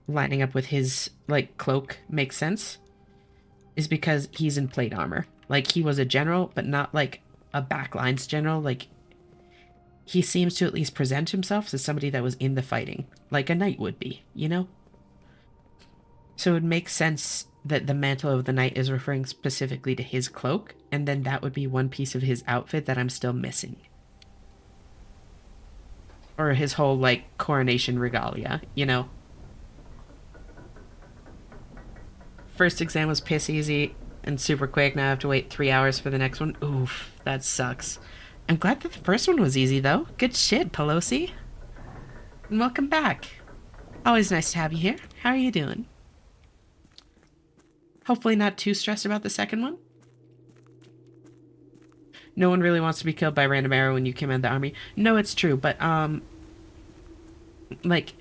lining up with his, like, cloak makes sense, is because he's in plate armor. Like, he was a general, but not, like, a backlines general. Like, he seems to at least present himself as somebody that was in the fighting, like a knight would be, you know? So it would make sense that the Mantle of the Knight is referring specifically to his cloak, and then that would be one piece of his outfit that I'm still missing. Or his whole, like, coronation regalia, you know? First exam was piss easy and super quick. Now I have to wait 3 hours for the next one. Oof, that sucks. I'm glad that the first one was easy, though. Good shit, Pelosi. And welcome back. Always nice to have you here. How are you doing? Hopefully not too stressed about the second one. No one really wants to be killed by random arrow when you command the army. No, it's true, but, like,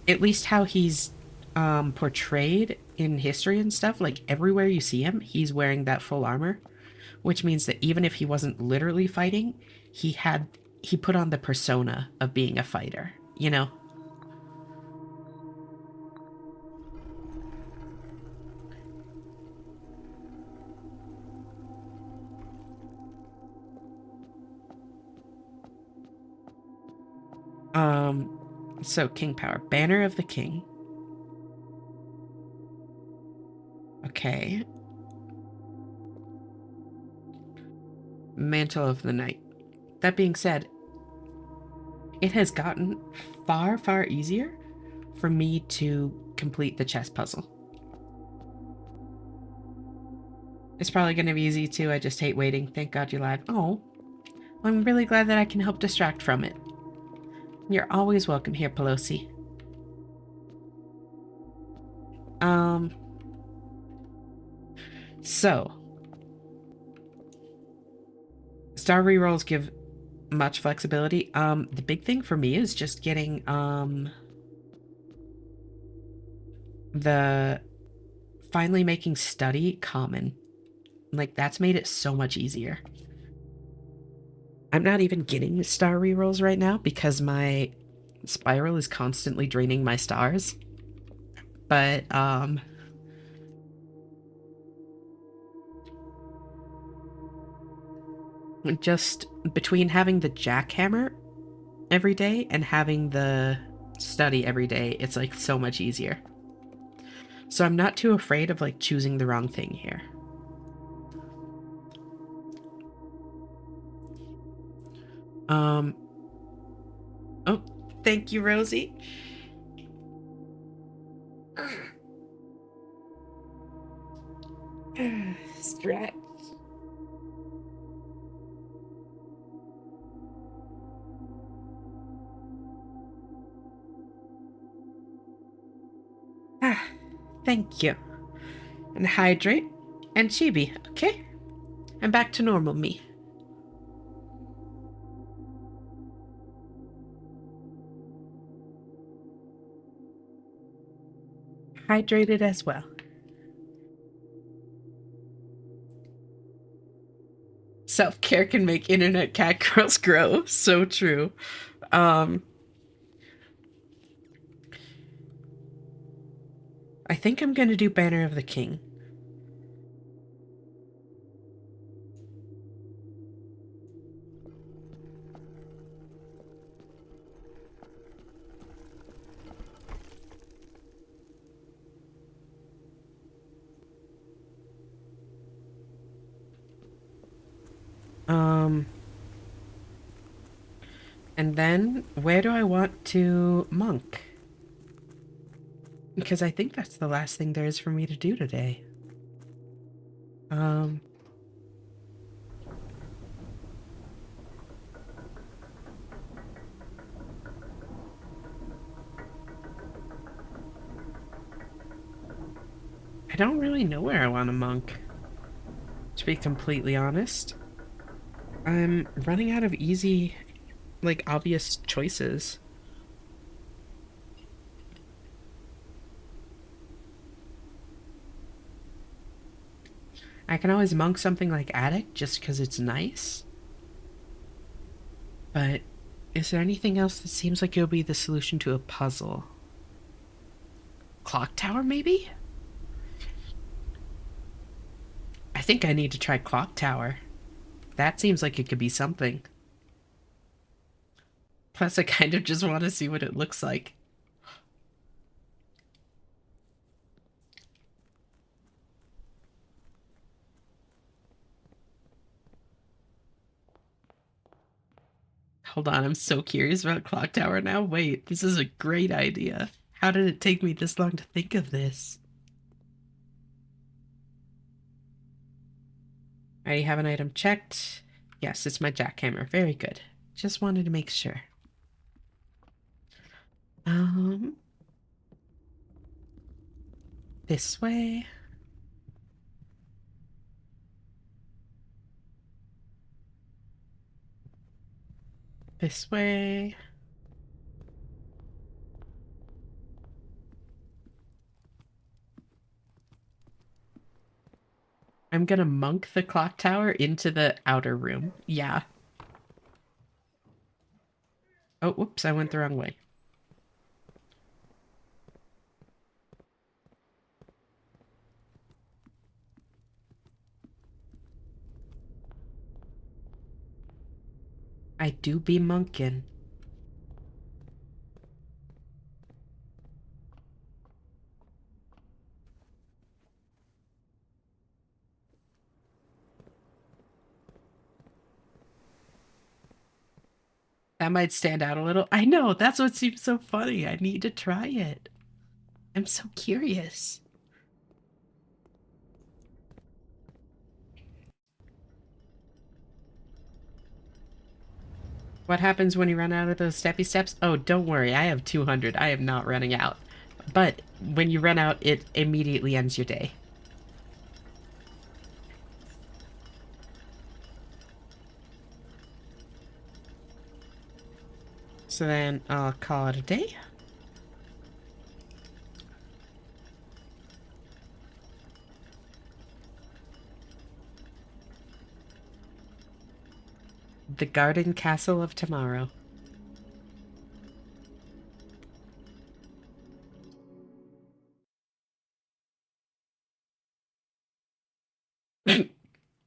at least how he's, portrayed in history and stuff, like, everywhere you see him, he's wearing that full armor, which means that even if he wasn't literally fighting, he put on the persona of being a fighter, you know? So King Power. Banner of the King. Okay. Mantle of the Knight. That being said, it has gotten far, far easier for me to complete the chess puzzle. It's probably going to be easy too. I just hate waiting. Thank God you live. Oh, I'm really glad that I can help distract from it. You're always welcome here, Pelosi. So, star rerolls give much flexibility. The big thing for me is just getting, the finally making study common. Like, that's made it so much easier. I'm not even getting star rerolls right now because my spiral is constantly draining my stars. But, just between having the jackhammer every day and having the study every day, it's, like, so much easier. So I'm not too afraid of, like, choosing the wrong thing here. Oh, thank you, Rosie. Stretch. Thank you. And hydrate. And chibi, okay? I'm back to normal me. hydrated as well. Self-care can make internet cat girls grow. So true. Um, I think I'm gonna do Banner of the King. Um, and then where do I want to monk? Because I think that's the last thing there is for me to do today. Um, I don't really know where I want to monk, to be completely honest. I'm running out of easy, like, obvious choices. I can always monk something like Attic just because it's nice. But is there anything else that seems like it'll be the solution to a puzzle? Clock Tower, maybe? I think I need to try Clock Tower. That seems like it could be something. Plus, I kind of just want to see what it looks like. Hold on, I'm so curious about Clock Tower now. Wait, this is a great idea. How did it take me this long to think of this? I have an item checked. Yes, it's my jackhammer. Very good. Just wanted to make sure. Um, this way. This way. I'm gonna monk the clock tower into the outer room. Yeah. Oh, whoops, I went the wrong way. I do be monkin'. That might stand out a little. I know, that's what seems so funny. I need to try it. I'm so curious. What happens when you run out of those steppy steps? Oh, don't worry, I have 200. I am not running out. But when you run out, it immediately ends your day. So then I'll call it a day. The Garden Castle of Tomorrow.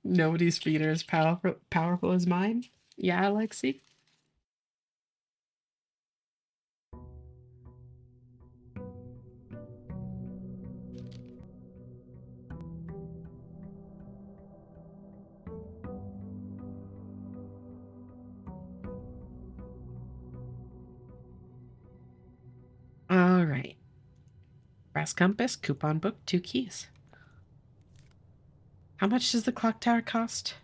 Nobody's feet are as powerful as mine. Yeah, Alexi? All right. Brass compass, coupon book, 2 keys. How much does the clock tower cost?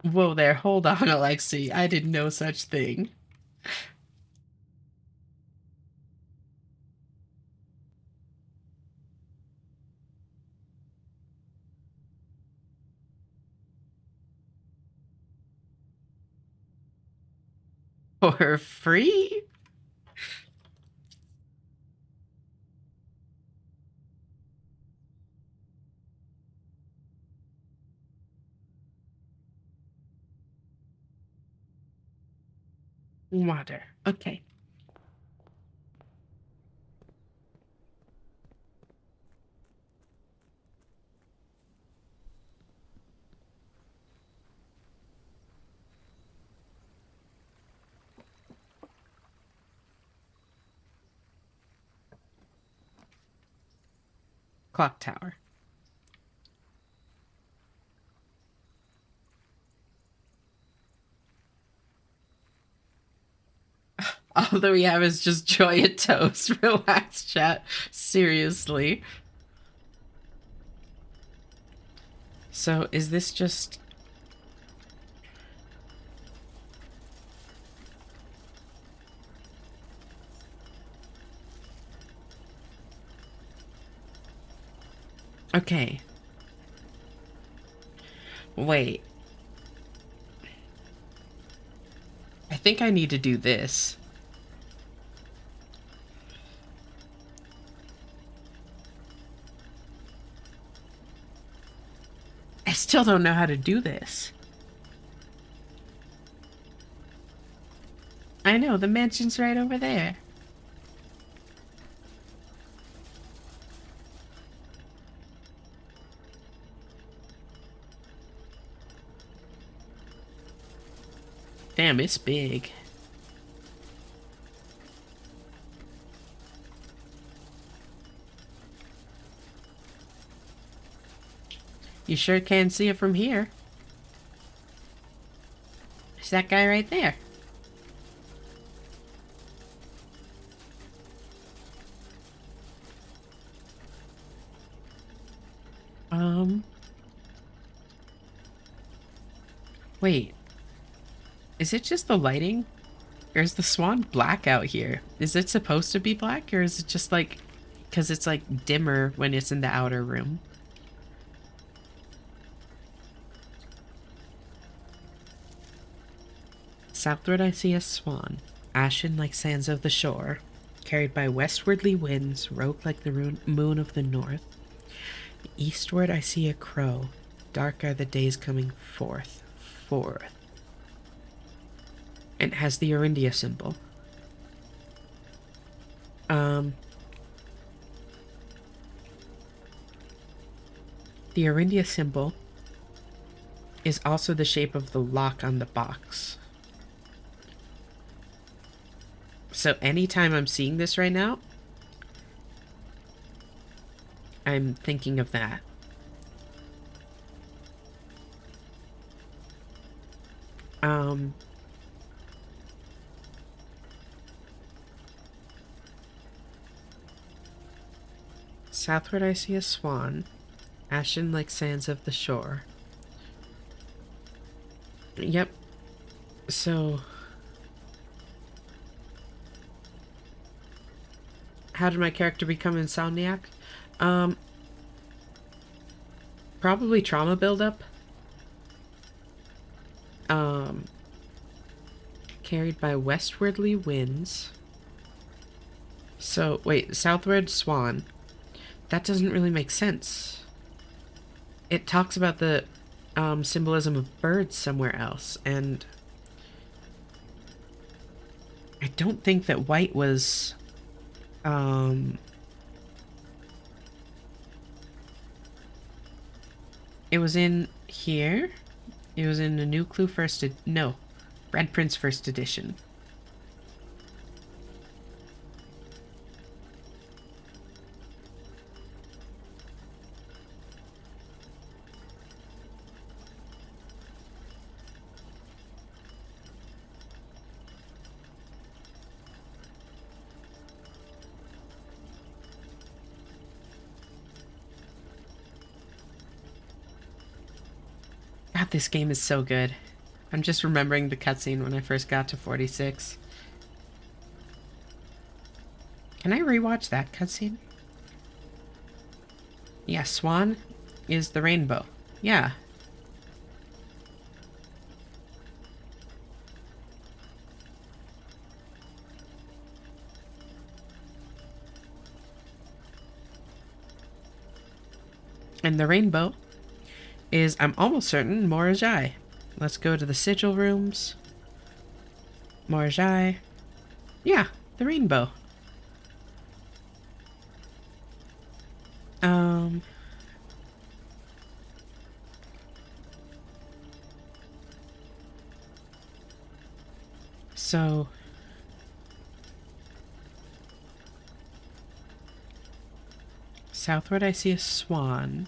Whoa there, hold on, Alexi. I did no such thing. For free? Water. Okay. Clock tower. All that we have is just Joya toast. Relax, chat. Seriously. So, is this just... Okay. Wait. I think I need to do this. I still don't know how to do this. I know, the mansion's right over there. Damn, it's big. You sure can see it from here. It's that guy right there. Wait. Is it just the lighting? Or is the swan black out here? Is it supposed to be black, or is it just like... because it's like dimmer when it's in the outer room? Southward I see a swan, ashen like sands of the shore, carried by westwardly winds, rogue like the moon of the north. Eastward I see a crow, dark are the days coming forth. It has the Orindia symbol. The Orindia symbol is also the shape of the lock on the box. So anytime I'm seeing this right now, I'm thinking of that. Southward I see a swan, ashen like sands of the shore. Yep. So... how did my character become insomniac? Probably trauma buildup. Carried by westwardly winds. So, wait, southward swan. That doesn't really make sense. It talks about the symbolism of birds somewhere else, and I don't think that white was it was in here. It was in the New Clue no, Red Prince first edition. God, this game is so good. I'm just remembering the cutscene when I first got to 46. Can I rewatch that cutscene? Yeah, swan is the rainbow. Yeah. And the rainbow is, I'm almost certain, Morajai. Let's go to the sigil rooms. Morajai. Yeah, the rainbow. So southward I see a swan.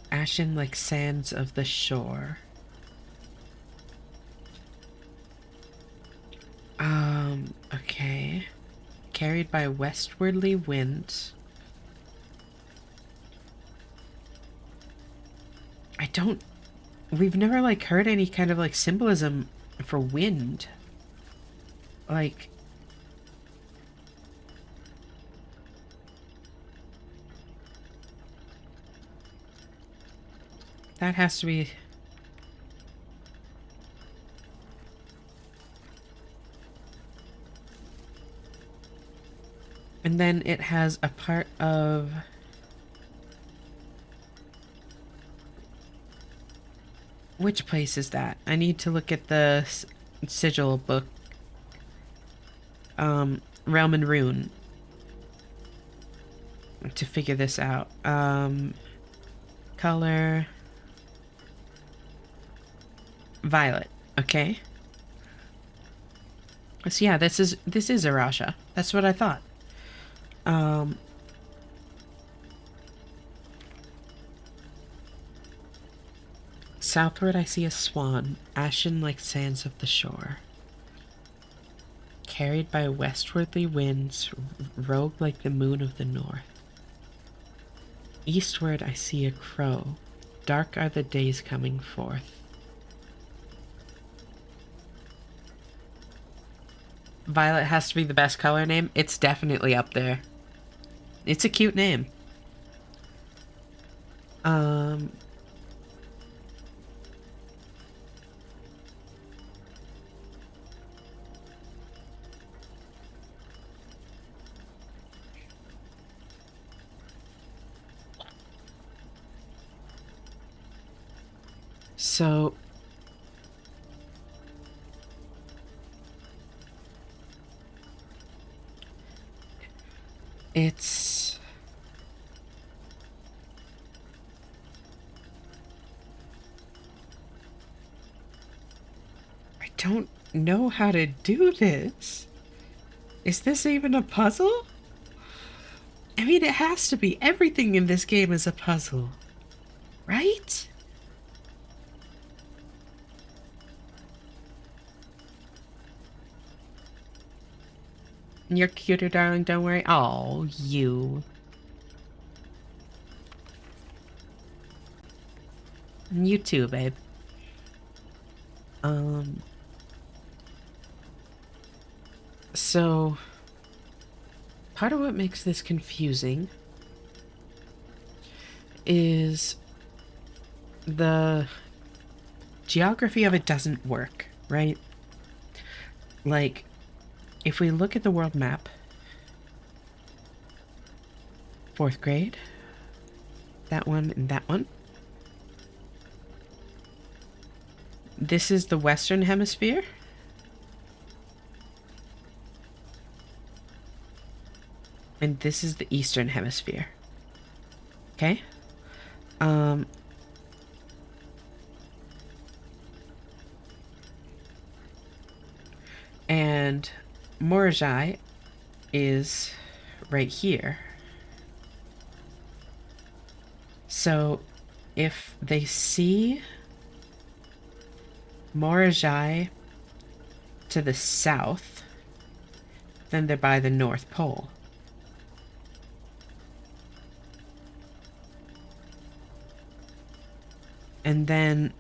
Ashen like sands of the shore. Okay. Carried by westwardly winds. I don't... We've never, like, heard any kind of, like, symbolism for wind. Like... That has to be... And then it has a part of... Which place is that? I need to look at the sigil book. Realm and Rune. To figure this out. Color... Violet. Okay. So yeah, this is Arasha. That's what I thought. Southward I see a swan, ashen like sands of the shore. Carried by westwardly winds, robed like the moon of the north. Eastward I see a crow, dark are the days coming forth. Violet has to be the best color name. It's definitely up there. It's a cute name. So... It's... I don't know how to do this. Is this even a puzzle? I mean, it has to be. Everything in this game is a puzzle. Right? You're cuter, darling, don't worry. Oh, you. You too, babe. So... Part of what makes this confusing is the geography of it doesn't work, right? Like, if we look at the world map, 4th grade, that one and that one. This is the Western Hemisphere. And this is the Eastern Hemisphere. Okay? And Morajai is right here. So if they see Morajai to the south, then they're by the North Pole. And then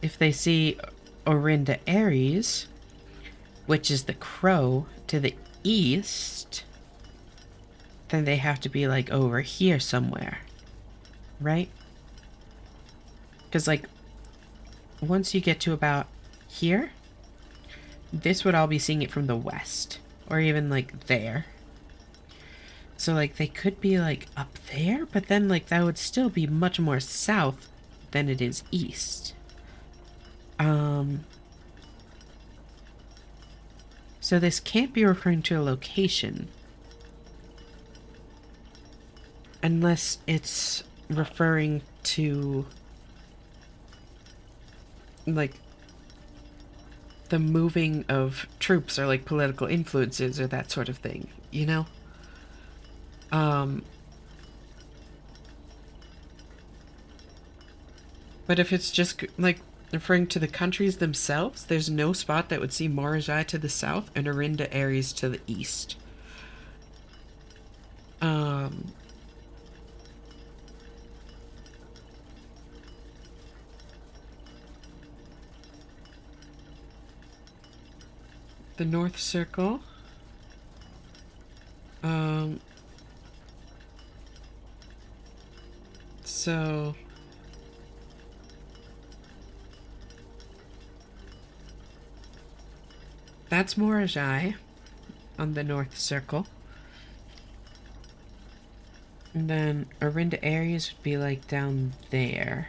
if they see Orinda Aries, which is the crow, to the east, then they have to be like over here somewhere, right? Because like once you get to about here, this would all be seeing it from the west, or even like there. So, like, they could be, like, up there, but then, like, that would still be much more south than it is east. So this can't be referring to a location. Unless it's referring to, like, the moving of troops or, like, political influences or that sort of thing, you know? But if it's just, like, referring to the countries themselves, there's no spot that would see Morajai to the south and Arinda Aries to the east. The North Circle. So that's Morajai on the North Circle. And then Arinda Aries would be like down there.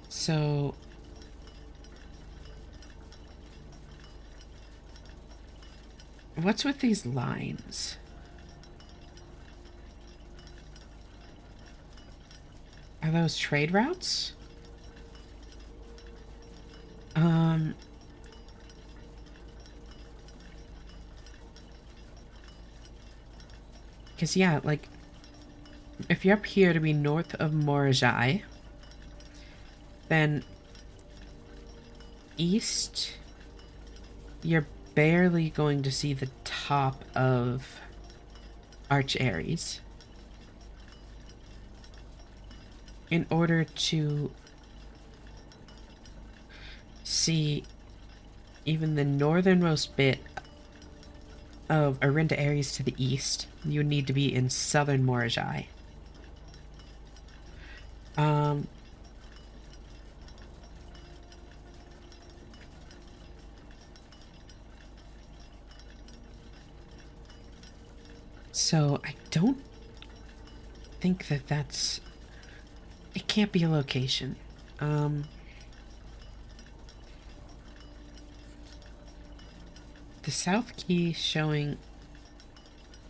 So what's with these lines? Are those trade routes? Because, yeah, like, if you're up here to be north of Morajai, then east, you're barely going to see the top of Arch Aries. In order to see even the northernmost bit of Arinda Aries to the east, you would need to be in southern Morajai. So I don't think that that's... It can't be a location. The South Key showing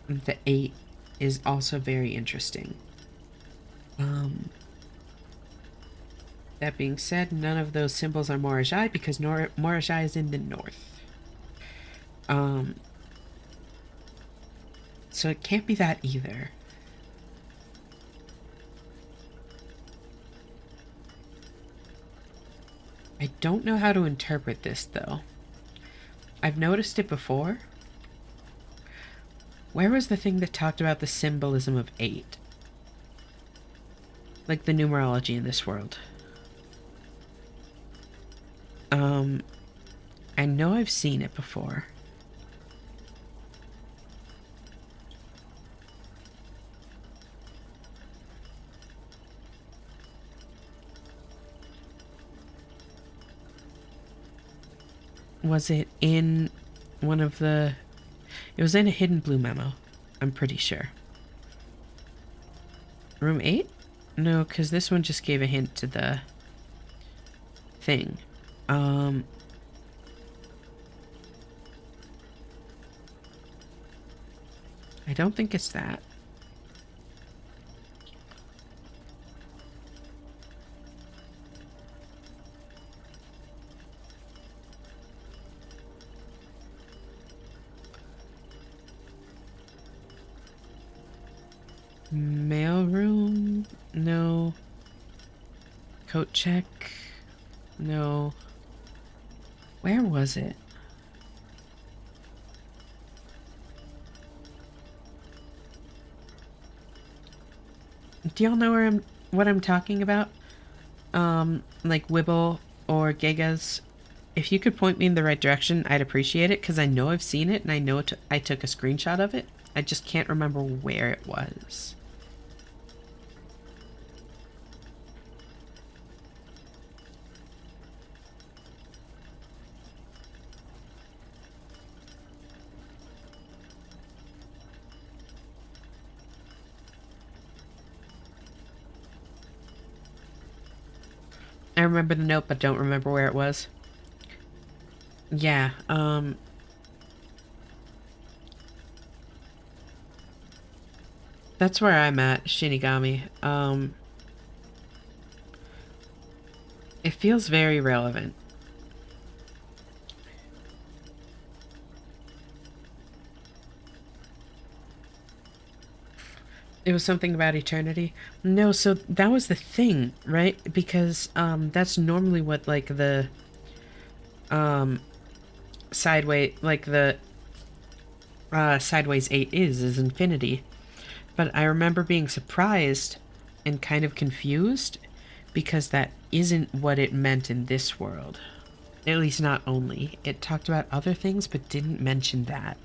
the 8 is also very interesting. That being said, none of those symbols are Morajai because Morajai is in the north. So it can't be that either. I don't know how to interpret this, though. I've noticed it before. Where was the thing that talked about the symbolism of 8? Like the numerology in this world. I know I've seen it before. Was it in one of the... It was in a Hidden Blue memo, I'm pretty sure. Room 8? No, because this one just gave a hint to the thing. I don't think it's that. Mail room? No. Coat check? No. Where was it? Do y'all know what I'm talking about? Like Wibble or Gigas? If you could point me in the right direction, I'd appreciate it, because I know I've seen it, and I know I took a screenshot of it. I just can't remember where it was. I remember the note, but don't remember where it was. Yeah, that's where I'm at, Shinigami. It feels very relevant. It was something about eternity. No, so that was the thing, right? Because that's normally what like the um sideways like the sideways 8 is infinity. But I remember being surprised and kind of confused because that isn't what it meant in this world. At least not only. It talked about other things but didn't mention that.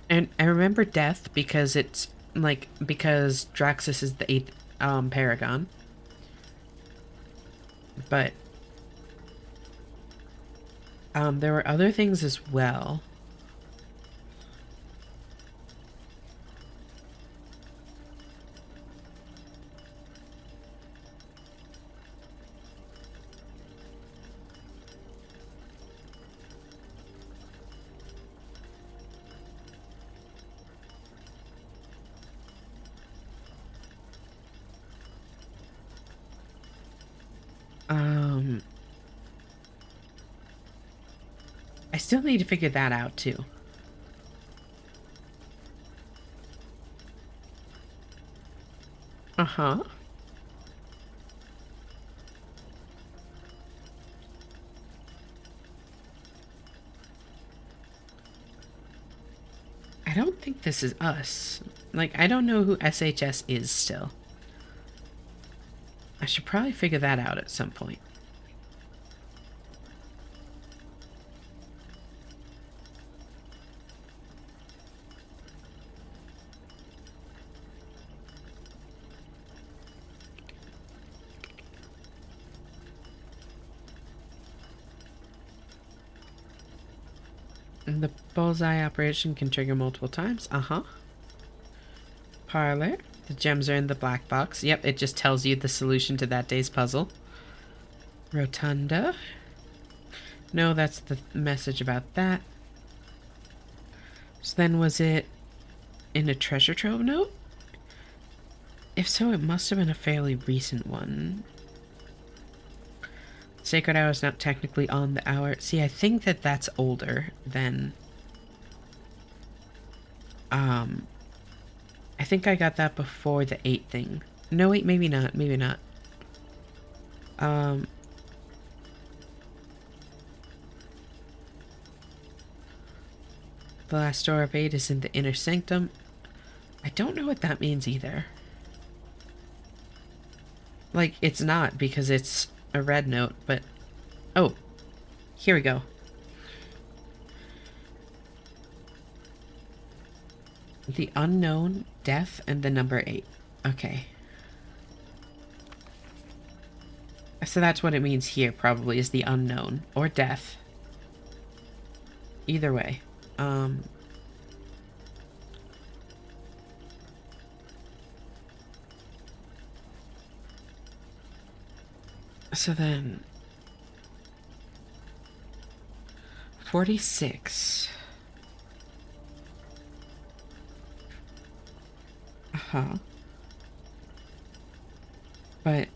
And I remember death because it's like because Draxus is the 8th paragon. But there were other things as well. Um, I still need to figure that out too. Uh-huh. I don't think this is us. Like, I don't know who SHS is still. I should probably figure that out at some point. And the bullseye operation can trigger multiple times. Uh-huh. Parlor. The gems are in the black box. Yep, it just tells you the solution to that day's puzzle. Rotunda. No, that's the message about that. So then was it in a treasure trove note? If so, it must have been a fairly recent one. Sacred Hour is not technically on the hour. See, I think that that's older than... I think I got that before the 8 thing. No, wait, maybe not. Maybe not. The last door of 8 is in the inner sanctum. I don't know what that means either. Like, it's not because it's a red note, but... Oh, here we go. The unknown, death, and the number 8. Okay. So that's what it means here, probably, is the unknown. Or death. Either way. So then... 46. Uh-huh. But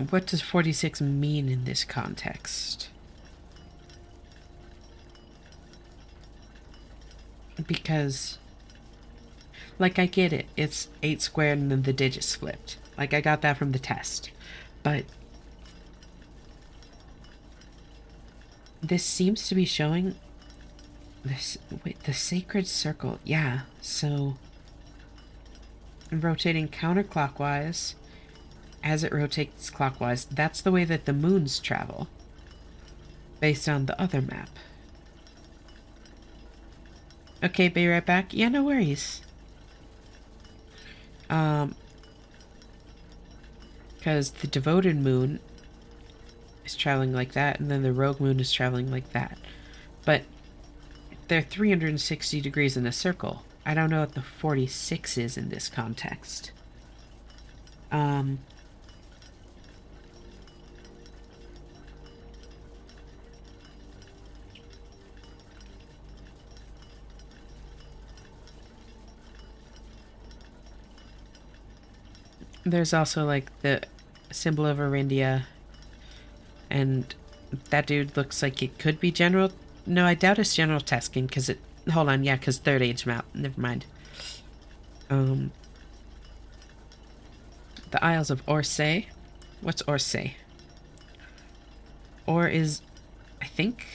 what does 46 mean in this context? Because, like, I get it. It's 8 squared and then the digits flipped. Like, I got that from the test. But this seems to be showing this... Wait, the sacred circle. Yeah, so... rotating counterclockwise as it rotates clockwise. That's the way that the moons travel, based on the other map. Okay, be right back. Yeah, no worries. Because the devoted moon is traveling like that, and then the rogue moon is traveling like that. But they're 360 degrees in a circle. I don't know what the 46 is in this context. There's also, like, the symbol of Arindia, and that dude looks like it could be General... No, I doubt it's General Teskin, because it... Hold on, yeah, because Third Age map. Never mind. The Isles of Orsay. What's Orsay? Or is... I think...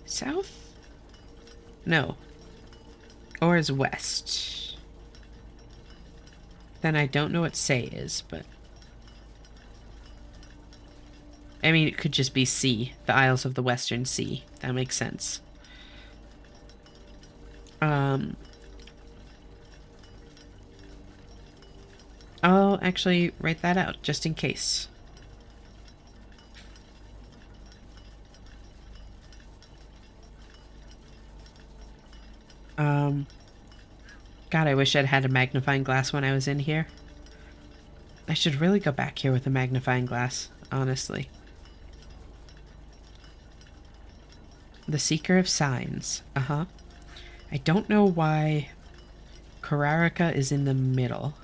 south? No. Or is west. Then I don't know what Say is, but... I mean, it could just be sea. The Isles of the Western Sea. That makes sense. I'll actually write that out, just in case. God, I wish I'd had a magnifying glass when I was in here. I should really go back here with a magnifying glass, honestly. The Seeker of Signs. Uh-huh. I don't know why Kararika is in the middle.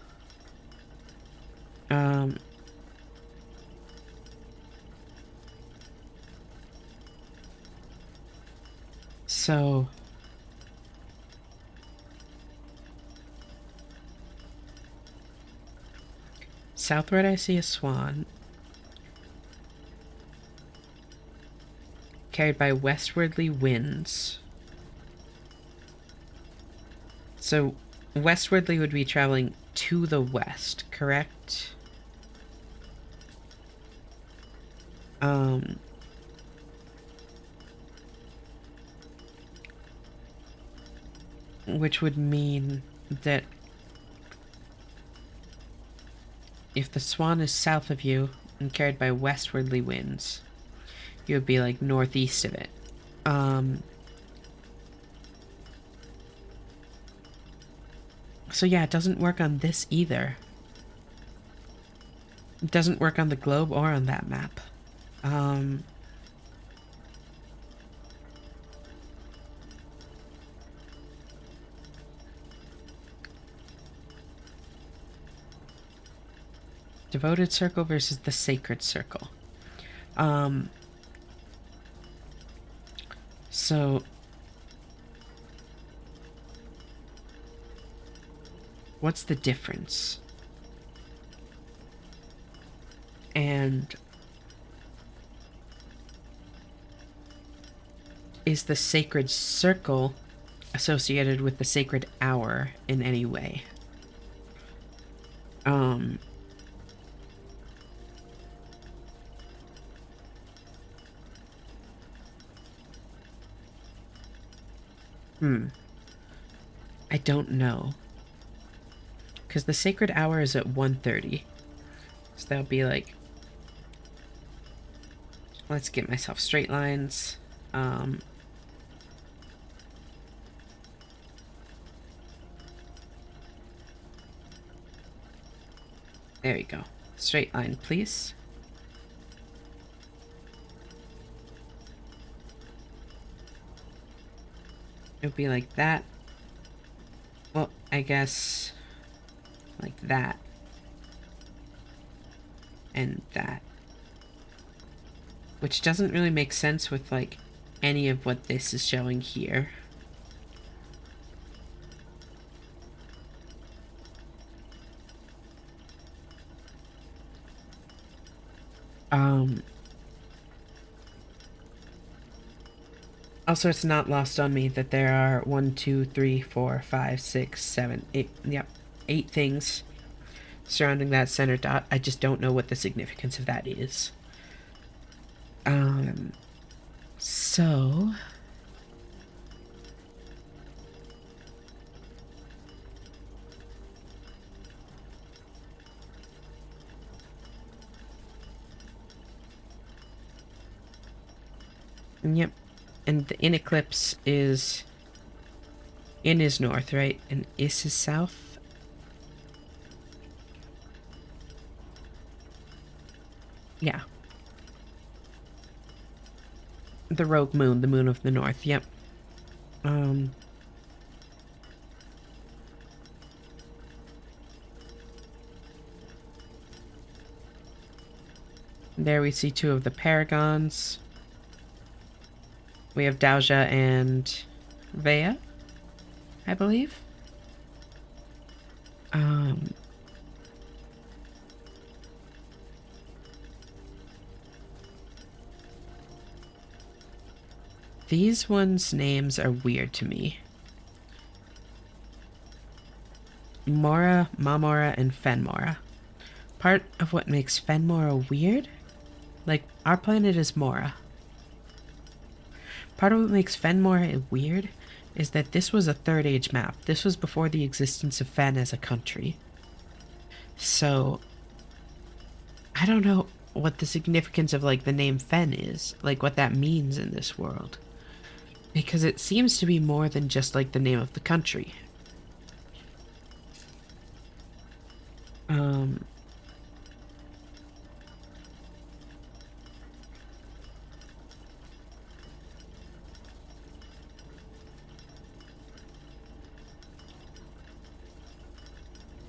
So... southward I see a swan. Carried by westwardly winds. So, westwardly would be traveling to the west, correct? Which would mean that if the swan is south of you and carried by westwardly winds, you would be like northeast of it. So yeah, it doesn't work on this either. It doesn't work on the globe or on that map. Devoted circle versus the sacred circle. So... what's the difference? And... is the sacred circle associated with the sacred hour in any way? I don't know. Because the sacred hour is at 1:30. So that would be like... let's get myself straight lines. There we go. Straight line, please. It would be like that. Well, I guess... like that. And that. Which doesn't really make sense with, like, any of what this is showing here. Also, it's not lost on me that there are 1, 2, 3, 4, 5, 6, 7, 8, yep, 8 things surrounding that center dot. I just don't know what the significance of that is. So... yep. And the in eclipse is In is north, right? And is south? Yeah. The rogue moon, the moon of the north, yep. Um... There we see two of the paragons. We have Doja and Vea, I believe. Um, these ones' names are weird to me. Mora, Mamora, and Fenmora. Part of what makes Fenmora weird? Like, our planet is Mora. Part of what makes Fenmora weird is that this was a Third Age map. This was before the existence of Fen as a country. So, I don't know what the significance of, like, the name Fen is. Like, what that means in this world. Because it seems to be more than just, like, the name of the country.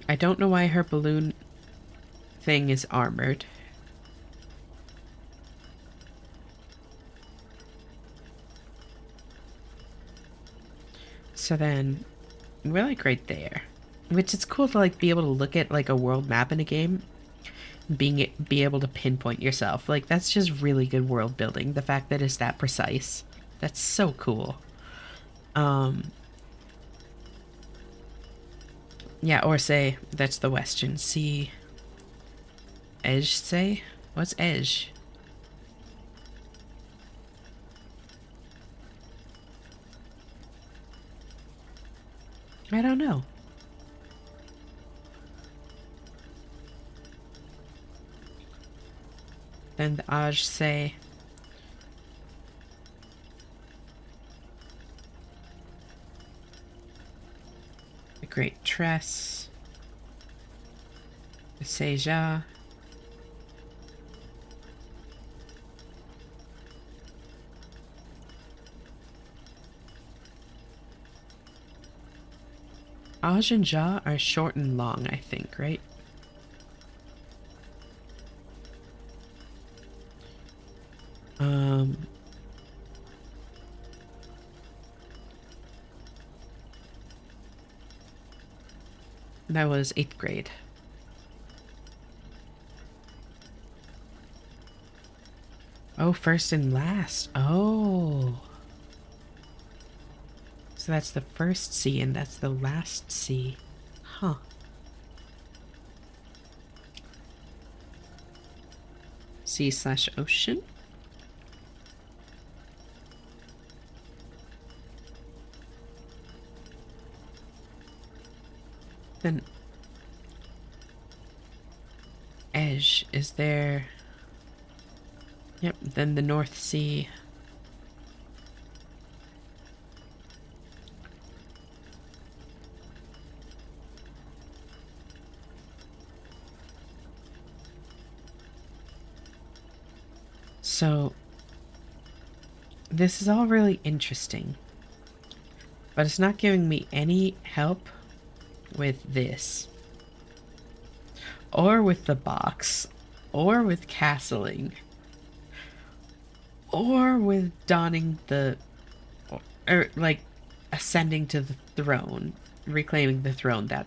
I don't know why her balloon thing is armored. So then, we're like right there. Which is cool to like be able to look at like a world map in a game, be able to pinpoint yourself. Like that's just really good world building. The fact that it's that precise. That's so cool. Yeah, or say that's the Western Sea. Edge say? What's edge? I don't know. Then the Aj say. The Great Tress. The Seja. Aj and Ja are short and long, I think, right? That was 8th grade. Oh, first and last. Oh. So that's the first C and that's the last C. Huh. Sea/ocean? Then edge is there. Yep, then the North Sea. So this is all really interesting. But it's not giving me any help with this. Or with the box. Or with castling. Or with donning the... Or, like, ascending to the throne. Reclaiming the throne that...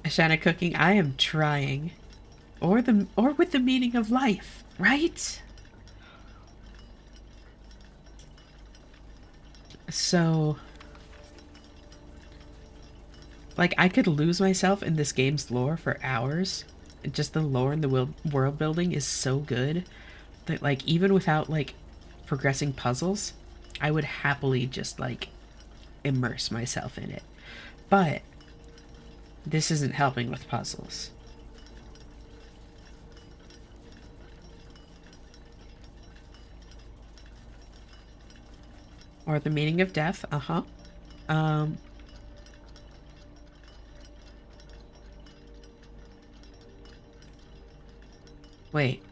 Ashana cooking, I am trying. Or with the meaning of life, right? So like I could lose myself in this game's lore for hours. Just the lore and the world building is so good that like even without like progressing puzzles, I would happily just like immerse myself in it. But this isn't helping with puzzles. Or the meaning of death, Um, wait.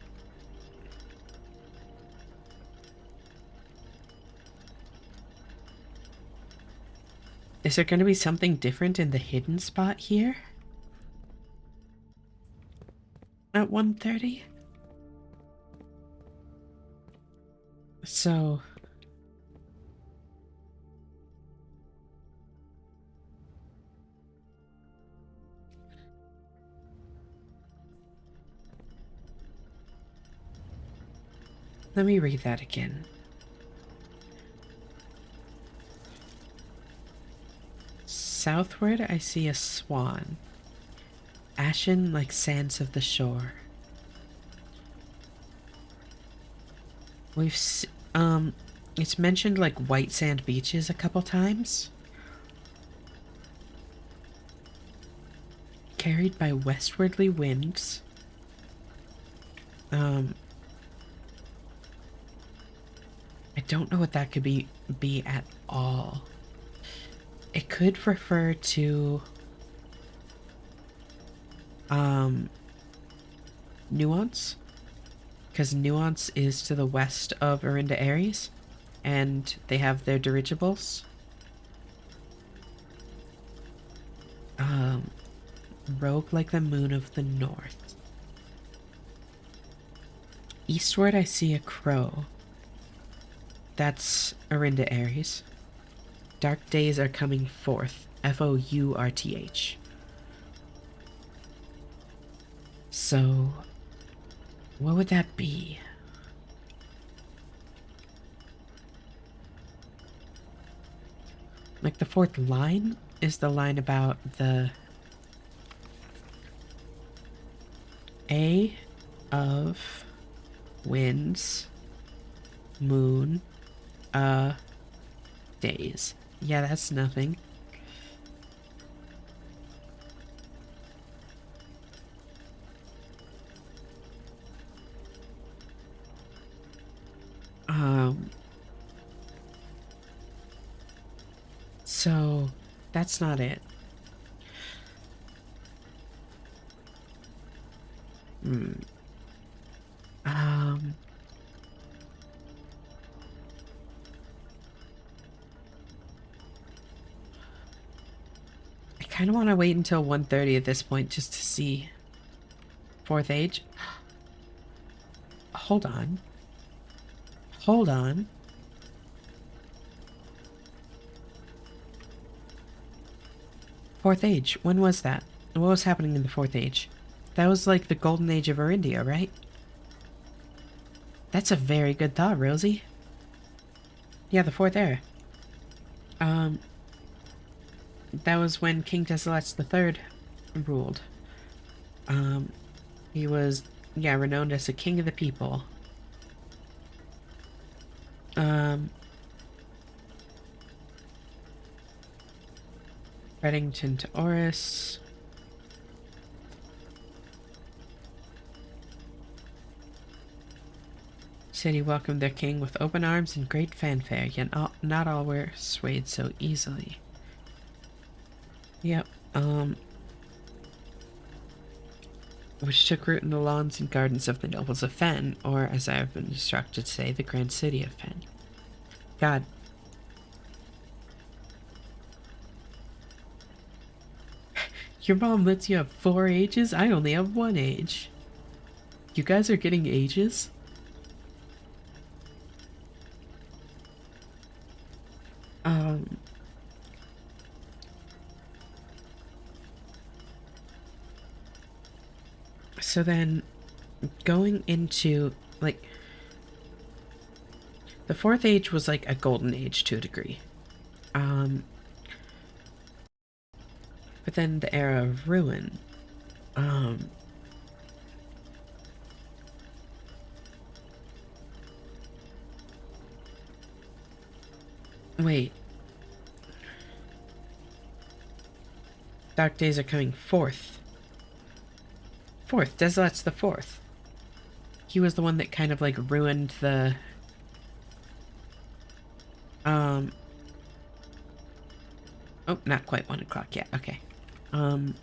Is there going to be something different in the hidden spot here? At 1:30? So... let me read that again. Southward, I see a swan, ashen like sands of the shore. It's mentioned like white sand beaches a couple times. Carried by westwardly winds. I don't know what that could be at all. It could refer to Nuance, because Nuance is to the west of Arinda Aries, and they have their dirigibles. Rogue like the moon of the north. Eastward I see a crow. That's Arinda Aries. Dark days are coming forth. Fourth. So, what would that be? Like the fourth line is the line about the A of winds, moon, days. Yeah, that's nothing. So that's not it. Um, I kind of want to wait until 1:30 at this point just to see. Fourth age? Hold on. Hold on. Fourth age. When was that? What was happening in the fourth age? That was like the golden age of Arindia, right? That's a very good thought, Rosie. Yeah, the fourth era. That was when King Desilets III ruled. He was, yeah, renowned as the king of the people. Reddington to Oris. City welcomed their king with open arms and great fanfare, yet not all were swayed so easily. Yep, which took root in the lawns and gardens of the nobles of Fen, or as I have been instructed to say, the grand city of Fen. God. Your mom lets you have 4 ages? I only have 1 age. You guys are getting ages? So then, going into, like, the fourth age was like a golden age to a degree. But then the era of ruin. Wait. Dark days are coming forth. Fourth, Desilets the Fourth. He was the one that kind of like ruined the... Oh, not quite 1 o'clock yet. Okay. Um,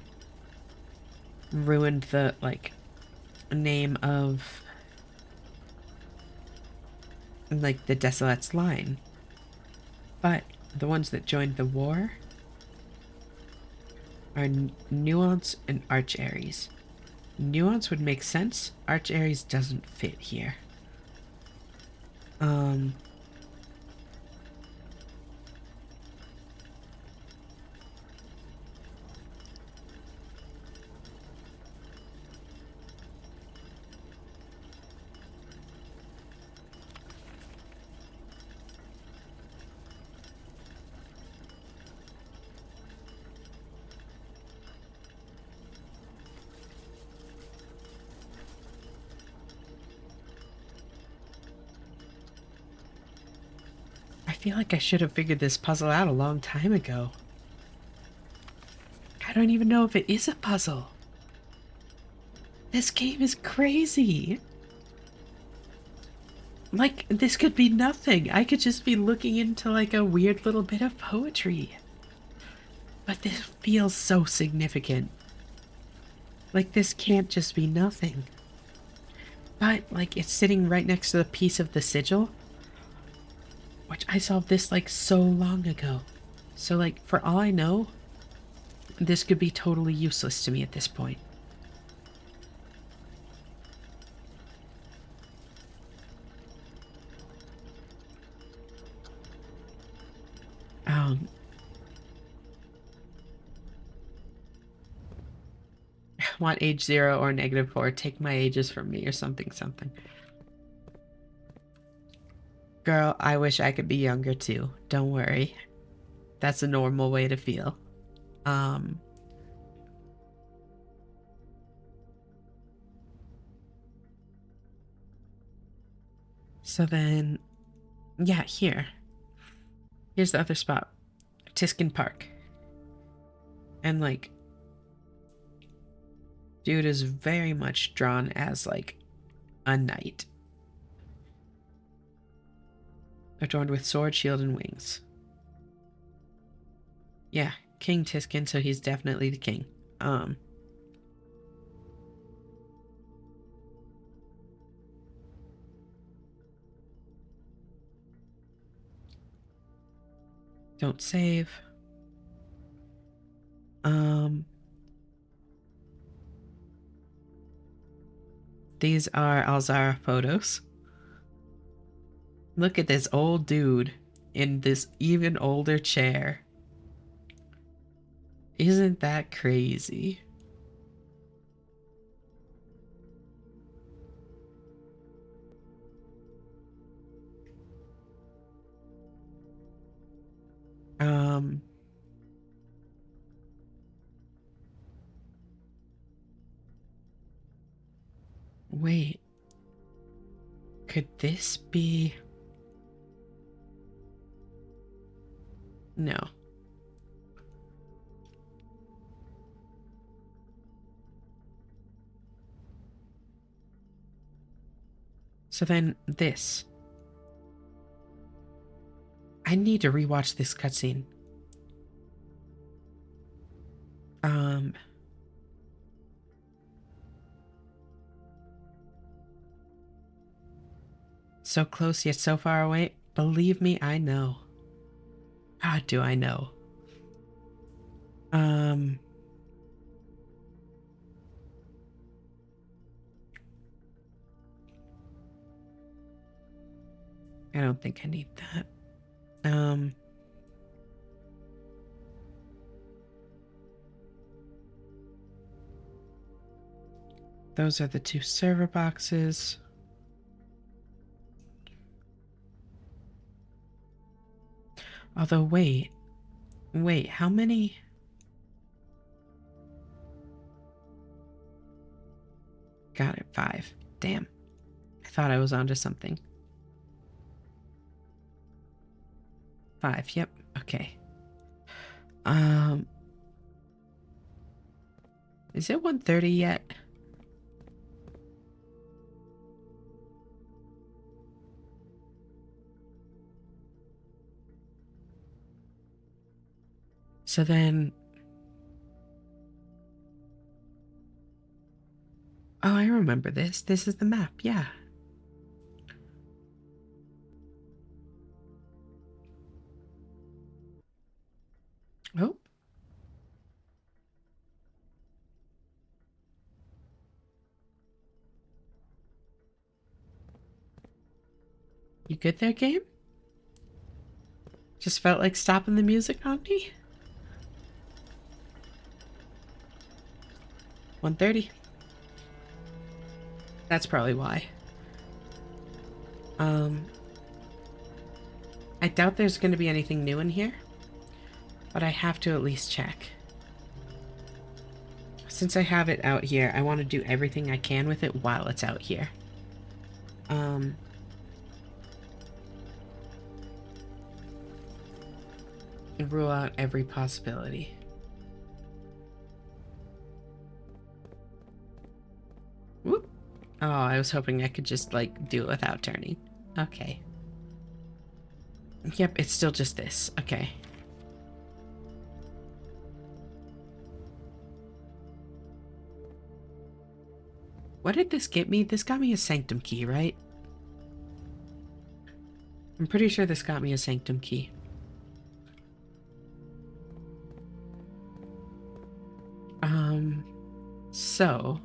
ruined the, like, name of, like, the Desolate's line. But the ones that joined the war are Nuance and Arch Ares. Nuance would make sense. Arch Ares doesn't fit here. Um, I feel like I should have figured this puzzle out a long time ago. I don't even know if it is a puzzle. This game is crazy. Like, this could be nothing. I could just be looking into, like, a weird little bit of poetry. But this feels so significant. Like, this can't just be nothing. But, like, it's sitting right next to the piece of the sigil, which I solved this, like, so long ago. So, like, for all I know, this could be totally useless to me at this point. Um, want age 0 or -4. Take my ages from me or something. Girl, I wish I could be younger too. Don't worry. That's a normal way to feel. Um, so then, yeah, here. Here's the other spot. Tiskin Park. And, like, dude is very much drawn as, like, a knight. Adorned with sword, shield, and wings. Yeah, King Tiskin, so he's definitely the king. Don't save. These are Alzara photos. Look at this old dude in this even older chair. Isn't that crazy? Um, wait. Could this be... No. So then this. I need to rewatch this cutscene. Um, so close yet so far away. Believe me, I know. God, do I know. Um, I don't think I need that. Those are the 2 server boxes. Although, wait, how many? Got it, 5. Damn. I thought I was onto something. 5, yep, okay. Is it 1:30 yet? So then... Oh, I remember this. This is the map, yeah. Oh. You good there, game? Just felt like stopping the music on me? 1:30. That's probably why. Um, I doubt there's going to be anything new in here, but I have to at least check. Since I have it out here, I want to do everything I can with it while it's out here. And rule out every possibility. Whoop. Oh, I was hoping I could just, like, do it without turning. Okay. Yep, it's still just this. Okay. What did this get me? This got me a sanctum key, right? I'm pretty sure this got me a sanctum key. So...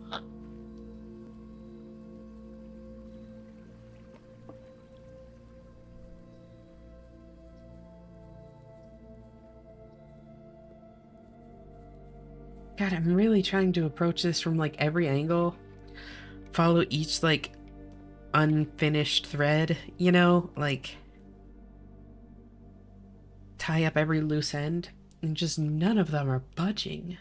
God, I'm really trying to approach this from, like, every angle. Follow each, like, unfinished thread, you know? Like, tie up every loose end. And just none of them are budging.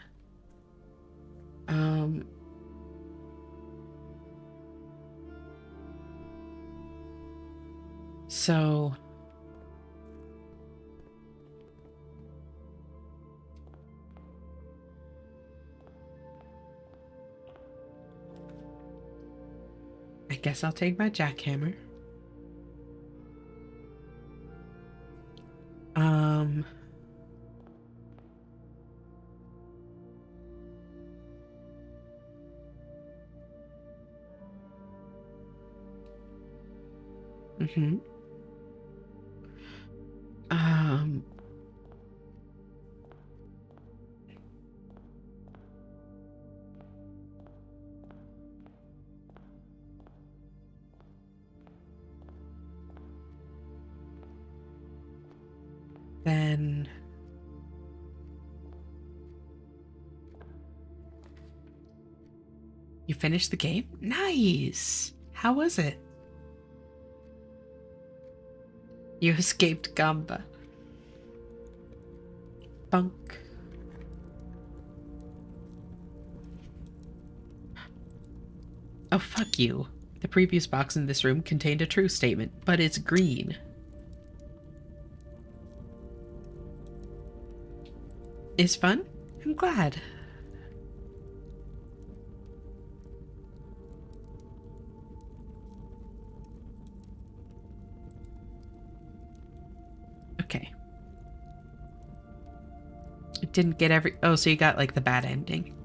So... I guess I'll take my jackhammer. Mm-hmm. Um... Then... You finished the game? Nice! How was it? You escaped Gamba. Bunk. Oh, fuck you. The previous box in this room contained a true statement, but it's green. It's fun? I'm glad. Okay. It didn't get every... Oh, so you got, like, the bad ending.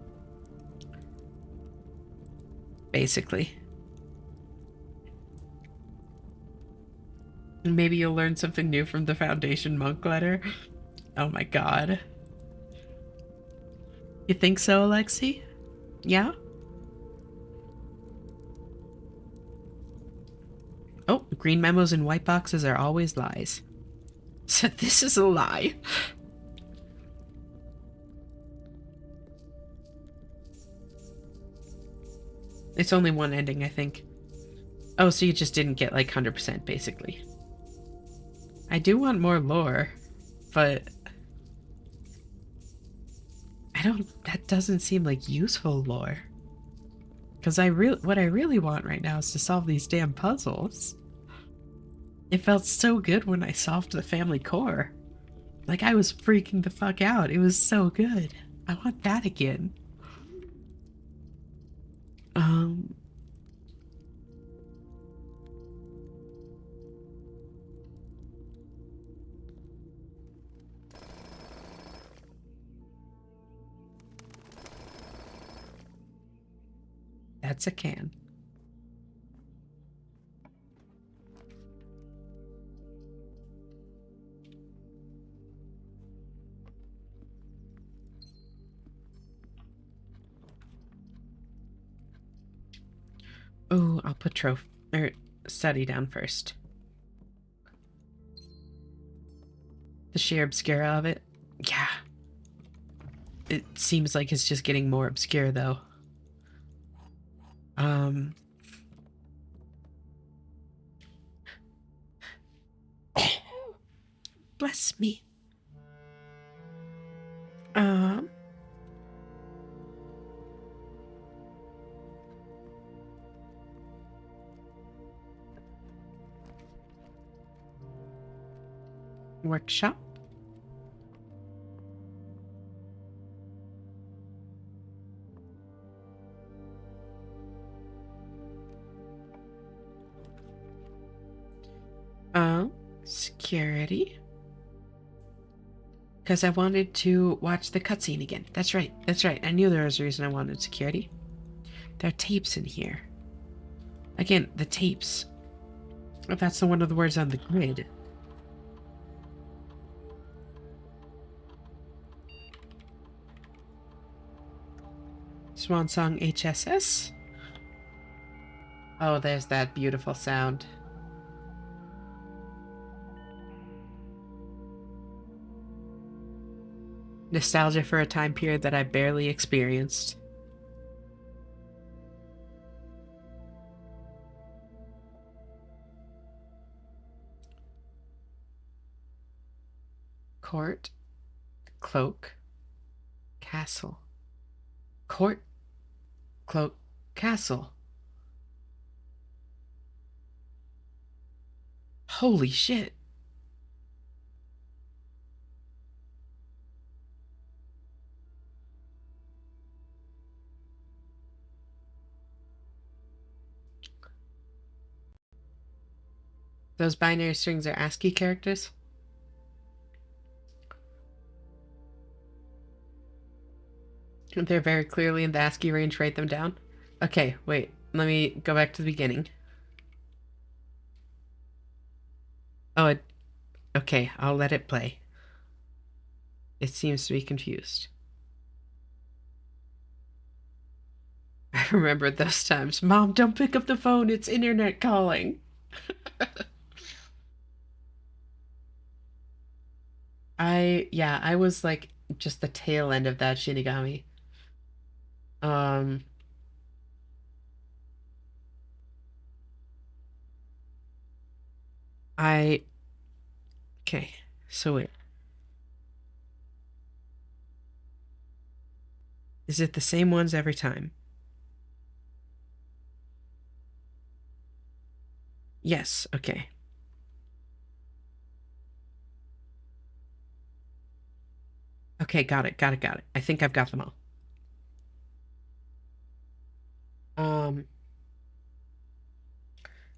Basically. Maybe you'll learn something new from the Foundation monk letter. Oh my god. You think so, Alexi? Yeah? Oh, green memos and white boxes are always lies. So this is a lie. It's only one ending, I think. Oh, so you just didn't get like 100% basically. I do want more lore, but that doesn't seem like useful lore. Because what I really want right now is to solve these damn puzzles. It felt so good when I solved the family core. Like, I was freaking the fuck out. It was so good. I want that again. That's a can. Oh, I'll put study down first. The sheer obscura of it. Yeah. It seems like it's just getting more obscure, though. Um. Bless me. Um. Workshop. Security. Because I wanted to watch the cutscene again. That's right. That's right. I knew there was a reason I wanted security. There are tapes in here. Again, the tapes. Oh, that's one of the words on the grid. Swan Song HSS. Oh, there's that beautiful sound. Nostalgia for a time period that I barely experienced. Court, cloak, castle. Court, cloak, castle. Holy shit. Those binary strings are ASCII characters? They're very clearly in the ASCII range. Write them down. Okay, wait. Let me go back to the beginning. Oh, okay, I'll let it play. It seems to be confused. I remember those times. Mom, don't pick up the phone. It's internet calling. I was like just the tail end of that Shinigami. Um, I, okay, so wait. Is it the same ones every time? Yes, okay. Okay, got it, got it, got it. I think I've got them all. Um,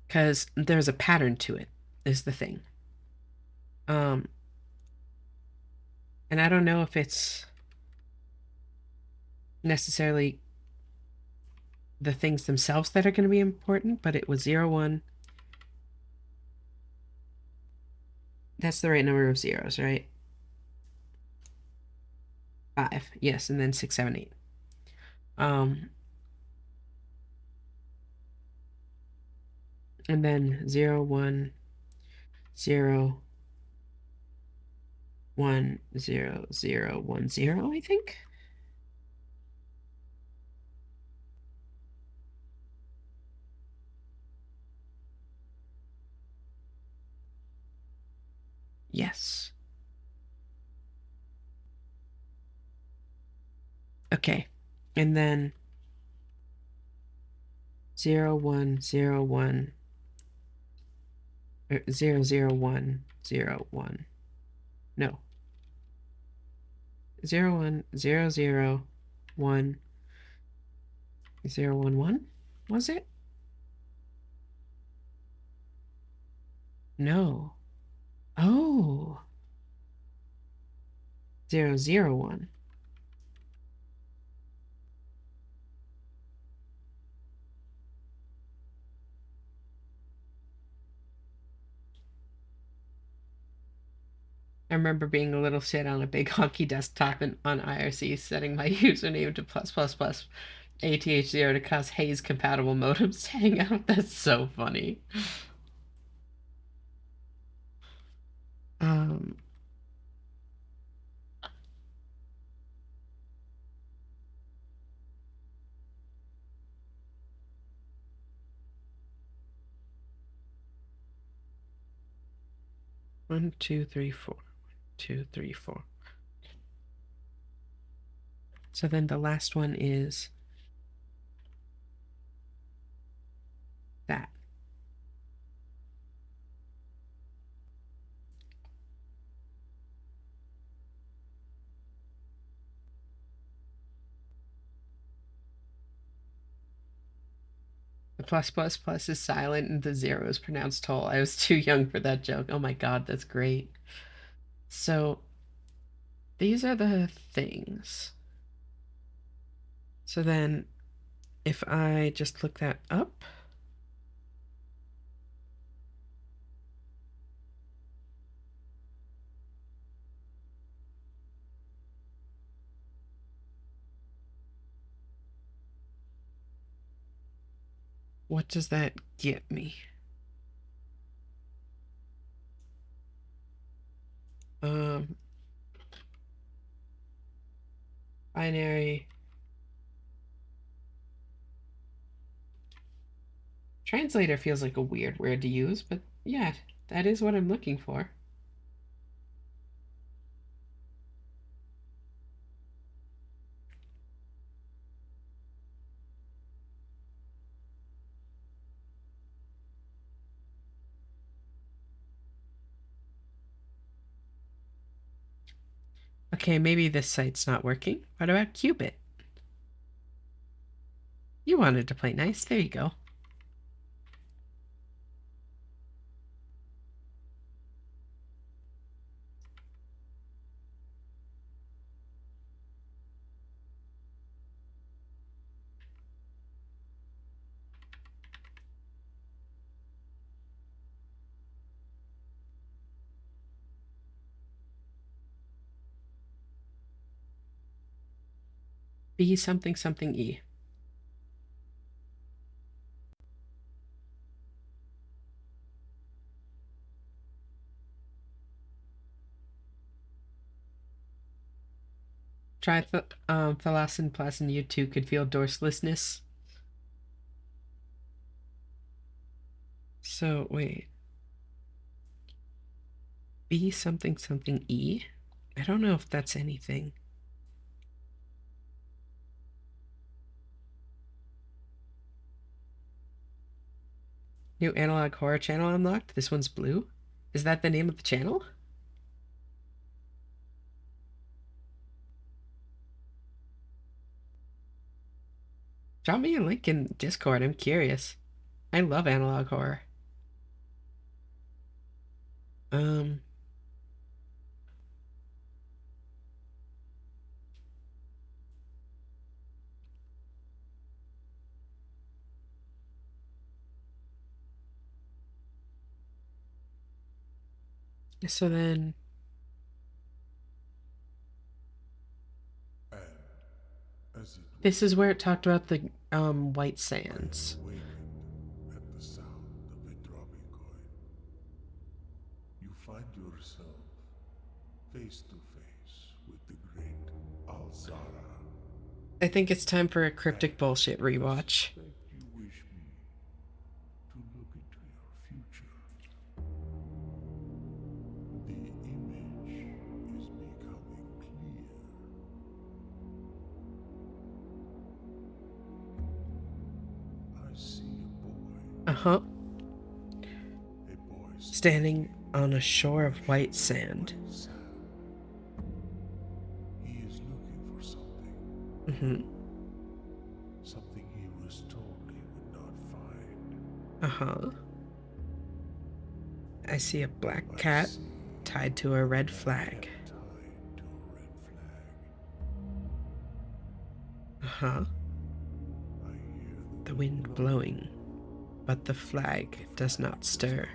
because there's a pattern to it, is the thing. Um, and I don't know if it's necessarily the things themselves that are going to be important, but it was 0, 1. That's the right number of zeros, right? 5, yes, and then 6, 7, 8. And then 0, 1, 0, 1, 0, 0, 1, 0, I think. Yes. Okay. And then 0, 1, 0, 1, or 0, 0, 1, 0, 1. No. 0, 1, 0, 0, 1, 0, 1, 1? Was it? No. Oh. 0, 0, 1. I remember being a little shit on a big honky desktop and on IRC, setting my username to +++ATH0 to cause haze compatible modems to hang out. That's so funny. Um, 1, 2, 3, 4. 1, 2, 3, 4. So then the last one is that. The +++ is silent and the 0 is pronounced toll. I was too young for that joke. Oh my god, that's great. So these are the things. So then if I just look that up, what does that get me? Binary. Translator feels like a weird word to use, but yeah, that is what I'm looking for. Okay, maybe this site's not working. What about Qubit? You wanted to play nice. There you go. B something something E. Try Thalassen Plus and you two could feel dorselessness. So wait. B something something E? I don't know if that's anything. New analog horror channel unlocked. This one's blue. Is that the name of the channel? Drop me a link in Discord. I'm curious. I love analog horror. Um. So then. This is where it talked about the white sands. At the sound of a dropping coin, you find yourself face to face with the great Alzara. I think it's time for a cryptic bullshit rewatch. You wish me to look into your future. The image is becoming clear. I see a boy. Uh-huh. A boy Standing on a shore of white sand. He is looking for something. Mm-hmm. Something he was told he would not find. Uh-huh. I see a black cat tied to a red flag. Uh-huh. The wind blowing, but the flag does not stir.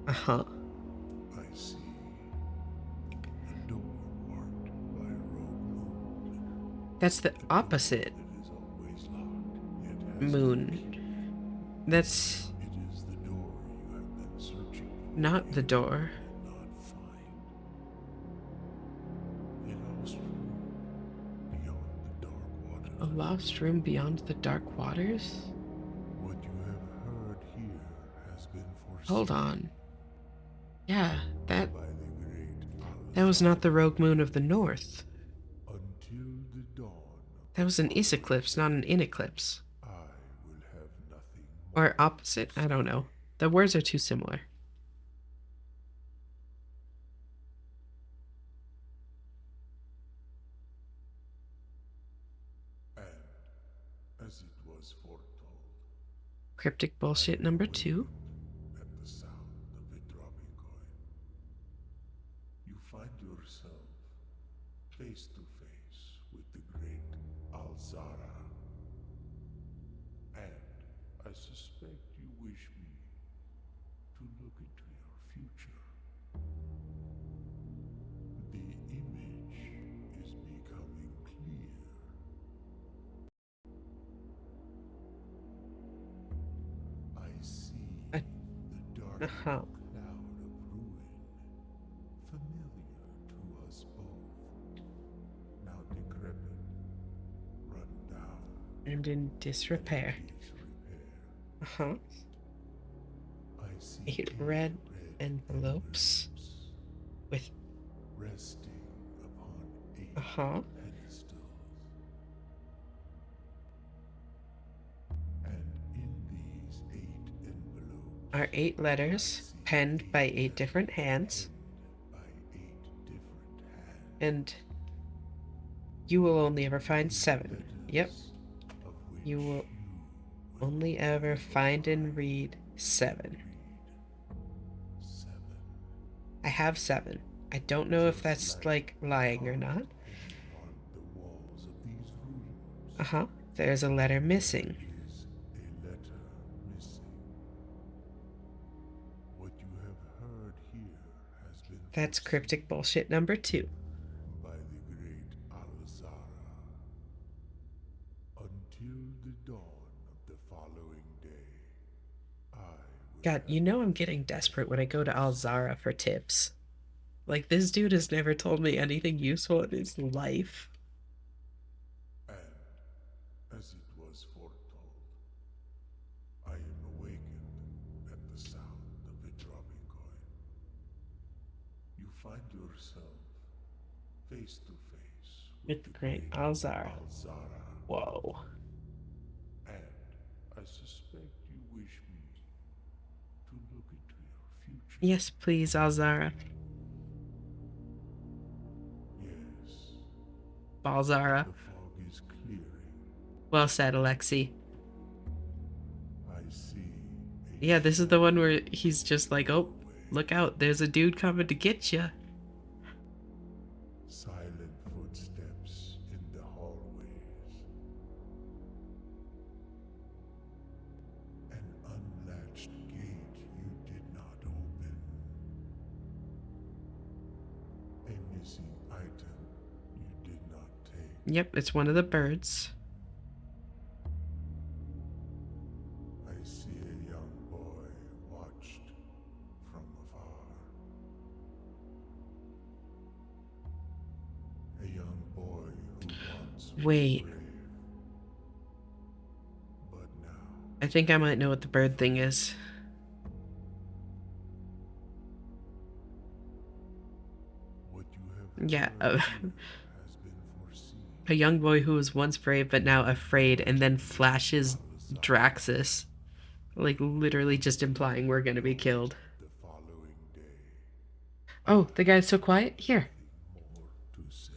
Uh-huh. I see That's the The opposite door that is always locked, yet has a moon. key. That's It is the door you have been searching for not the and door. will not find. A lost room beyond the dark A waters. lost room beyond the dark waters? What you have heard here has been Hold foreseen on. Yeah, that by the great that was not the Alzara. rogue moon of the north. Until the dawn of That the was an following is-eclipse, not an day, in-eclipse. I will have nothing Or more opposite? to I don't say. know. The words are too similar. And as it was foretold, Cryptic I bullshit am number 2. awakened at the sound of a dropping coin. You find yourself face to face with the great Alzara. And I suspect you wish me to look into your future. The image is becoming clear. I see Uh, the dark uh-huh. cloud of ruin, familiar to us both, now decrepit, run down, And in disrepair. and in disrepair. Uh-huh. I see 8 8 red red envelopes envelopes with resting upon 8 uh-huh. pedestals. And in these 8 envelopes, Are 8 I letters see penned 8 by 8 different letters hands, penned by 8 different hands. and you will only ever find 8 7. Yep. letters of which You will will only ever find and read 7. read 7. I have 7. I don't know if Just that's like like the lying or art not. painted on the walls of these rooms. Uh-huh. There's a letter missing. There is a letter missing. What you have heard here has been That's foreseen cryptic bullshit number 2. by the great Alzara. Until the dawn of the following day, I will God, you have know I'm getting desperate when I go to Alzara for tips. Like, this dude has never told me anything useful in his life. And as it was foretold, I am awakened at the sound of a dropping coin. You find yourself face to face With with the the great great Alzara. Alzara. Whoa. And I suspect you wish me to look into your future. Yes, please, Alzara. Yes, Balzara. the fog is clearing. Well said, Alexi. I see a Yeah, this is the one where shadow he's just like, oh, away. look out, there's a dude coming to get you. Silent footsteps in the hallways. An unlatched gate you did not open. A missing item you did not take. Yep, it's one of the birds. I see a young boy watched from afar. A young boy who once was Wait. brave, but now I think I might know what the bird thing is. what you have Yeah, heard here has been foreseen a young boy who was once brave but now afraid, and then flashes Alzara. Draxus. Like, literally just implying we're gonna be killed. The following day, Oh, the guy's so quiet? Here, nothing more to say.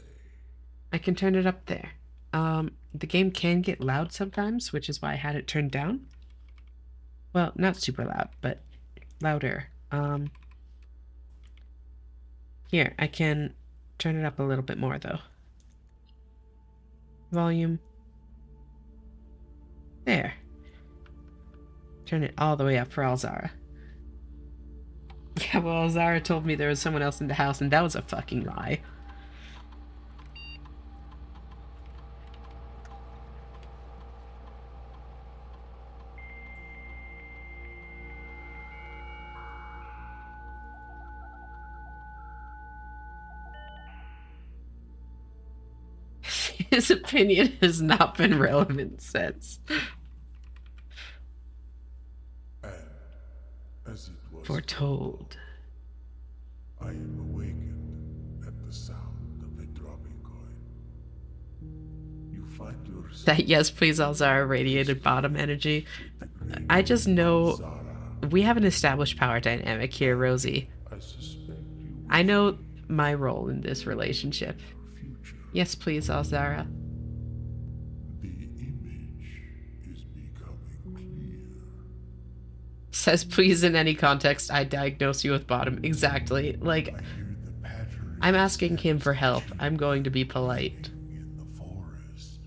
I can turn it up there. The game can get loud sometimes, which is why I had it turned down. Well, not super loud, but louder. Here, I can turn it up a little bit more, though. Volume. There. Turn it all the way up for Alzara. Yeah, well, Alzara told me there was someone else in the house, and that was a fucking lie. His opinion has not been relevant since. And as it was Foretold. I am awakened at the sound of a dropping coin. You find yourself That yes, please, Alzara radiated bottom energy. with the great I just know Zara. we have an established power dynamic here, Rosie. I suspect you I wish know me my role in this relationship. your future. Yes, please, Alzara. The image is becoming clear. Says please in any context, I diagnose you with bottom. Exactly. Like, I hear the pattern. I'm asking him for help. I'm going to be polite. In the forest.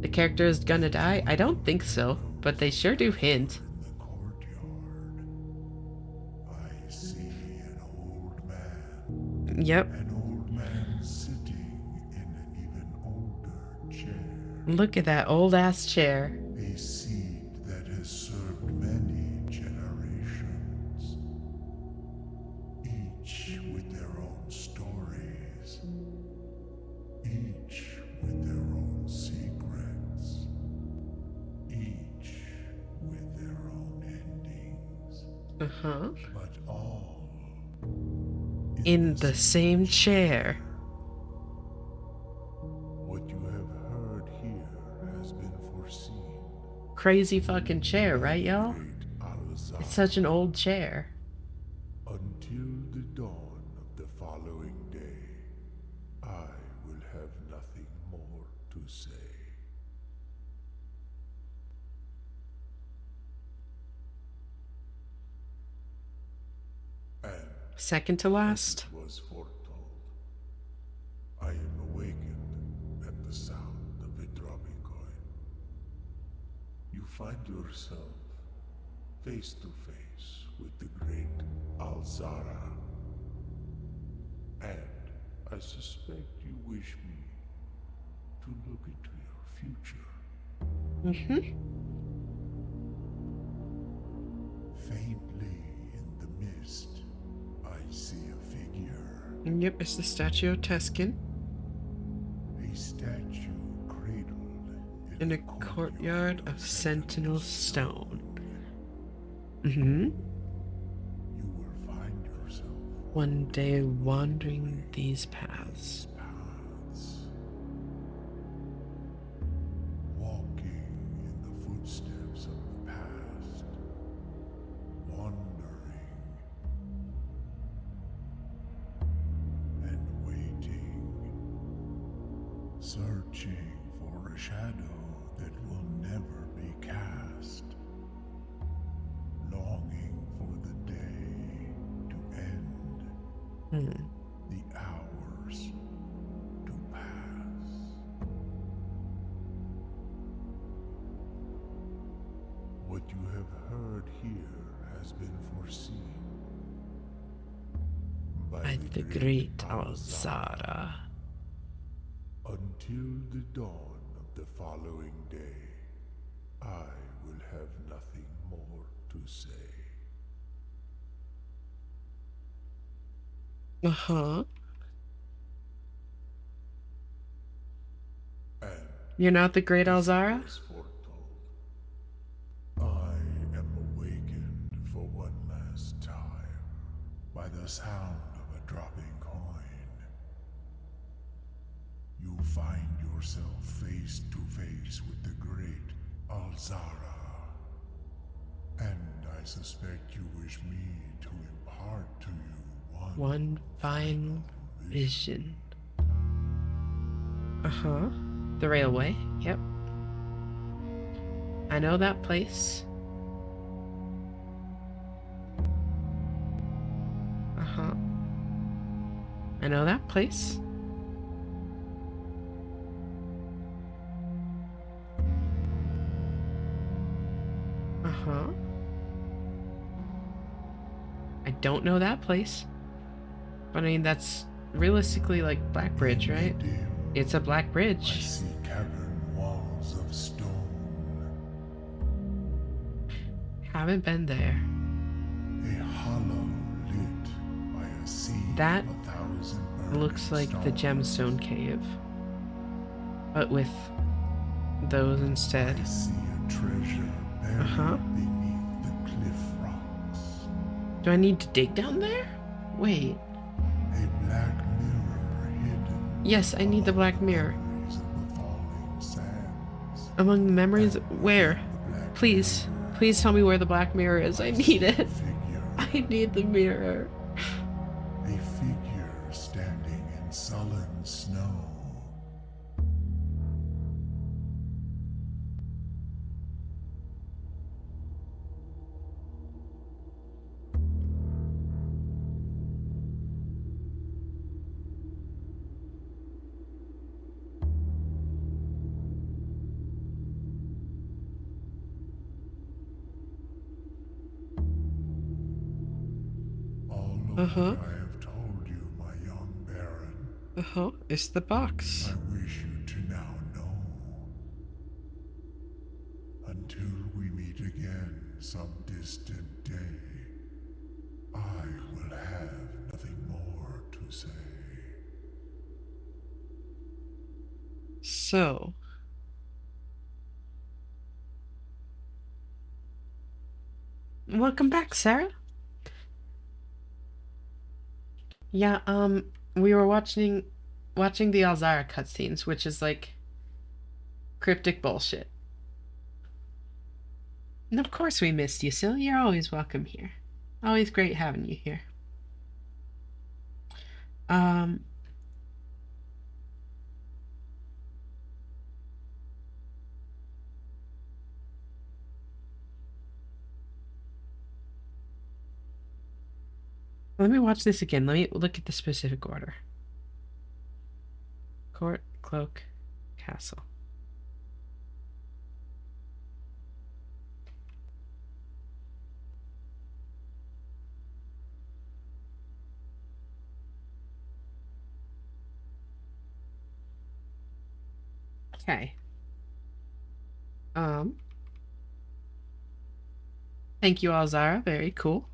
The character is gonna die? I don't think so, but they sure do hint. In the courtyard. I see an old man. Yep. An old man sitting in an even older chair. Look at that old ass chair. A seed that has served many generations. Each with their own stories. Each with their own secrets. Each with their own endings. Uh-huh. But all In the same chair. What you have heard here has been foreseen. Crazy fucking chair, right, y'all? Great Al-Azhar. It's such an old chair. Until the dawn of the following day, I will have nothing more to say. And Second to last. it was foretold. I am awakened at the sound of a dropping coin. You find yourself face to face with the great Alzara. And I suspect you wish me to look into your future. Mm-hmm. Faintly in the mist, I see a figure. Yep, it's the statue of Tuscan A statue cradled in a courtyard of sentinel stone. Mm-hmm. You will find yourself One day wandering these paths. paths, walking in the footsteps of the past, wandering and waiting, searching for a shadow that will never be cast, longing for the day to end, Hmm. the hours to pass. What you have heard here has been foreseen By the great Alzara. Until the dawn of the following day, I will have nothing more to say. Uh-huh. And You're not the great as Alzara? was foretold, I am awakened for one last time by the sound of a dropping coin. You find yourself face to face with the great Alzara. And I suspect you wish me to impart to you One fine vision. Uh-huh. The railway. Yep. I know that place. Uh-huh. I know that place. Uh-huh. I don't know that place. But I mean, that's realistically like Black Bridge, right? dim. It's a Black I Bridge. see cavern walls of stone. Haven't been there. A hollow lit by a sea That- of 1,000 looks like the gemstone cave, but with those instead. I see a treasure buried beneath the cliff rocks. Do I need to dig down there? Wait. A black mirror hidden. Yes, I need the black mirror. Memories of the falling sands. Among the memories, where? The black Please, mirror please tell me where the black mirror is. I need it. figure. I need the mirror. A figure standing in sullen snow. All of what I have told you, my young baron, It's the box. I wish you to now know. Until we meet again some distant day, I will have nothing more to say. So. Welcome back, Sarah. Yeah, we were watching the Alzara cutscenes, which is like cryptic bullshit. And of course we missed you, Sil. You're always welcome here. Always great having you here. Let me watch this again. Let me look at the specific order. Court, cloak, castle. Okay. Thank you, Alzara. Very cool.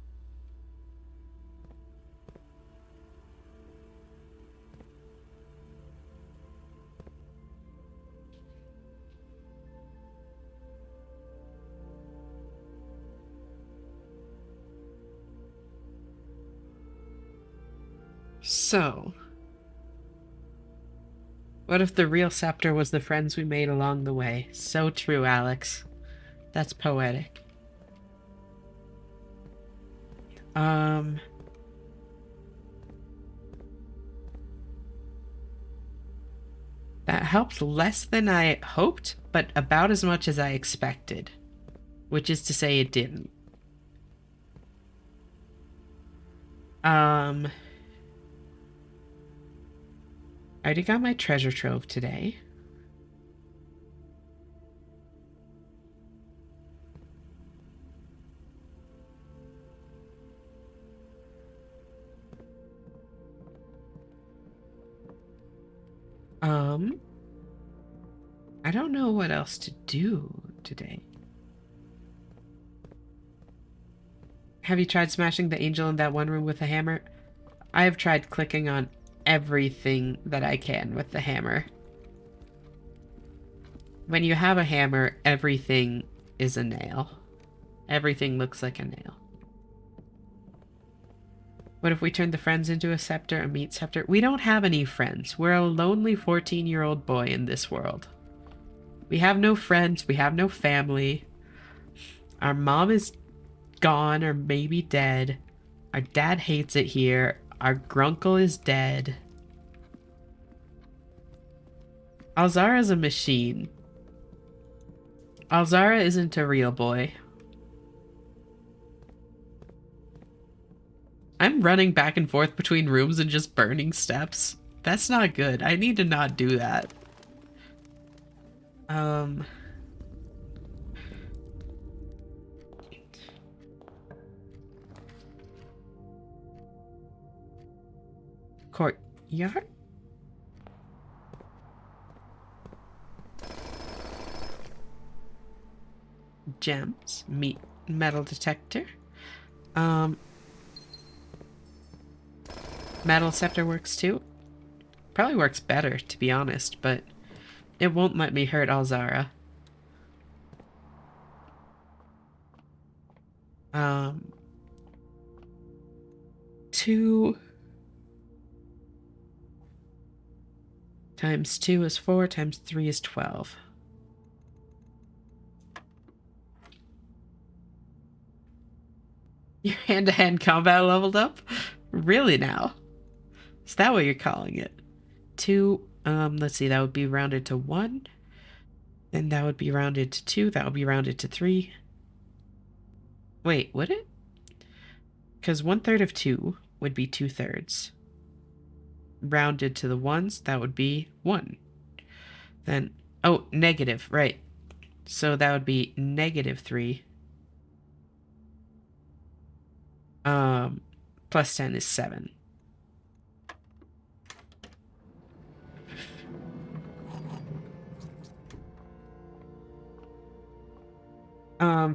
So, what if the real scepter was the friends we made along the way? So true, Alex. That's poetic. That helped less than I hoped, but about as much as I expected. Which is to say it didn't. I already got my treasure trove today. I don't know what else to do today. Have you tried smashing the angel in that one room with a hammer? I have tried clicking on everything that I can with the hammer. When you have a hammer, everything is a nail. Everything looks like a nail. What if we turned the friends into a scepter, a meat scepter? We don't have any friends. We're a lonely 14-year-old boy in this world. We have no friends. We have no family. Our mom is gone or maybe dead. Our dad hates it here. Our grunkle is dead. Alzara's a machine. Alzara isn't a real boy. I'm running back and forth between rooms and just burning steps. That's not good. I need to not do that. Courtyard? Gems. Metal detector. Metal scepter works too. Probably works better, to be honest, but it won't let me hurt Alzara. 2 times 2 is 4, times 3 is 12. Your hand-to-hand combat leveled up? Really now? Is that what you're calling it? 2, let's see, that would be rounded to 1. Then that would be rounded to 2. That would be rounded to 3. Wait, would it? Because 1/3 of 2 would be 2/3. Rounded to the ones, that would be 1. Then, oh, negative, right. So that would be -3. Plus 10 is 7.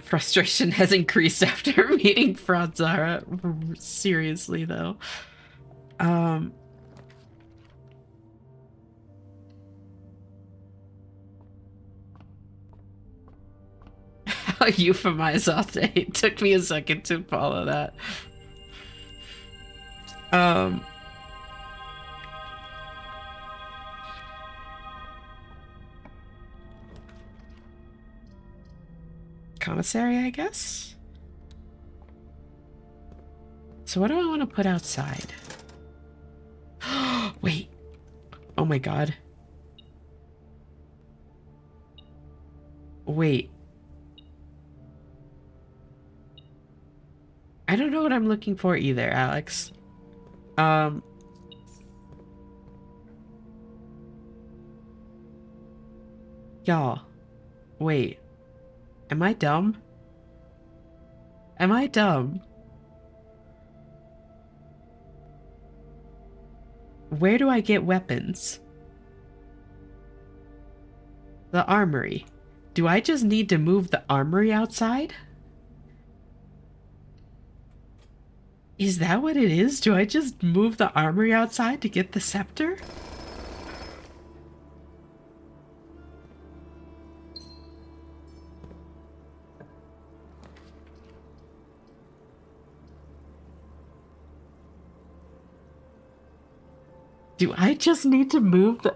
Frustration has increased after meeting Fraudzara. Seriously, though. I'll euphemize all day. It took me a second to follow that. Commissary, I guess? So what do I want to put outside? Wait. Oh my god. Wait. I don't know what I'm looking for either, Alex. Y'all. Wait. Am I dumb? Am I dumb? Where do I get weapons? The armory. Do I just need to move the armory outside? Is that what it is? Do I just move the armory outside to get the scepter? Do I just need to move the...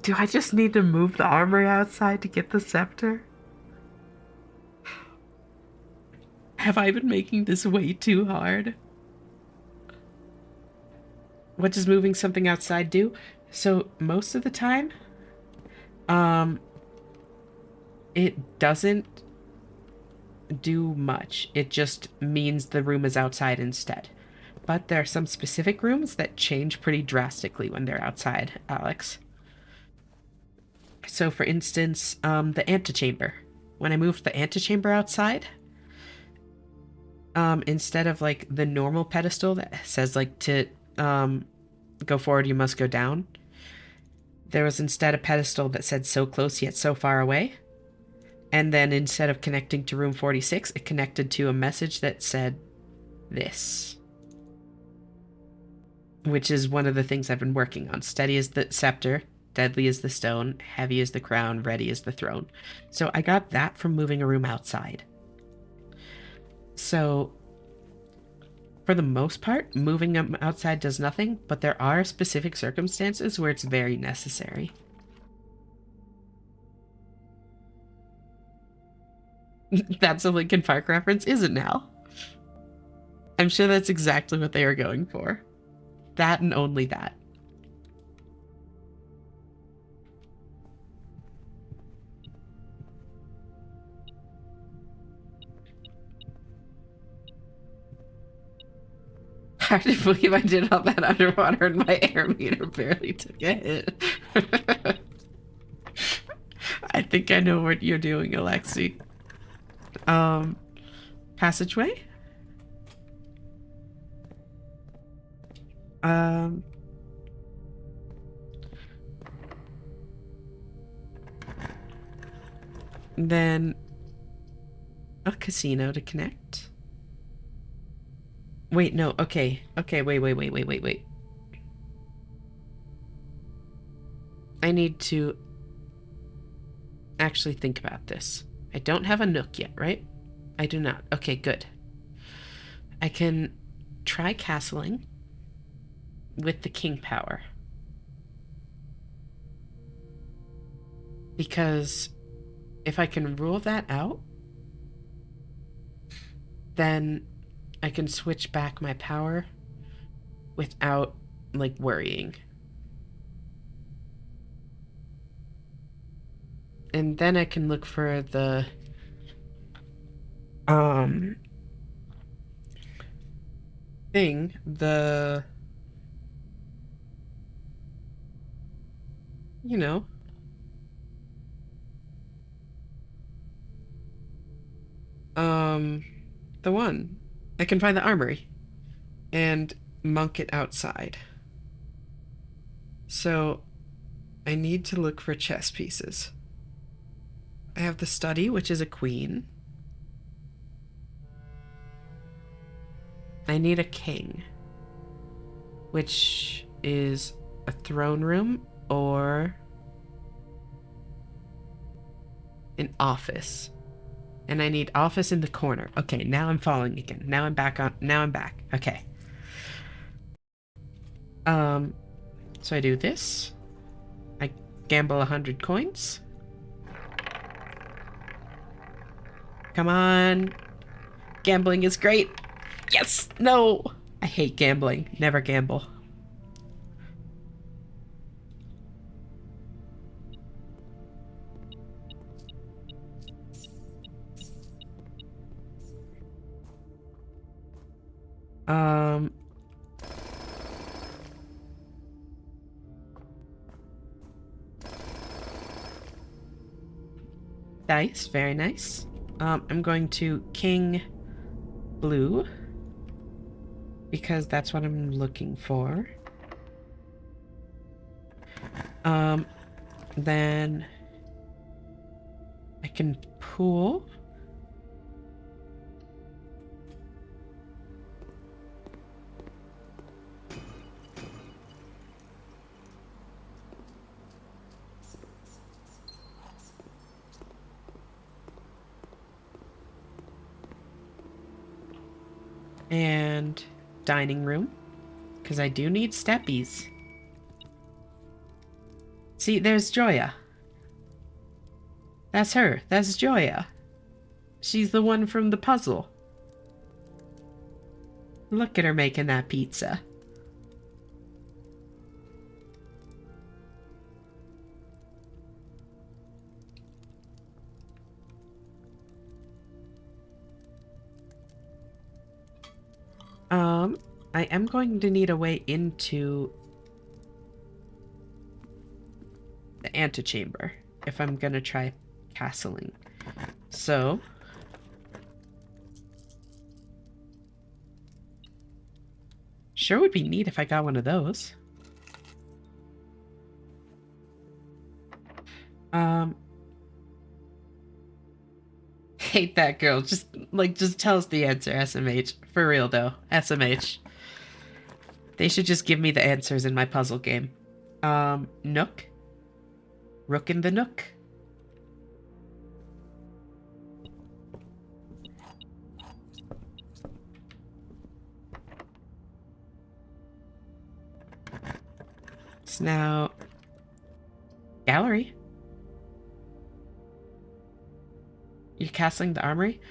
Do I just need to move the armory outside to get the scepter? Have I been making this way too hard? What does moving something outside do? So, most of the time, it doesn't do much. It just means the room is outside instead. But there are some specific rooms that change pretty drastically when they're outside, Alex. So, for instance, the antechamber. When I moved the antechamber outside, instead of, like, the normal pedestal that says, like, to, go forward, you must go down, there was instead a pedestal that said so close yet so far away. And then instead of connecting to room 46, it connected to a message that said this. Which is one of the things I've been working on. Steady is the scepter, deadly is the stone, heavy is the crown, ready is the throne. So I got that from moving a room outside. So, for the most part, moving them outside does nothing, but there are specific circumstances where it's very necessary. That's a Linkin Park reference, is it now? I'm sure that's exactly what they were going for. That and only that. Hard to believe I did all that underwater and my air meter barely took a hit. I think I know what you're doing, Alexi. Passageway? Then a casino to connect. Wait, no, okay. Okay, wait. I need to actually think about this. I don't have a nook yet, right? I do not. Okay, good. I can try castling with the king power. Because if I can rule that out, then I can switch back my power without, like, worrying. And then I can look for the um thing, the you know, um the one. I can find the armory and monk it outside. So I need to look for chess pieces. I have the study, which is a queen. I need a king, which is a throne room or an office. And I need office in the corner. Okay, now I'm following again. Now I'm back on. Now I'm back. Okay. Um, so I do this. I gamble 100 coins. Come on. Gambling is great. Yes! No! I hate gambling. Never gamble. Um, Dice, very nice. I'm going to king blue because that's what I'm looking for. Um, then I can pool. And dining room, because I do need steppies. See, there's Joya. That's her. That's Joya. She's the one from the puzzle. Look at her making that pizza. I am going to need a way into the antechamber if I'm gonna try castling. So sure would be neat if I got one of those. Hate that girl. Just tell us the answer, SMH. For real though, SMH. They should just give me the answers in my puzzle game. Nook. Rook in the nook. So now... Gallery. You're castling the armory?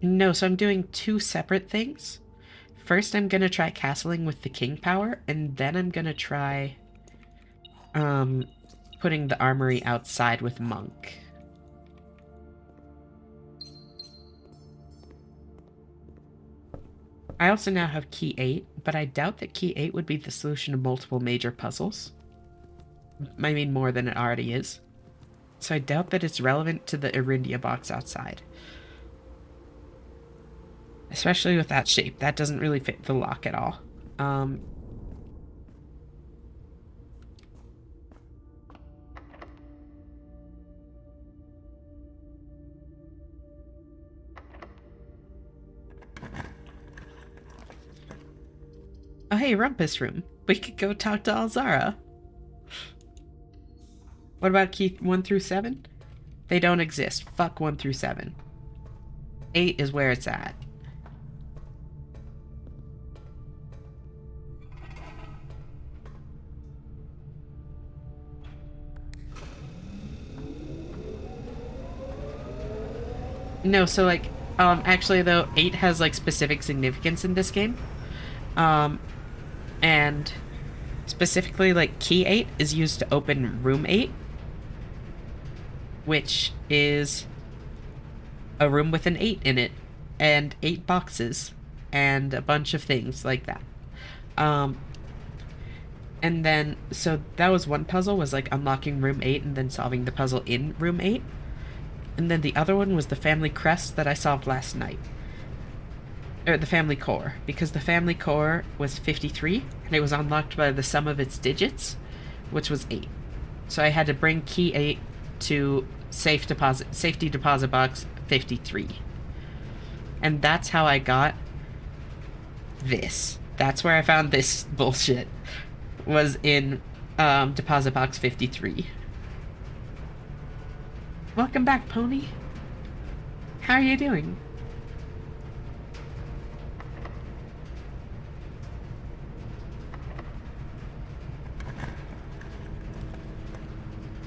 No, so I'm doing two separate things. First, I'm gonna try castling with the king power, and then I'm gonna try putting the armory outside with monk. I also now have key 8, but I doubt that key 8 would be the solution to multiple major puzzles. I mean, more than it already is. So I doubt that it's relevant to the Erindia box outside. Especially with that shape. That doesn't really fit the lock at all. Oh, hey, Rumpus Room. We could go talk to Alzara. What about key 1 through 7? They don't exist. Fuck 1 through 7. 8 is where it's at. No, so like, actually though, 8 has like specific significance in this game. And specifically like key 8 is used to open room 8, which is a room with an 8 in it, and 8 boxes, and a bunch of things like that. And then, so that was one puzzle, was like unlocking room 8 and then solving the puzzle in room 8. And then the other one was the family crest that I solved last night. Or the family core, because the family core was 53, and it was unlocked by the sum of its digits, which was 8. So I had to bring key 8 to safety deposit box 53. And that's how I got this. That's where I found this bullshit. Was in deposit box 53. Welcome back, Pony. How are you doing?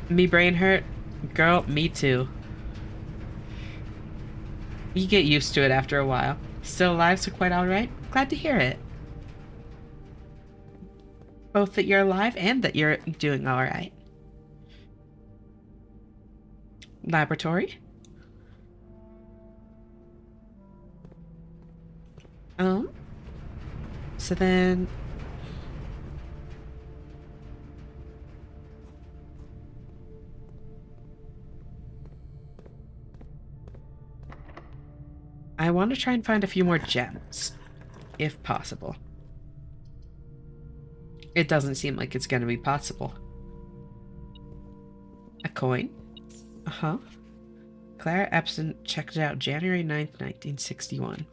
Me brain hurt? Girl, me too. You get used to it after a while. Still alive, so quite alright. Glad to hear it. Both that you're alive and that you're doing alright. Laboratory? So then... I want to try and find a few more gems, if possible. It doesn't seem like it's going to be possible. A coin? Uh-huh. Clara Epson checked it out January 9th, 1961.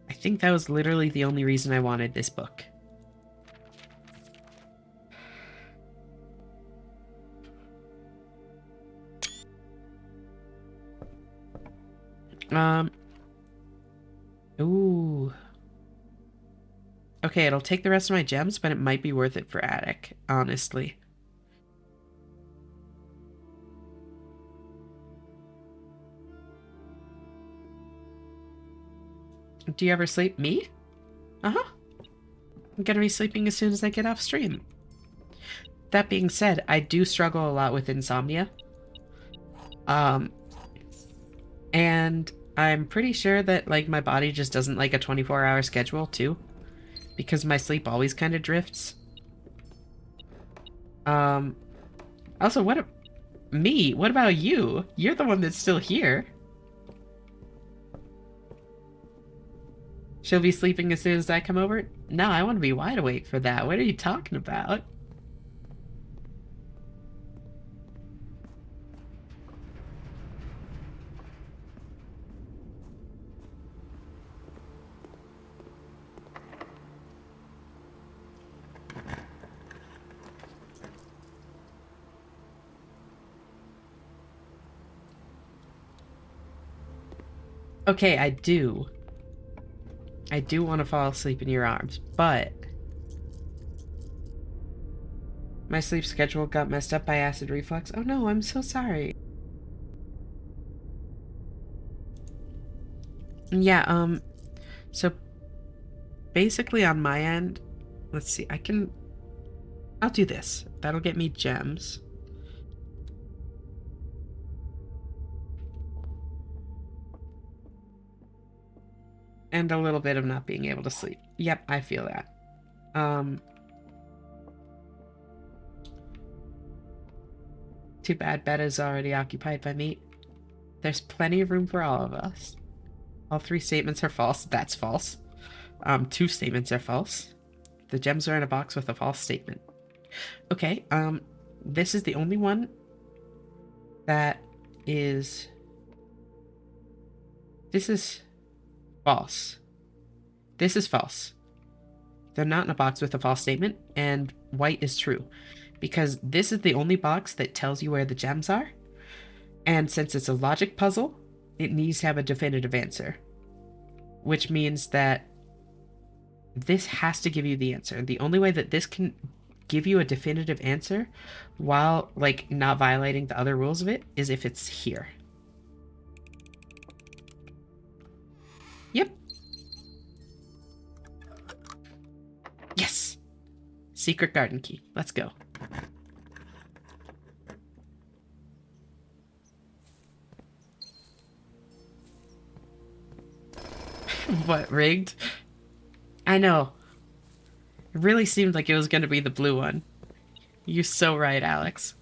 I think that was literally the only reason I wanted this book. Ooh. Okay, it'll take the rest of my gems, but it might be worth it for attic, honestly. Do you ever sleep? Me? Uh-huh. I'm gonna be sleeping as soon as I get off stream. That being said, I do struggle a lot with insomnia. And I'm pretty sure that, like, my body just doesn't like a 24-hour schedule, too. Because my sleep always kind of drifts. Also, me? What about you? You're the one that's still here. She'll be sleeping as soon as I come over? No, I want to be wide awake for that. What are you talking about? Okay, I do. I do want to fall asleep in your arms, but... my sleep schedule got messed up by acid reflux. Oh no, I'm so sorry. Yeah, so basically on my end, let's see, I'll do this. That'll get me gems. And a little bit of not being able to sleep. Yep, I feel that. Too bad bed is already occupied by meat. There's plenty of room for all of us. All 3 statements are false. That's false. 2 statements are false. The gems are in a box with a false statement. Okay, this is the only one that is... this is false. This is false. They're not in a box with a false statement, and white is true. because this is the only box that tells you where the gems are. And since it's a logic puzzle, it needs to have a definitive answer. Which means that this has to give you the answer. The only way that this can give you a definitive answer while, like, not violating the other rules of it is if it's here. Yep. Yes! Secret garden key. Let's go. What, rigged? I know. It really seemed like it was going to be the blue one. You're so right, Alex.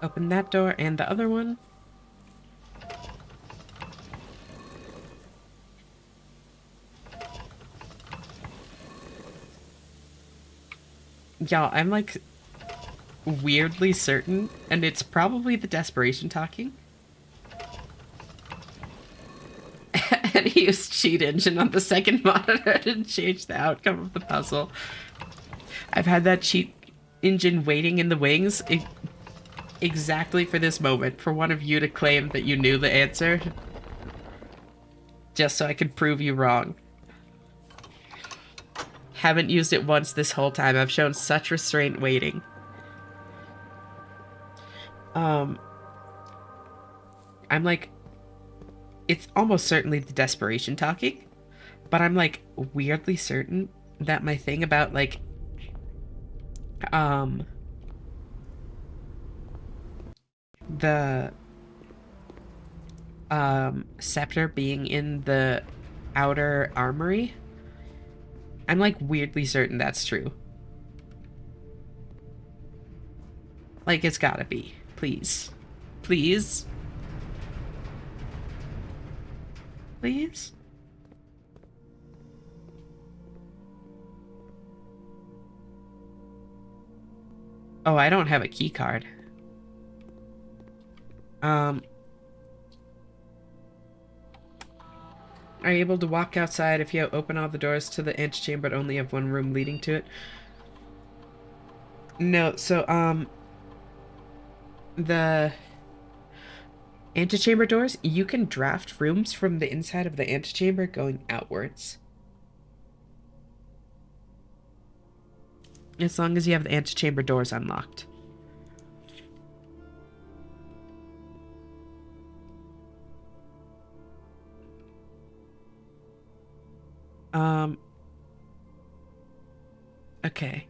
Open that door and the other one. Y'all, I'm like weirdly certain, and it's probably the desperation talking. And he used cheat engine on the second monitor to change the outcome of the puzzle. I've had that cheat engine waiting in the wings exactly for this moment, for one of you to claim that you knew the answer, just so I could prove you wrong. Haven't used it once this whole time. I've shown such restraint waiting. I'm like, it's almost certainly the desperation talking, but I'm like weirdly certain that my thing about like, the scepter being in the outer armory, I'm like weirdly certain that's true. Like, it's gotta be. Please. Please. Please? Oh, I don't have a key card. Are you able to walk outside if you open all the doors to the antechamber but only have one room leading to it? No, so, the antechamber doors, you can draft rooms from the inside of the antechamber going outwards. As long as you have the antechamber doors unlocked. Okay.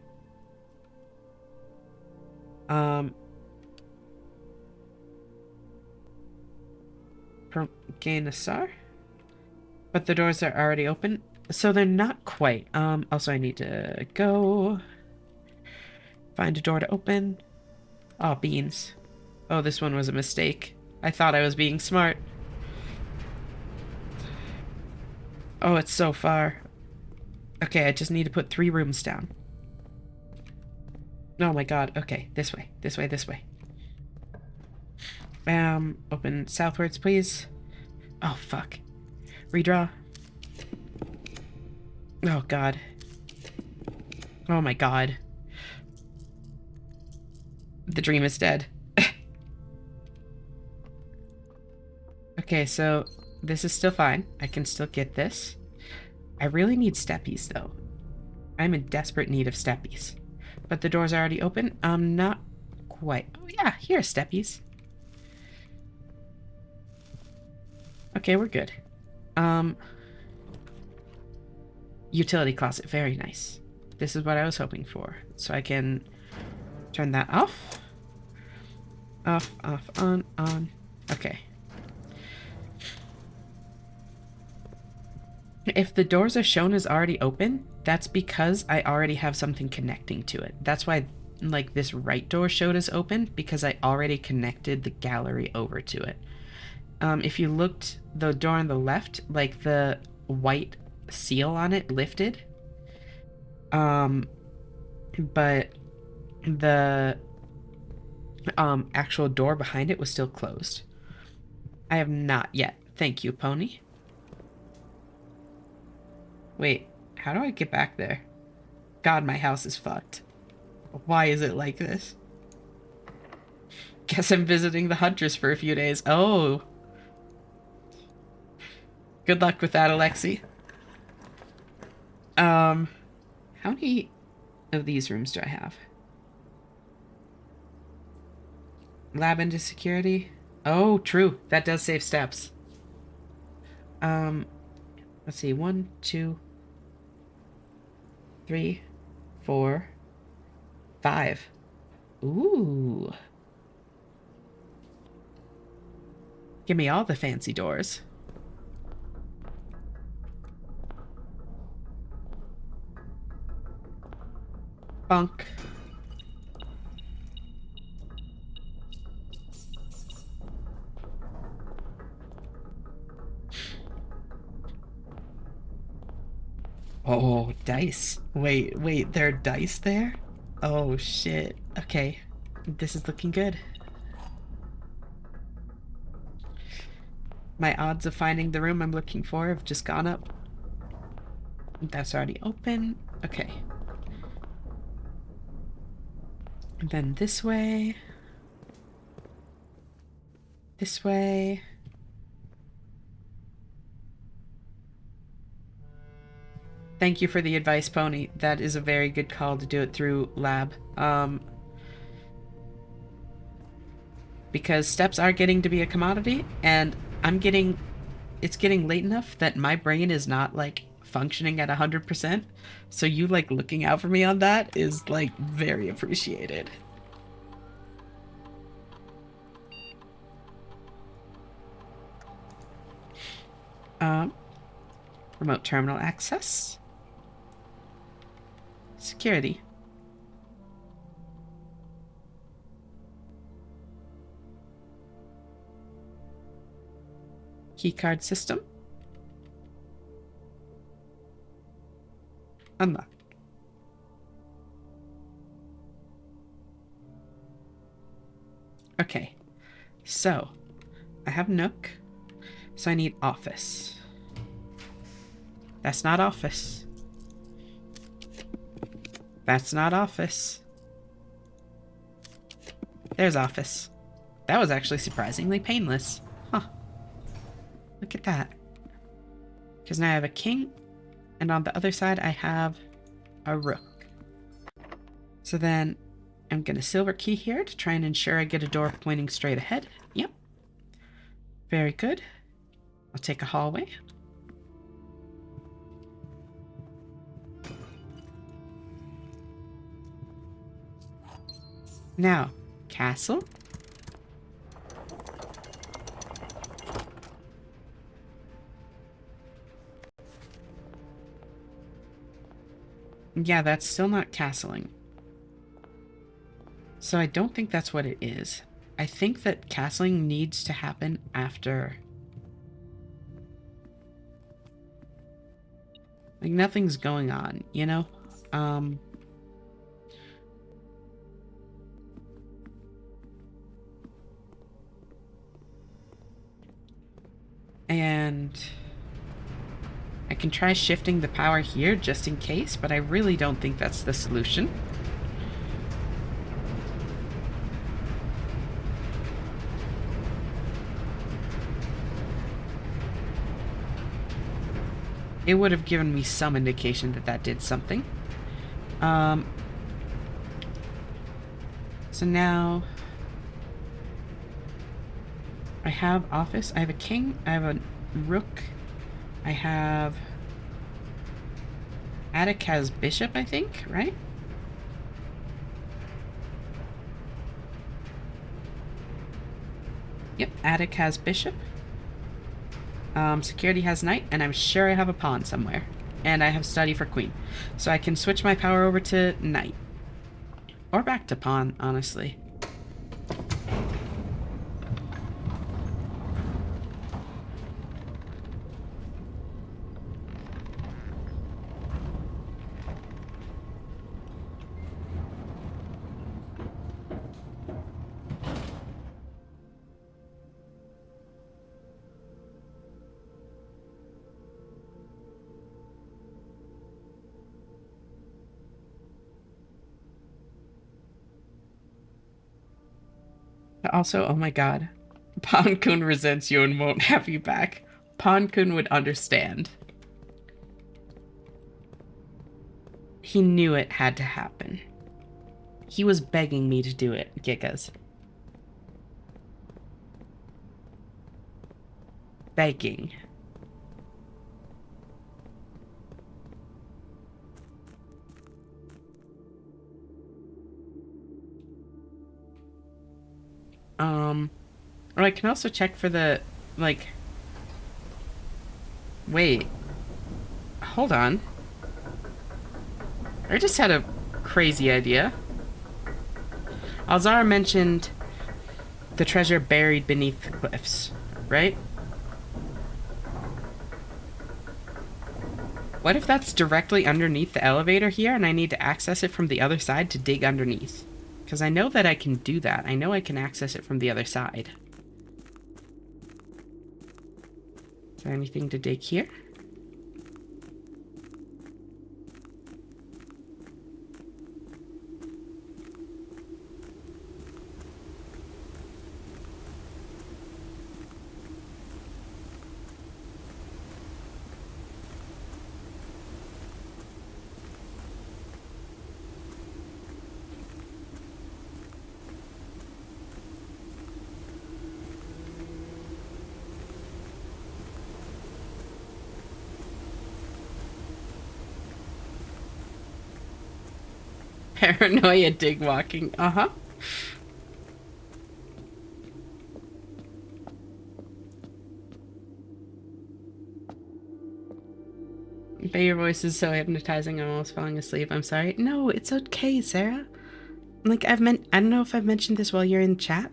Gain a star? But the doors are already open, so they're not quite. Also I need to go find a door to open. Oh, beans. Oh, this one was a mistake. I thought I was being smart. Oh, it's so far. Okay, I just need to put 3 rooms down. Oh my god. Okay, this way, this way, this way. Open southwards, please. Oh, fuck. Redraw. Oh, god. Oh my god. The dream is dead. Okay, so this is still fine. I can still get this. I really need steppies, though. I'm in desperate need of steppies. But the door's already open? Not quite. Oh, yeah, here are steppies. Okay, we're good. Utility closet, very nice. This is what I was hoping for. So I can turn that off. Off, off, on. Okay. If the doors are shown as already open, that's because I already have something connecting to it. That's why, like, this right door showed as open, because I already connected the gallery over to it. If you looked, the door on the left, like, the white seal on it lifted. But the actual door behind it was still closed. I have not yet. Thank you, pony. Wait, how do I get back there? God, my house is fucked. Why is it like this? Guess I'm visiting the hunters for a few days. Oh. Good luck with that, Alexi. How many of these rooms do I have? Lab into security. Oh, true. That does save steps. Um, let's see. 1, 2, 3, 4, 5. Ooh. Give me all the fancy doors. Bunk. Oh, dice. Wait, there are dice there? Oh, shit. Okay. This is looking good. My odds of finding the room I'm looking for have just gone up. That's already open. Okay. And then this way. This way. Thank you for the advice, Pony. That is a very good call to do it through lab. Because steps are getting to be a commodity, and it's getting late enough that my brain is not, like, functioning at 100%. So you, like, looking out for me on that is, like, very appreciated. Remote terminal access. Security. Keycard system. Unlock. Okay. So, I have Nook. So I need office. That's not office. That's not office. There's office. That was actually surprisingly painless. Huh. Look at that. Because now I have a king, and on the other side I have a rook. So then I'm going to silver key here to try and ensure I get a door pointing straight ahead. Yep. Very good. I'll take a hallway. Now, castle. Yeah, that's still not castling. So I don't think that's what it is. I think that castling needs to happen after... Like, nothing's going on, you know? And I can try shifting the power here just in case, but I really don't think that's the solution. It would have given me some indication that that did something. So now I have office. I have a king. I have a rook. I have... Attic has bishop, I think, right? Yep, Attic has bishop. Security has knight, and I'm sure I have a pawn somewhere. And I have study for queen. So I can switch my power over to knight. Or back to pawn, honestly. Also, oh my god. Pawn-kun resents you and won't have you back. Pawn-kun would understand. He knew it had to happen. He was begging me to do it, Gigas. Begging. Or I can also check for the, like... Wait. Hold on. I just had a crazy idea. Alzara mentioned the treasure buried beneath the cliffs, right? What if that's directly underneath the elevator here and I need to access it from the other side to dig underneath? Because I know that I can do that. I know I can access it from the other side. Is there anything to dig here? Paranoia dig walking. Uh-huh. But your voice is so hypnotizing, I'm almost falling asleep. I'm sorry. No, it's okay, Sarah. Like, I don't know if I've mentioned this while you're in chat,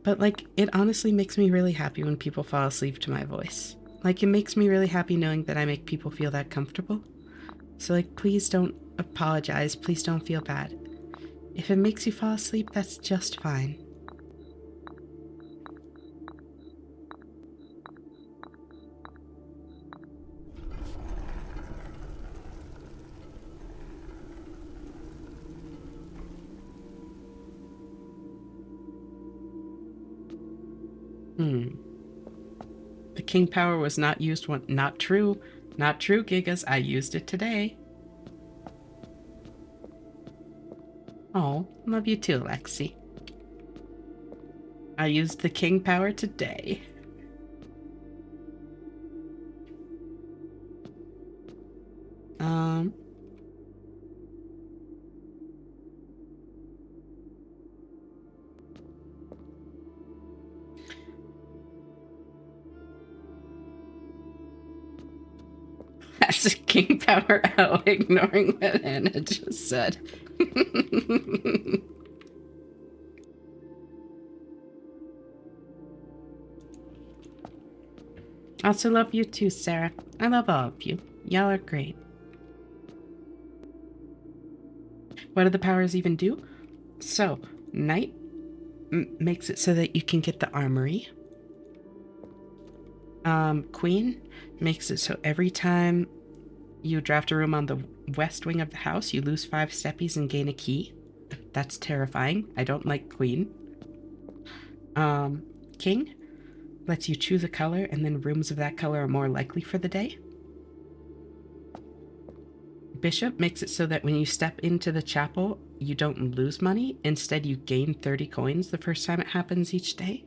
but, like, it honestly makes me really happy when people fall asleep to my voice. Like, it makes me really happy knowing that I make people feel that comfortable. So, like, please don't apologize. Please don't feel bad. If it makes you fall asleep, that's just fine. The king power was not used when... Not true. Not true, Gigas. I used it today. Oh, love you too, Lexi. I used the king power today. That's a king power out, ignoring what Anna just said. Also love you too, Sarah. I love all of you. Y'all are great. What do the powers even do? So, night makes it so that you can get the armory. Queen makes it so every time you draft a room on the west wing of the house, you lose 5 steppies and gain a key. That's terrifying. I don't like Queen. King lets you choose a color, and then rooms of that color are more likely for the day. Bishop makes it so that when you step into the chapel, you don't lose money. Instead, you gain 30 coins the first time it happens each day.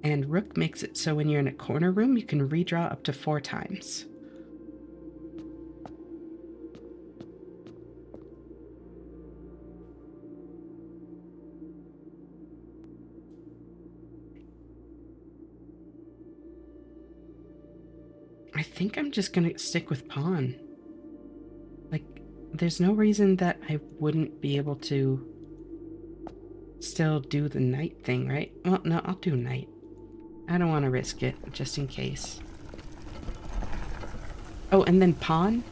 And Rook makes it so when you're in a corner room, you can redraw up to 4 times. I think I'm just gonna stick with pawn. Like, there's no reason that I wouldn't be able to still do the night thing, right? Well, no, I'll do night. I don't want to risk it, just in case. Oh, and then pawn.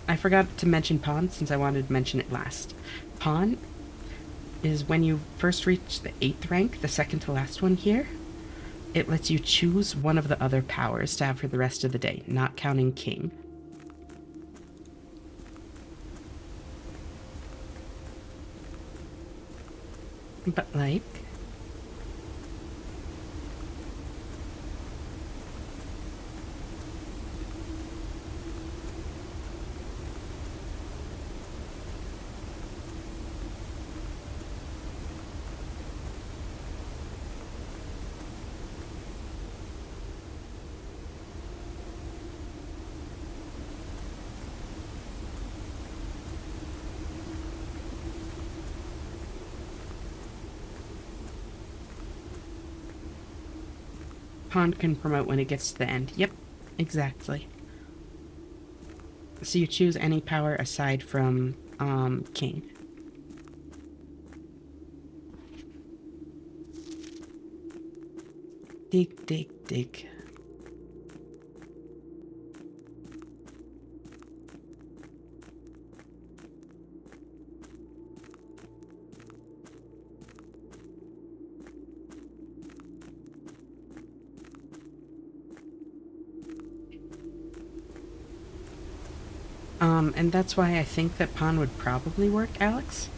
I forgot to mention pawn since I wanted to mention it last. Pawn is when you first reach the 8th rank, the second to last one here. It lets you choose one of the other powers to have for the rest of the day, not counting king. But, like... Pond can promote when it gets to the end. Yep, exactly. So you choose any power aside from, King. Dig, dig, dig. And that's why I think that Pawn would probably work, Alex.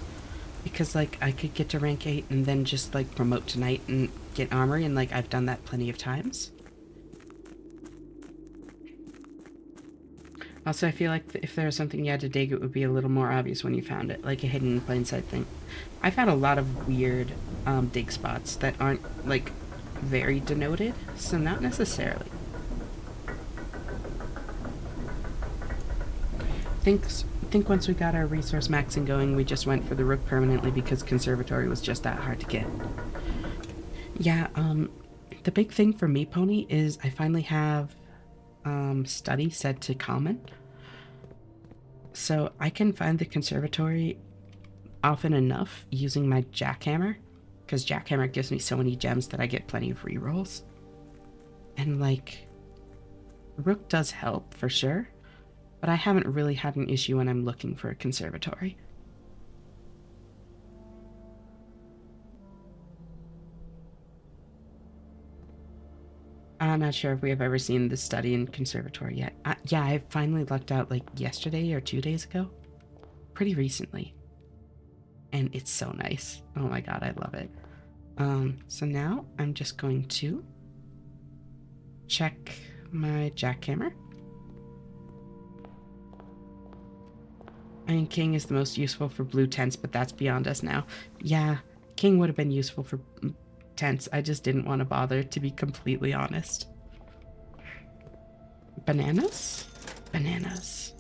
Because, like, I could get to rank 8 and then just, like, promote tonight and get armory, and, like, I've done that plenty of times. Also, I feel like if there was something you had to dig, it would be a little more obvious when you found it, like a hidden in plain sight thing. I've had a lot of weird, dig spots that aren't, like, very denoted, so not necessarily. Think once we got our resource maxing going, we just went for the rook permanently because conservatory was just that hard to get. Yeah, the big thing for me, Pony, is I finally have study set to common. So I can find the conservatory often enough using my jackhammer, because jackhammer gives me so many gems that I get plenty of rerolls. And like, rook does help for sure, but I haven't really had an issue when I'm looking for a conservatory. I'm not sure if we have ever seen the study in conservatory yet. Yeah, I finally lucked out like yesterday or 2 days ago. Pretty recently. And it's so nice. Oh my god, I love it. So now I'm just going to check my jackhammer. I mean, King is the most useful for blue tents, but that's beyond us now. Yeah, King would have been useful for tents. I just didn't want to bother, to be completely honest. Bananas? Bananas.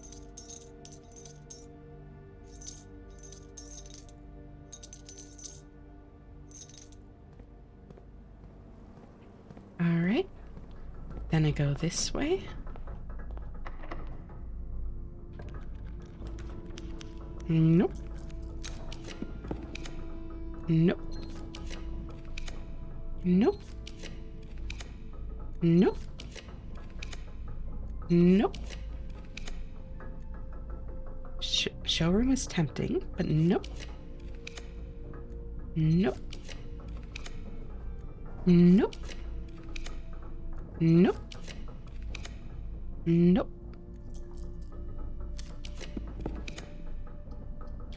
Alright. Then I go this way. Nope. Nope. Nope. Nope. Nope. Showroom is tempting, but nope. Nope. Nope. Nope. Nope.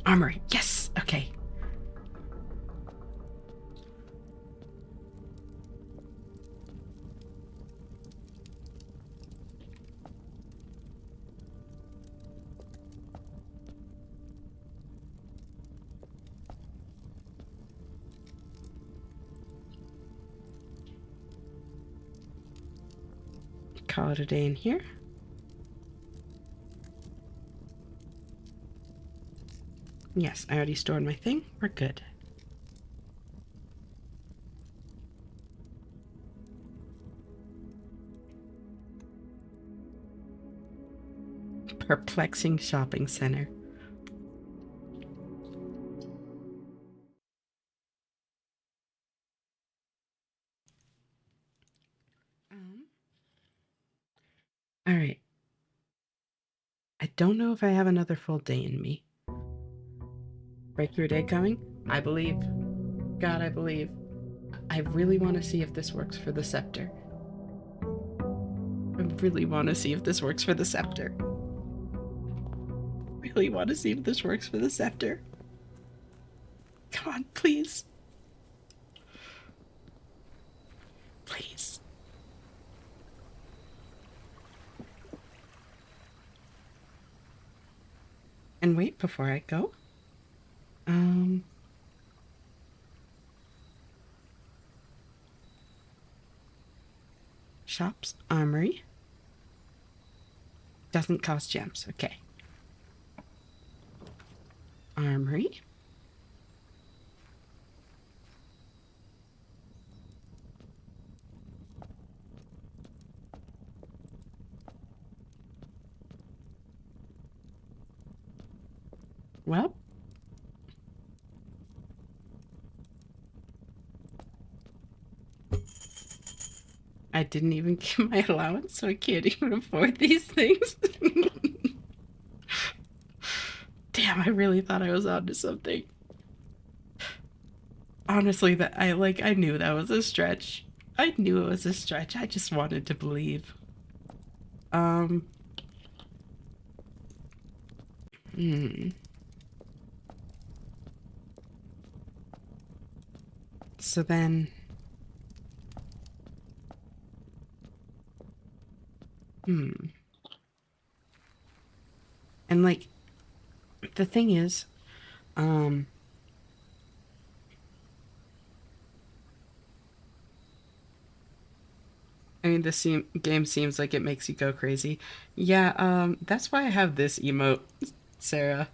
Armory. Yes. Okay. Call it a day in here. Yes, I already stored my thing. We're good. Perplexing shopping center. All right. I don't know if I have another full day in me. Breakthrough day coming? I believe. God, I believe. I really want to see if this works for the scepter. I really want to see if this works for the scepter. Really want to see if this works for the scepter. Come on, please. And wait, before I go, um, shops, armory. Doesn't cost gems. Okay. Armory. Well, I didn't even get my allowance, so I can't even afford these things. Damn, I really thought I was onto something. Honestly, that I knew that was a stretch. I knew it was a stretch. I just wanted to believe. Um, hmm. So then, hmm. And like the thing is, um, I mean, game seems like it makes you go crazy. Yeah, that's why I have this emote, Sarah.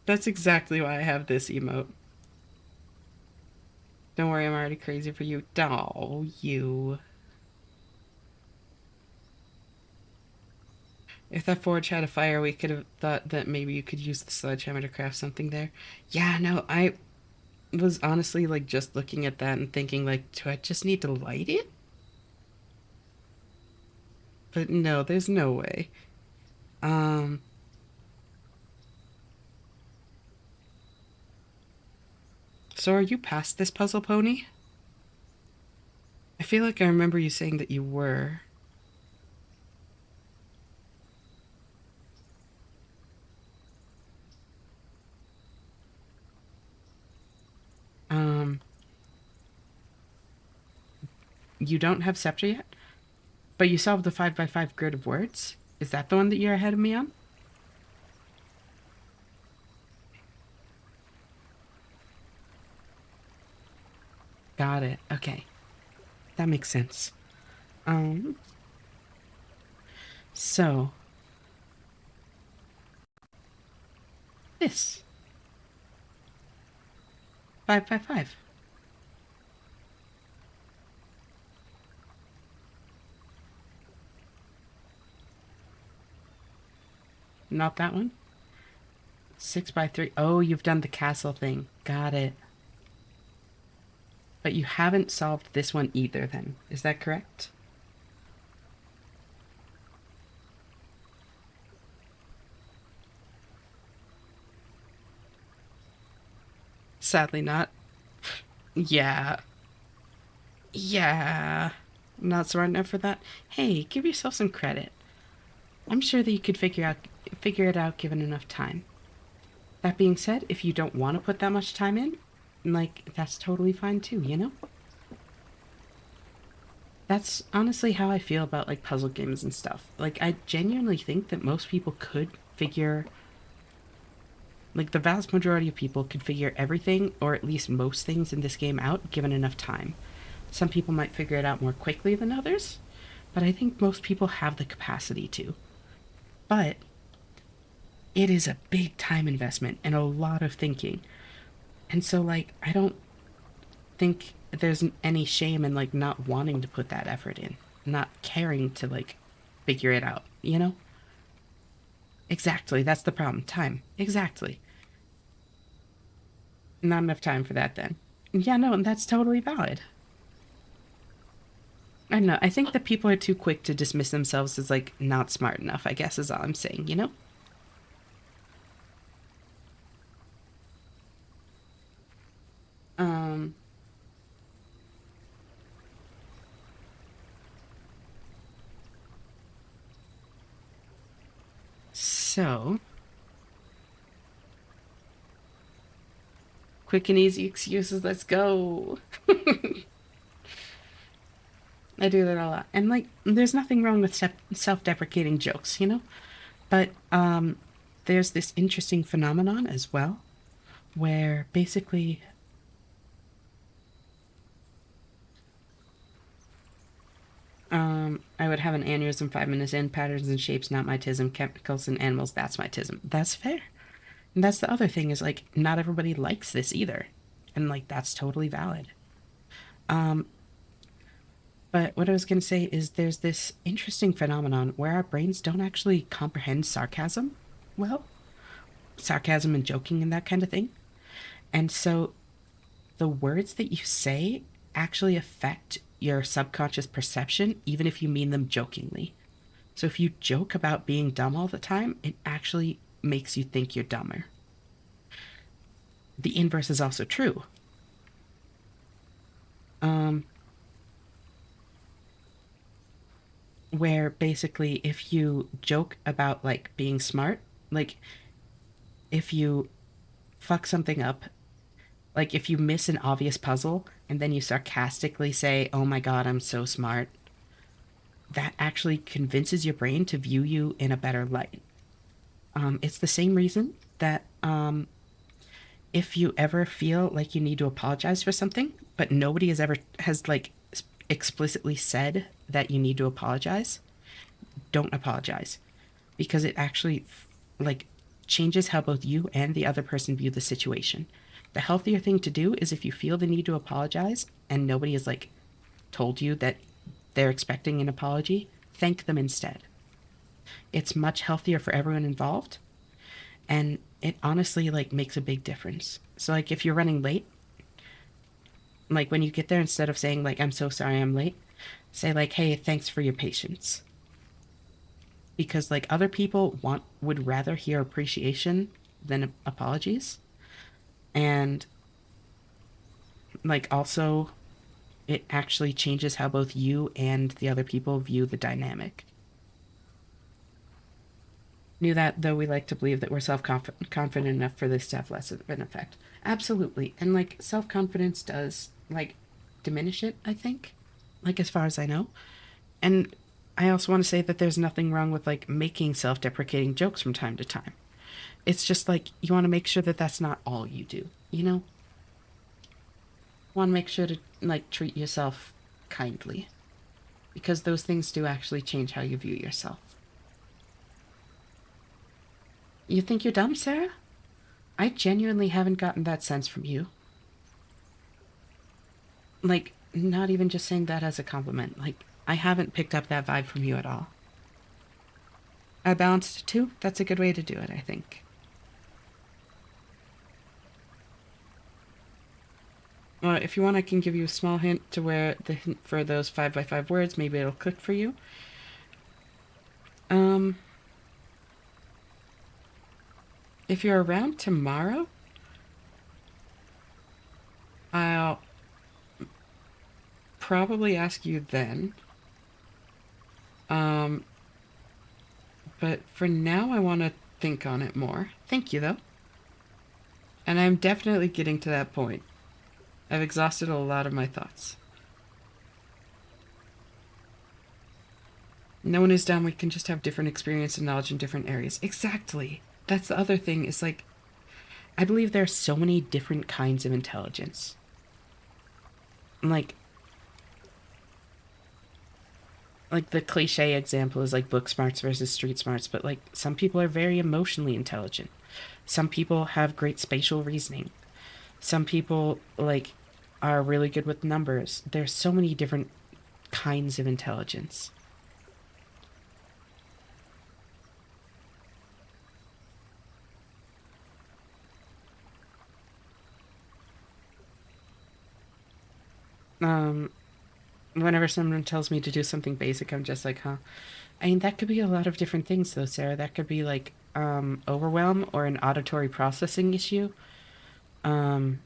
That's exactly why I have this emote. Don't worry, I'm already crazy for you. Oh, you. If that forge had a fire, we could have thought that maybe you could use the sledgehammer to craft something there. Yeah, no, I was honestly like just looking at that and thinking like, do I just need to light it? But no, there's no way. Um, so are you past this puzzle, Pony? I feel like I remember you saying that you were. Um, you don't have scepter yet, but you solved the 5x5 grid of words. Is that the one that you're ahead of me on? Got it. Okay, that makes sense. Um, so this 5x5. Not that one. 6x3. Oh, you've done the castle thing. Got it. But you haven't solved this one either, then. Is that correct? Sadly not. Yeah. Yeah. Not smart enough for that. Hey, give yourself some credit. I'm sure that you could figure it out given enough time. That being said, if you don't want to put that much time in, like that's totally fine too, you know? That's honestly how I feel about like puzzle games and stuff. Like I genuinely think that most people could figure like the vast majority of people could figure everything or at least most things in this game out given enough time. Some people might figure it out more quickly than others, but I think most people have the capacity to. But it is a big time investment and a lot of thinking. And so like I don't think there's any shame in like not wanting to put that effort in, not caring to like figure it out, you know? Exactly, that's the problem. Time. Exactly. Not enough time for that then. Yeah, no, and that's totally valid. I don't know. I think that people are too quick to dismiss themselves as like not smart enough, I guess is all I'm saying, you know? Um so quick and easy excuses, let's go. I do that a lot. And like there's nothing wrong with self-deprecating jokes, you know? But there's this interesting phenomenon as well, where basically I would have an aneurysm 5 minutes in, patterns and shapes, not my tism, chemicals and animals, that's my tism. That's fair. And that's the other thing is like, not everybody likes this either. And like, that's totally valid. But what I was going to say is there's this interesting phenomenon where our brains don't actually comprehend sarcasm well, sarcasm and joking and that kind of thing. And so the words that you say actually affect your subconscious perception, even if you mean them jokingly. So if you joke about being dumb all the time, it actually makes you think you're dumber. The inverse is also true. Um, where basically, if you joke about like being smart, like if you fuck something up, like if you miss an obvious puzzle and then you sarcastically say, "Oh my god, I'm so smart," that actually convinces your brain to view you in a better light. It's the same reason that if you ever feel like you need to apologize for something, but nobody has like explicitly said that you need to apologize, don't apologize because it actually like changes how both you and the other person view the situation. The healthier thing to do is if you feel the need to apologize and nobody has like told you that they're expecting an apology, thank them instead. It's much healthier for everyone involved, and it honestly like makes a big difference. So like if you're running late, like when you get there, instead of saying like I'm so sorry I'm late, say like hey, thanks for your patience. Because like other people would rather hear appreciation than apologies. And like also it actually changes how both you and the other people view the dynamic. Knew that, though we like to believe that we're confident enough for this to have less of an effect. Absolutely. And like self confidence does like diminish it, I think, like as far as I know. And I also want to say that there's nothing wrong with like making self deprecating jokes from time to time. It's just like you want to make sure that that's not all you do, you know? Want to make sure to like treat yourself kindly because those things do actually change how you view yourself. You think you're dumb, Sarah? I genuinely haven't gotten that sense from you. Like, not even just saying that as a compliment. Like, I haven't picked up that vibe from you at all. I balanced it too. That's a good way to do it, I think. If you want, I can give you a small hint to where the hint for those 5x5 words, maybe it'll click for you. Um, if you're around tomorrow, I'll probably ask you then. Um, but for now, I want to think on it more. Thank you, though. And I'm definitely getting to that point. I've exhausted a lot of my thoughts. No one is dumb. We can just have different experience and knowledge in different areas. Exactly. That's the other thing is like, I believe there are so many different kinds of intelligence. Like, the cliche example is like book smarts versus street smarts, but like some people are very emotionally intelligent. Some people have great spatial reasoning. Some people like are really good with numbers. There's so many different kinds of intelligence. Um, Whenever someone tells me to do something basic, I'm just like, huh. I mean, that could be a lot of different things, though, Sarah. That could be like overwhelm or an auditory processing issue. Um,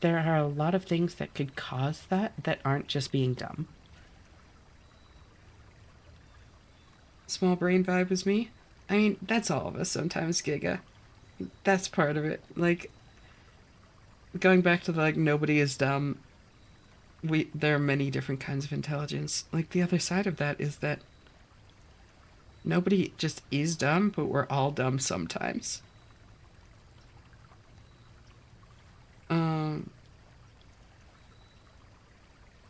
there are a lot of things that could cause that aren't just being dumb. Small brain vibe was me. I mean, that's all of us sometimes, Giga. That's part of it. Like, going back to the, like, nobody is dumb, there are many different kinds of intelligence. Like, the other side of that is that Nobody just is dumb, but we're all dumb sometimes. Um,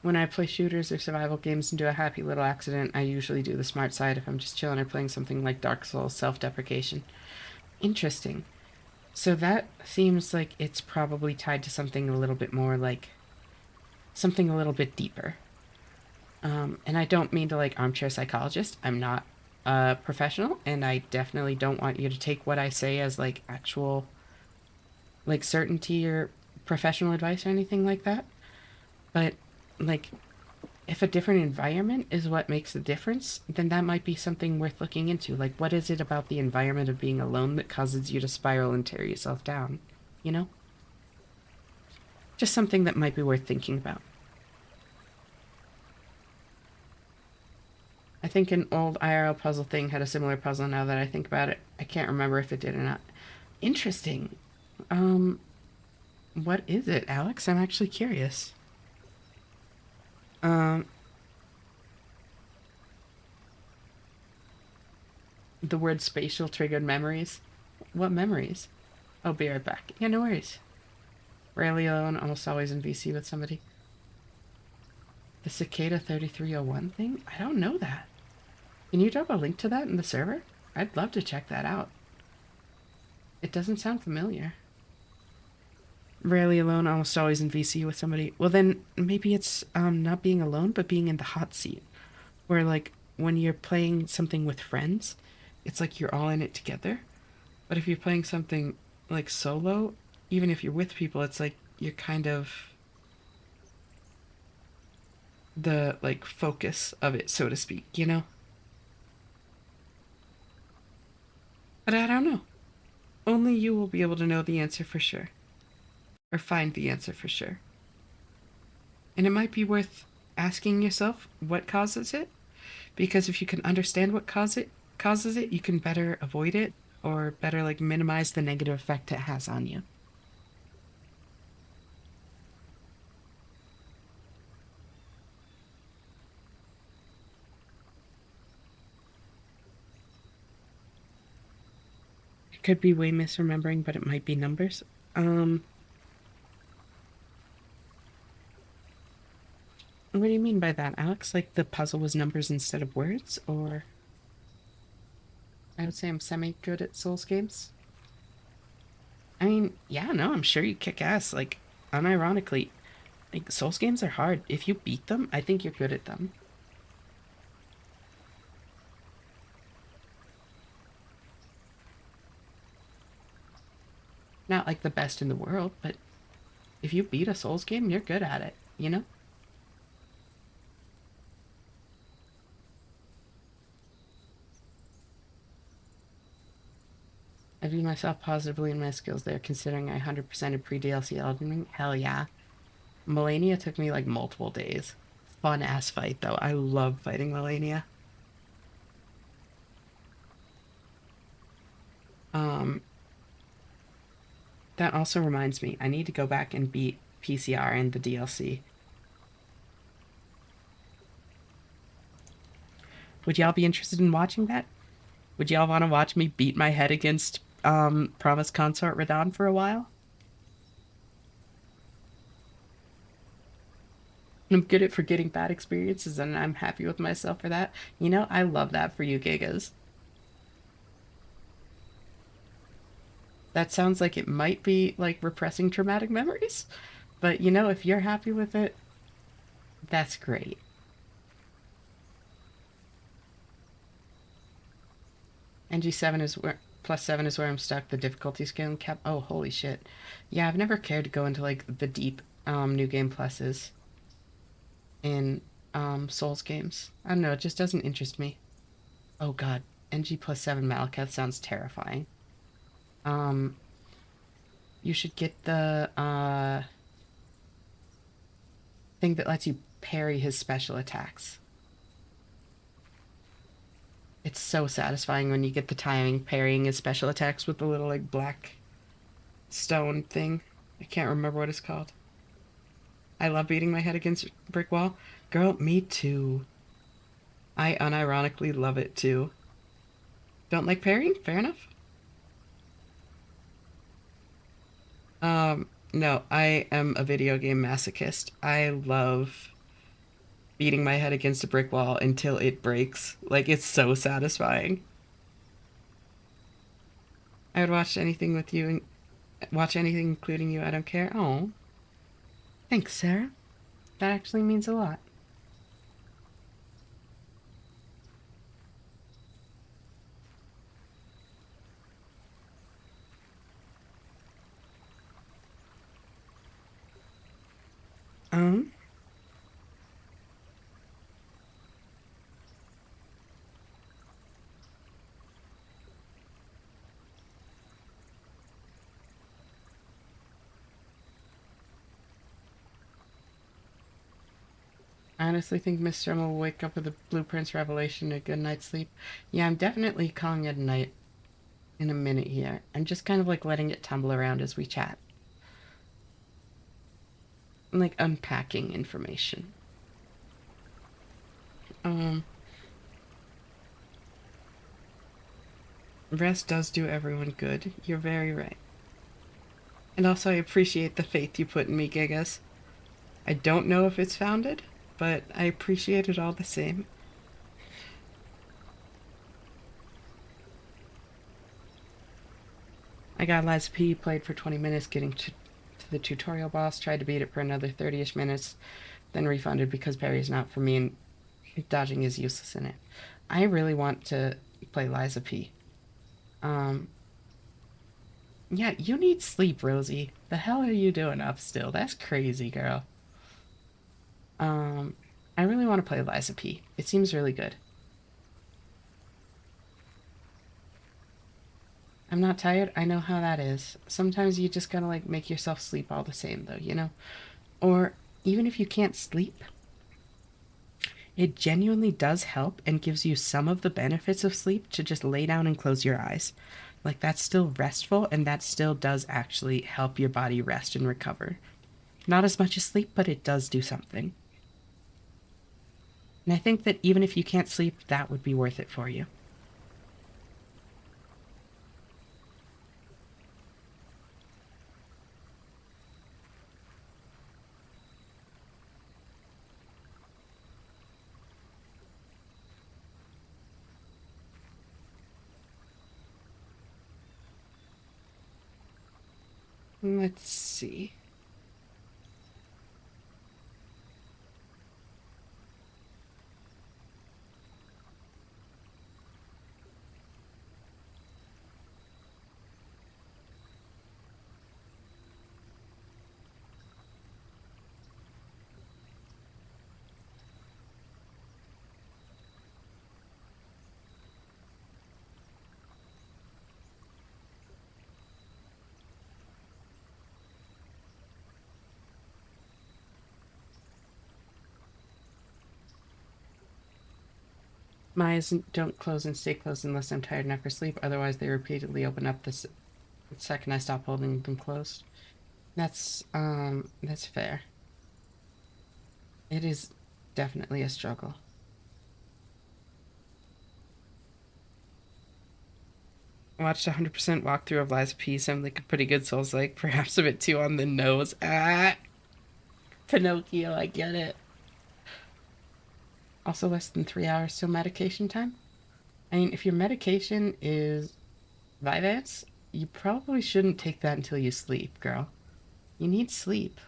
when I play shooters or survival games and do a happy little accident, I usually do the smart side if I'm just chilling or playing something like Dark Souls self-deprecation. Interesting. So that seems like it's probably tied to something a little bit more like something a little bit deeper. And I don't mean to like armchair psychologist. I'm not a professional, and I definitely don't want you to take what I say as like actual like certainty or professional advice or anything like that. But like if a different environment is what makes the difference, then that might be something worth looking into. Like what is it about the environment of being alone that causes you to spiral and tear yourself down? You know? Just something that might be worth thinking about. I think an old IRL puzzle thing had a similar puzzle now that I think about it. I can't remember if it did or not. Interesting. Um, what is it, Alex? I'm actually curious. Um, the word spatial triggered memories. What memories? I'll be right back. Yeah, no worries. Rarely alone, almost always in VC with somebody. The Cicada 3301 thing? I don't know that. Can you drop a link to that in the server? I'd love to check that out. It doesn't sound familiar. Rarely alone, almost always in VC with somebody. Well, then maybe it's not being alone, but being in the hot seat. Where, like, when you're playing something with friends, it's like you're all in it together. But if you're playing something like solo, even if you're with people, it's like you're kind of the like focus of it, so to speak, you know? But I don't know. Only you will be able to know the answer for sure, or find the answer for sure. And it might be worth asking yourself what causes it, because if you can understand what causes it, you can better avoid it or better like minimize the negative effect it has on you. It could be way misremembering, but it might be numbers. Um, what do you mean by that, Alex? Like the puzzle was numbers instead of words, or I would say I'm semi good at Souls games. I mean, yeah, no, I'm sure you kick ass. Like, unironically, like Souls games are hard. If you beat them, I think you're good at them. Not like the best in the world, but if you beat a Souls game, you're good at it, you know? I view myself positively in my skills there, considering I 100%ed pre-DLC Elden Ring. Hell yeah. Melania took me like multiple days. Fun ass fight though. I love fighting Melania. Um, that also reminds me, I need to go back and beat PCR and the DLC. Would y'all be interested in watching that? Would y'all want to watch me beat my head against Promise Consort Radon for a while? I'm good at forgetting bad experiences and I'm happy with myself for that. You know, I love that for you, Gigas. That sounds like it might be like repressing traumatic memories, but you know, if you're happy with it, that's great. NG7 is where +7 is where I'm stuck. The difficulty scale kept. Oh, holy shit. Yeah, I've never cared to go into like the deep new game pluses in Souls games. I don't know, it just doesn't interest me. Oh god, NG +7 Malekith sounds terrifying. Um, you should get the thing that lets you parry his special attacks. It's so satisfying when you get the timing parrying his special attacks with the little like black stone thing. I can't remember what it's called. I love beating my head against a brick wall. Girl, me too. I unironically love it too. Don't like parrying? Fair enough. No, I am a video game masochist. I love beating my head against a brick wall until it breaks. Like, it's so satisfying. I would watch anything with you and watch anything including you. I don't care. Oh, thanks, Sarah. That actually means a lot. Um, I honestly think Miss Strum will wake up with a blueprints revelation and a good night's sleep. Yeah, I'm definitely calling it a night in a minute here. I'm just kind of like letting it tumble around as we chat. I'm like unpacking information. Um, Rest does do everyone good. You're very right. And also, I appreciate the faith you put in me, Gigas. I don't know if it's founded, but I appreciate it all the same. I got Liza P, played for 20 minutes, getting to the tutorial boss, tried to beat it for another 30-ish minutes, then refunded because parry's not for me and dodging is useless in it. I really want to play Liza P. Um, yeah, you need sleep, Rosie. The hell are you doing up still? That's crazy, girl. Um, I really want to play Liza P. It seems really good. I'm not tired. I know how that is. Sometimes you just gotta like make yourself sleep all the same, though, you know? Or even if you can't sleep, it genuinely does help and gives you some of the benefits of sleep to just lay down and close your eyes. Like, that's still restful and that still does actually help your body rest and recover. Not as much as sleep, but it does do something. And I think that even if you can't sleep, that would be worth it for you. Let's see. My eyes don't close and stay closed unless I'm tired enough for sleep. Otherwise, they repeatedly open up the second I stop holding them closed. That's fair. It is definitely a struggle. I watched 100% walkthrough of Lies of Peace. I'm like a pretty good Souls like, perhaps a bit too on the nose. Ah, Pinocchio, I get it. Also, less than 3 hours till medication time. I mean, if your medication is Vyvanse, you probably shouldn't take that until you sleep, girl. You need sleep.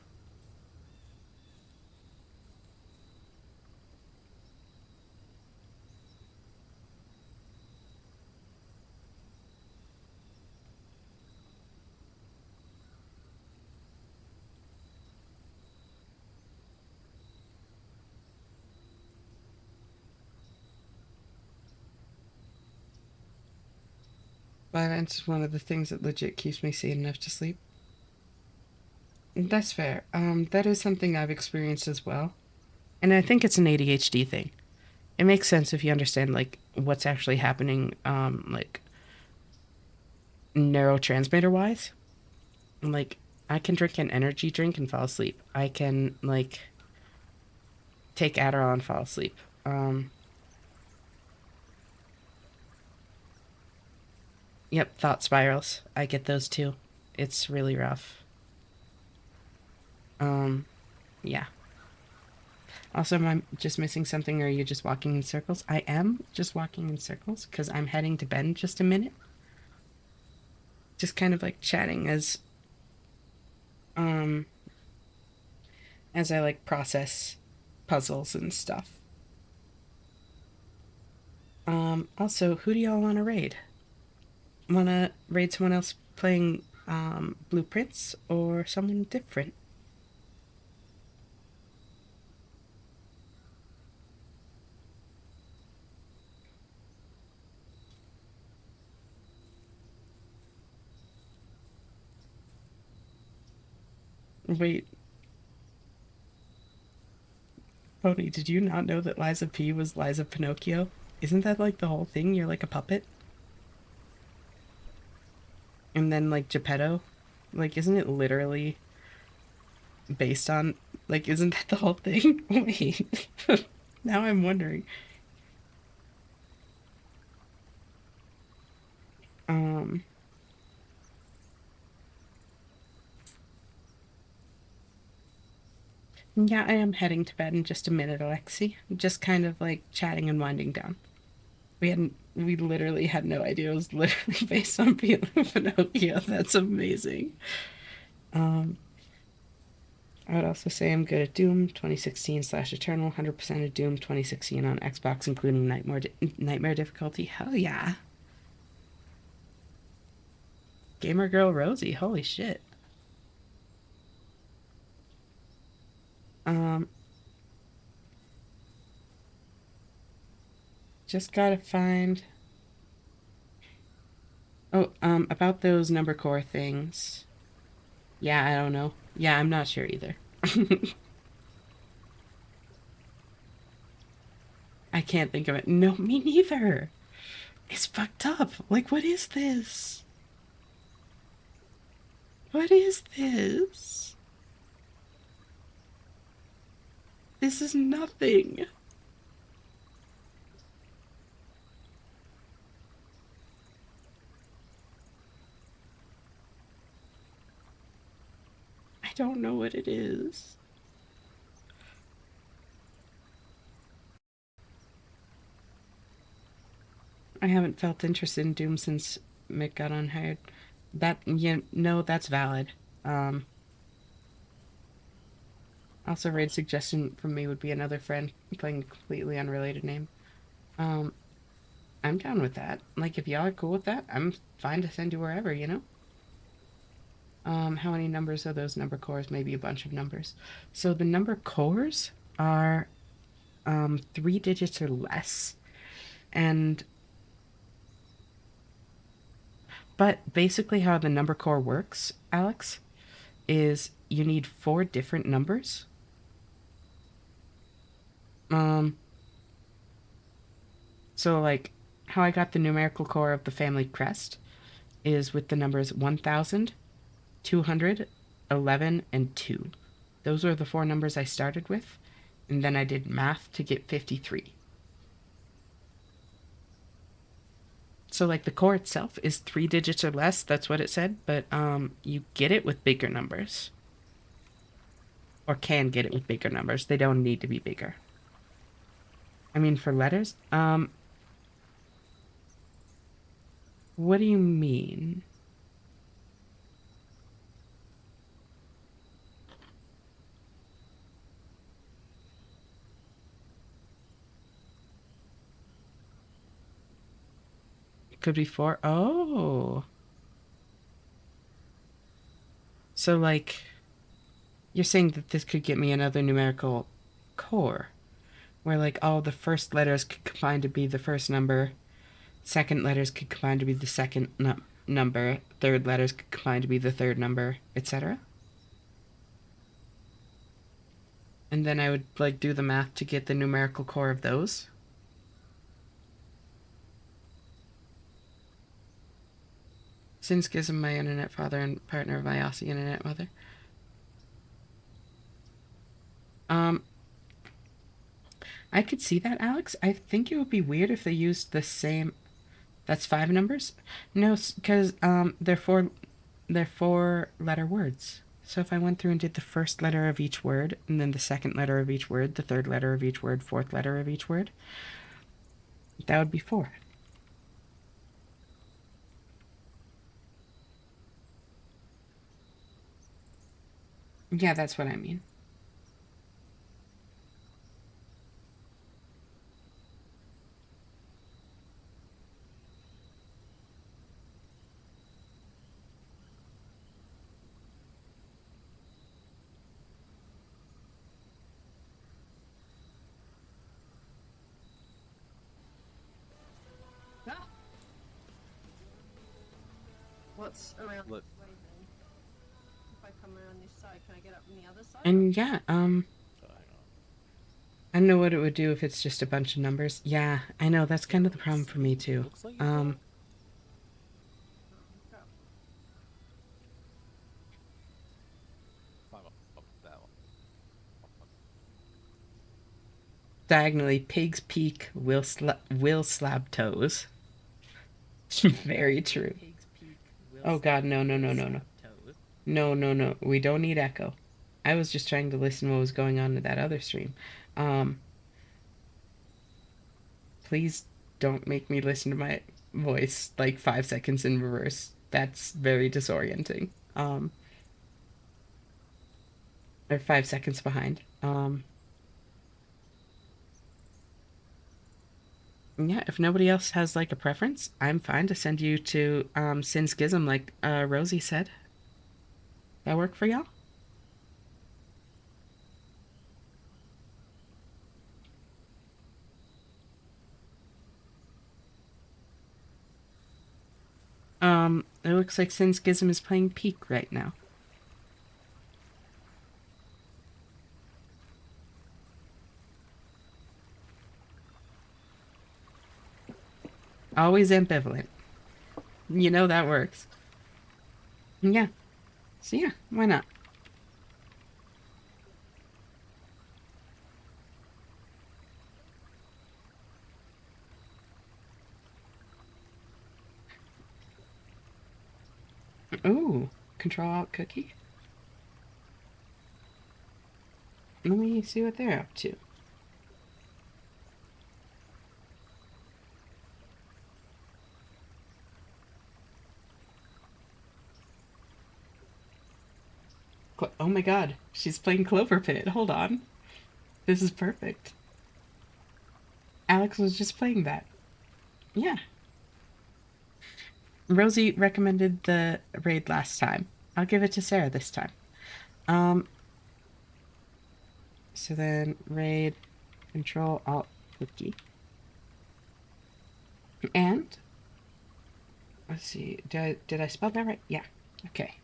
Vyvanse is one of the things that legit keeps me sane enough to sleep. That's fair. That is something I've experienced as well. And I think it's an ADHD thing. It makes sense if you understand like what's actually happening, like neurotransmitter wise. Like, I can drink an energy drink and fall asleep. I can like take Adderall and fall asleep. Um, Yep, thought spirals. I get those too. It's really rough. Um, yeah. Also, am I just missing something or are you just walking in circles? I am just walking in circles because I'm heading to bed in just a minute. Just kind of like chatting um as I like process puzzles and stuff. Also, who do y'all want to raid? Want to raid someone else playing blueprints or someone different? Wait, Pony, did you not know that Liza P was Liza Pinocchio? Isn't that like the whole thing? You're like a puppet? And then like Geppetto? Like, isn't it literally based on, like, isn't that the whole thing? Wait. Now I'm wondering. Um, yeah, I am heading to bed in just a minute, Alexi. Just kind of like chatting and winding down. We literally had no idea it was literally based on Pinocchio. That's amazing. Um, I would also say I'm good at Doom 2016 slash Eternal, 100% of Doom 2016 on Xbox, including Nightmare difficulty. Hell yeah. Gamer Girl Rosie, holy shit. Um, just gotta find. Oh, about those number core things. Yeah, I don't know. Yeah, I'm not sure either. I can't think of it. No, me neither. It's fucked up. Like, what is this? What is this? This is nothing. I don't know what it is. I haven't felt interested in Doom since Mick got unhired. That, yeah, no, that's valid. Um, Also, raid suggestion from me would be another friend playing a completely unrelated name. Um, I'm down with that. Like, if y'all are cool with that, I'm fine to send you wherever, you know? How many numbers are those number cores? Maybe a bunch of numbers. So the number cores are 3 digits or less. And, but basically, how the number core works, Alex, is you need 4 different numbers. Um, so like, how I got the numerical core of the family crest is with the numbers 1000, 200, 11, and 2. Those are the 4 numbers I started with, and then I did math to get 53. So like the core itself is 3 digits or less, that's what it said, but you get it with bigger numbers. Or can get it with bigger numbers. They don't need to be bigger. I mean for letters, what do you mean? It could be 4. Oh. So like you're saying that this could get me another numerical core where like all the first letters could combine to be the first number, second letters could combine to be the second number, third letters could combine to be the third number, etc. And then I would like do the math to get the numerical core of those. Since Schism, my internet father and partner of my Aussie internet mother. Um, I could see that, Alex. I think it would be weird if they used the same. That's 5 numbers? No, because they're 4-letter words. So if I went through and did the first letter of each word, and then the second letter of each word, the third letter of each word, fourth letter of each word, that would be 4. Yeah, that's what I mean. Ah, what's around Look, this way then? If I come around this side, can I get up on the other side? And yeah, so hang on. I don't know what it would do if it's just a bunch of numbers. Yeah, I know, that's kind of the problem for me too. Looks like you fell. Oh, crap. Climb up that one. Diagonally, Pig's Peak will slab toes. Very true. Oh god, no, no, no, no, no. No, no, no. We don't need echo. I was just trying to listen what was going on in that other stream. Um, please don't make me listen to my voice like 5 seconds in reverse. That's very disorienting. Or 5 seconds behind. Yeah, if nobody else has like a preference, I'm fine to send you to Sin Schism like Rosie said. That work for y'all? It looks like Sin Schism is playing Peak right now. Always ambivalent. You know that works. Yeah. So yeah, why not? Ooh, Control Alt Cookie. Let me see what they're up to. Oh my god, she's playing Clover Pit. Hold on. This is perfect. Alex was just playing that. Yeah. Rosie recommended the raid last time. I'll give it to Sarah this time. Um, so then raid Control Alt Cookie. And let's see, did I spell that right? Yeah. Okay.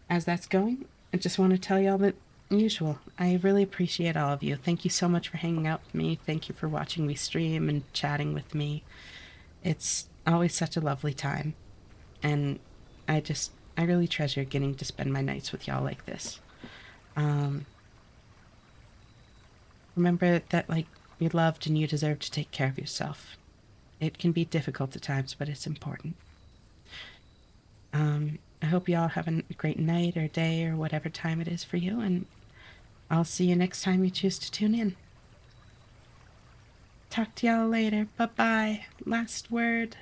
As that's going, I just want to tell y'all that usual. I really appreciate all of you. Thank you so much for hanging out with me. Thank you for watching me stream and chatting with me. It's always such a lovely time. And I really treasure getting to spend my nights with y'all like this. Remember that, like, you're loved and you deserve to take care of yourself. It can be difficult at times, but it's important. I hope you all have a great night or day or whatever time it is for you, and I'll see you next time you choose to tune in. Talk to y'all later. Bye-bye. Last word.